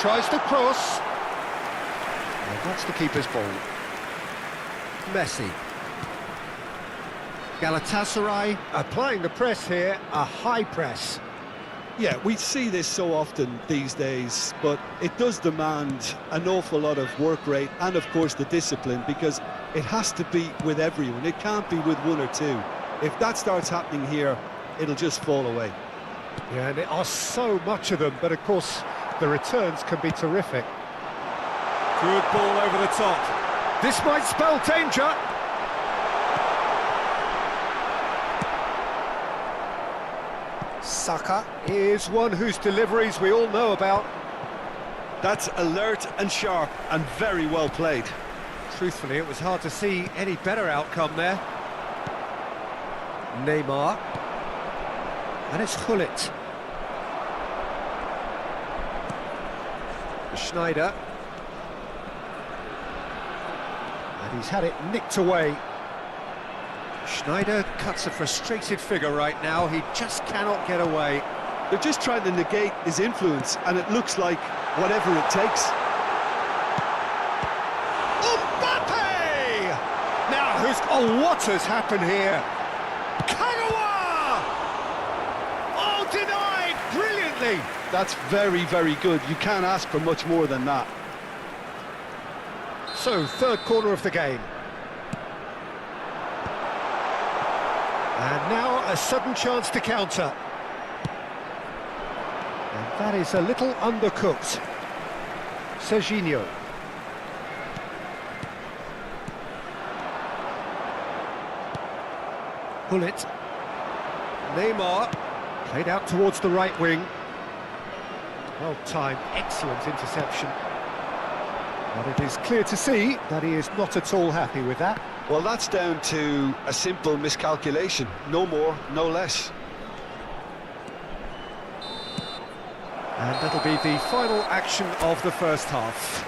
Tries to cross. And that's the keeper's ball. Messi. Galatasaray applying the press here, a high press. Yeah, we see this so often these days, but it does demand an awful lot of work rate and, of course, the discipline, because it has to be with everyone. It can't be with one or two. If that starts happening here, it'll just fall away. Yeah, and there are so much of them, but of course the returns can be terrific. Good ball over the top. This might spell danger. Saka is one whose deliveries we all know about. That's alert and sharp and very well played. Truthfully, it was hard to see any better outcome there. Neymar. And it's Gullit. Schneider. And he's had it nicked away. Schneider cuts a frustrated figure right now. He just cannot get away. They're just trying to negate his influence, and it looks like whatever it takes. Mbappe! Now, what has happened here? Kagawa! Oh, denied brilliantly. That's very, very good. You can't ask for much more than that. So, third corner of the game. And now a sudden chance to counter. And that is a little undercooked. Serginho. Gullit. Neymar. Played out towards the right wing. Well timed, excellent interception. But it is clear to see that he is not at all happy with that. Well, that's down to a simple miscalculation. No more, no less. And that'll be the final action of the first half.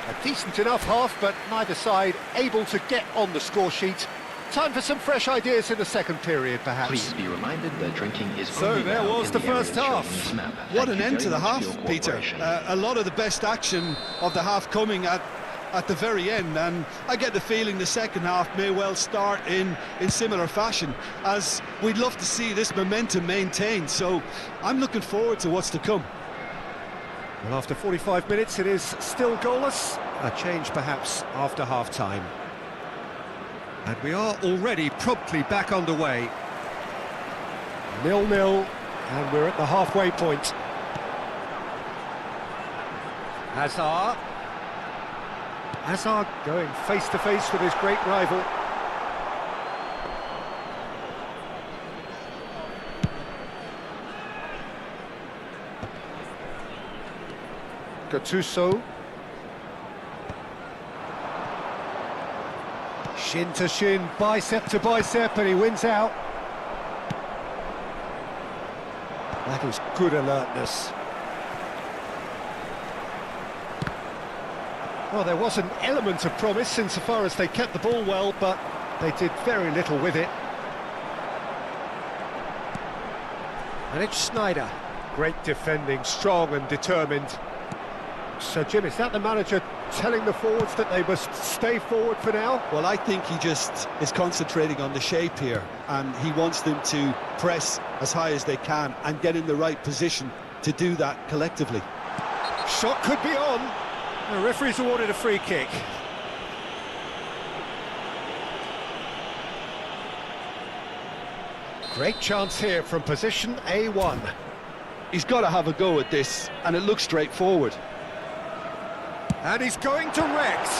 A decent enough half, but neither side able to get on the score sheet. Time for some fresh ideas in the second period, perhaps. Please be reminded that drinking is So only there allowed was in the areas first shown half. on this map. What Thank an you end to very the much for half, your Peter. cooperation. A lot of the best action of the half coming at the very end, and I get the feeling the second half may well start in similar fashion, as we'd love to see this momentum maintained. So I'm looking forward to what's to come. Well, after 45 minutes, it is still goalless. A change, perhaps, after half-time. And we are already promptly back underway. 0-0, and we're at the halfway point. Hazard. Hazard going face-to-face with his great rival. Gattuso. Shin to shin, bicep to bicep, and he wins out. That is good alertness. Well, there was an element of promise insofar as they kept the ball well, but they did very little with it. And it's Sneijder. Great defending, strong and determined. So, Jim, is that the manager telling the forwards that they must stay forward for now? Well, I think he just is concentrating on the shape here, and he wants them to press as high as they can and get in the right position to do that collectively. Shot could be on. The referee's awarded a free kick. Great chance here from position A1. He's got to have a go at this, and it looks straightforward. And he's going direct.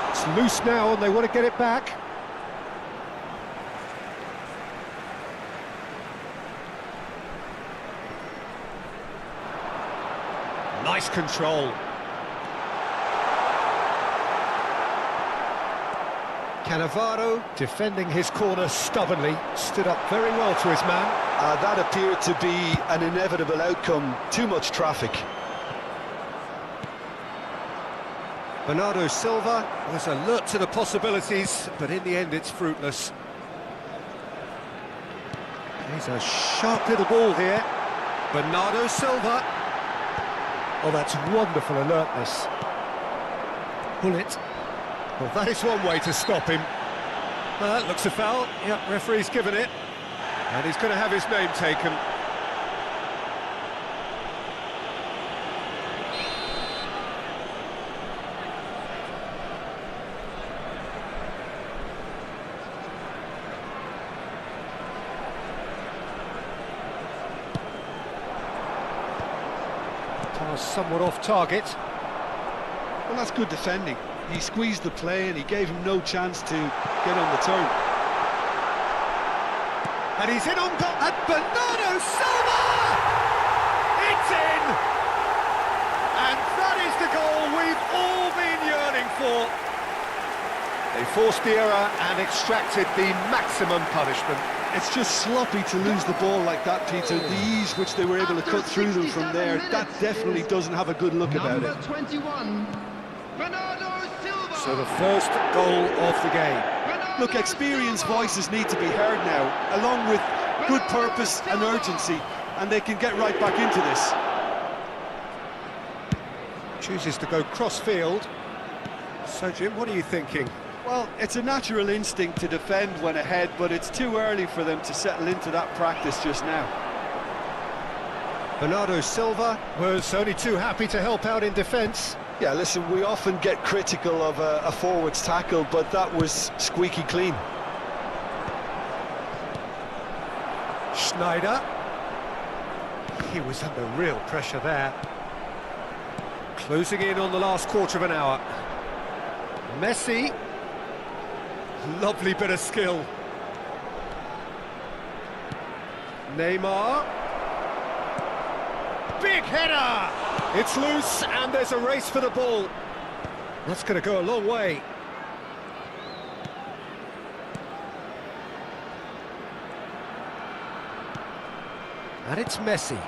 It's loose now and they want to get it back. Nice control. Cannavaro defending his corner stubbornly, stood up very well to his man. That appeared to be an inevitable outcome. Too much traffic. Bernardo Silva was alert to the possibilities, but in the end it's fruitless. He's a sharp little ball here. Bernardo Silva. Oh, that's wonderful alertness. Bullet. Well, that is one way to stop him. Well, that looks a foul. Yep, referee's given it. And he's going to have his name taken. Somewhat off target. Well, that's good defending. He squeezed the play and he gave him no chance to get on the turn. And he's in on goal. And Bernardo Silva! It's in! And that is the goal we've all been yearning for. They forced the error and extracted the maximum punishment. It's just sloppy to lose the ball like that, Peter. The ease which they were able to cut through them from there, that definitely doesn't have a good look about it. 21, Bernardo Silva. So the first goal of the game. Look, experienced voices need to be heard now, along with good purpose and urgency, and they can get right back into this. Chooses to go cross-field. So, Jim, what are you thinking? Well, it's a natural instinct to defend when ahead, but it's too early for them to settle into that practice just now. Bernardo Silva was only too happy to help out in defence. Yeah, listen, we often get critical of a forward's tackle, but that was squeaky clean. Sneijder. He was under real pressure there. Closing in on the last quarter of an hour. Messi. Lovely bit of skill. Neymar. Big header! It's loose and there's a race for the ball. That's going to go a long way. And it's Messi.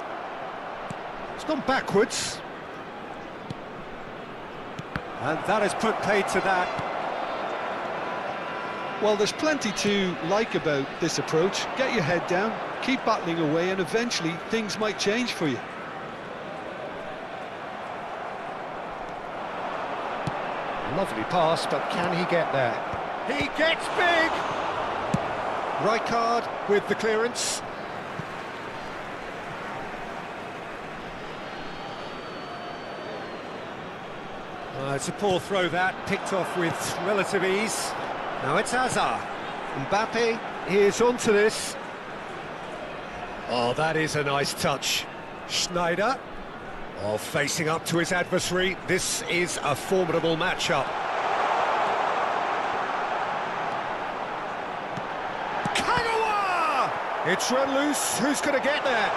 It's gone backwards. And that has put paid to that. Well, there's plenty to like about this approach. Get your head down, keep battling away, and eventually things might change for you. Lovely pass, but can he get there? He gets big! Rijkaard with the clearance. It's a poor throw that, picked off with relative ease. Now it's Hazard. Mbappe is onto this. Oh, that is a nice touch. Schneider, oh, facing up to his adversary. This is a formidable matchup. Kagawa! It's run loose. Who's going to get there?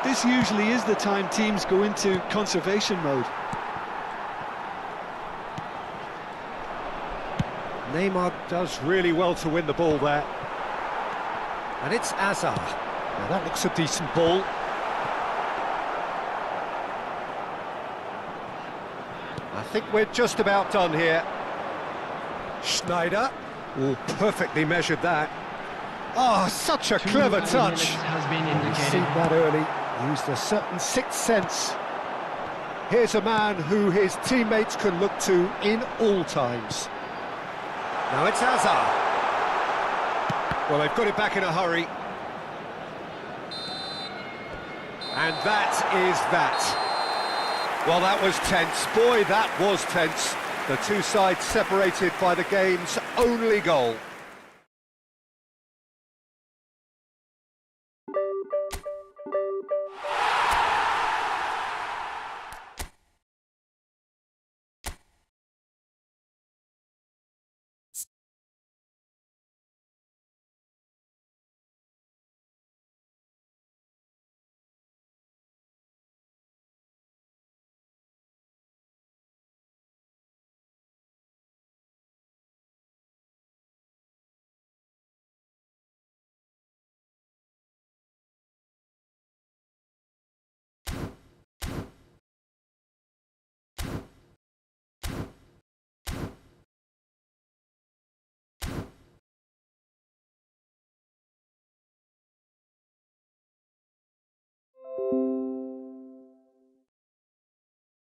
This usually is the time teams go into conservation mode. Neymar does really well to win the ball there. And it's Hazard. Now that looks a decent ball. I think we're just about done here. Schneider. Oh, perfectly measured that. Oh, such a clever touch. Has been He's seen that early. Used a certain sixth sense. Here's a man who his teammates can look to in all times. Now it's Hazard. Well, they've got it back in a hurry. And that is that. Well, that was tense. Boy, that was tense. The two sides separated by the game's only goal.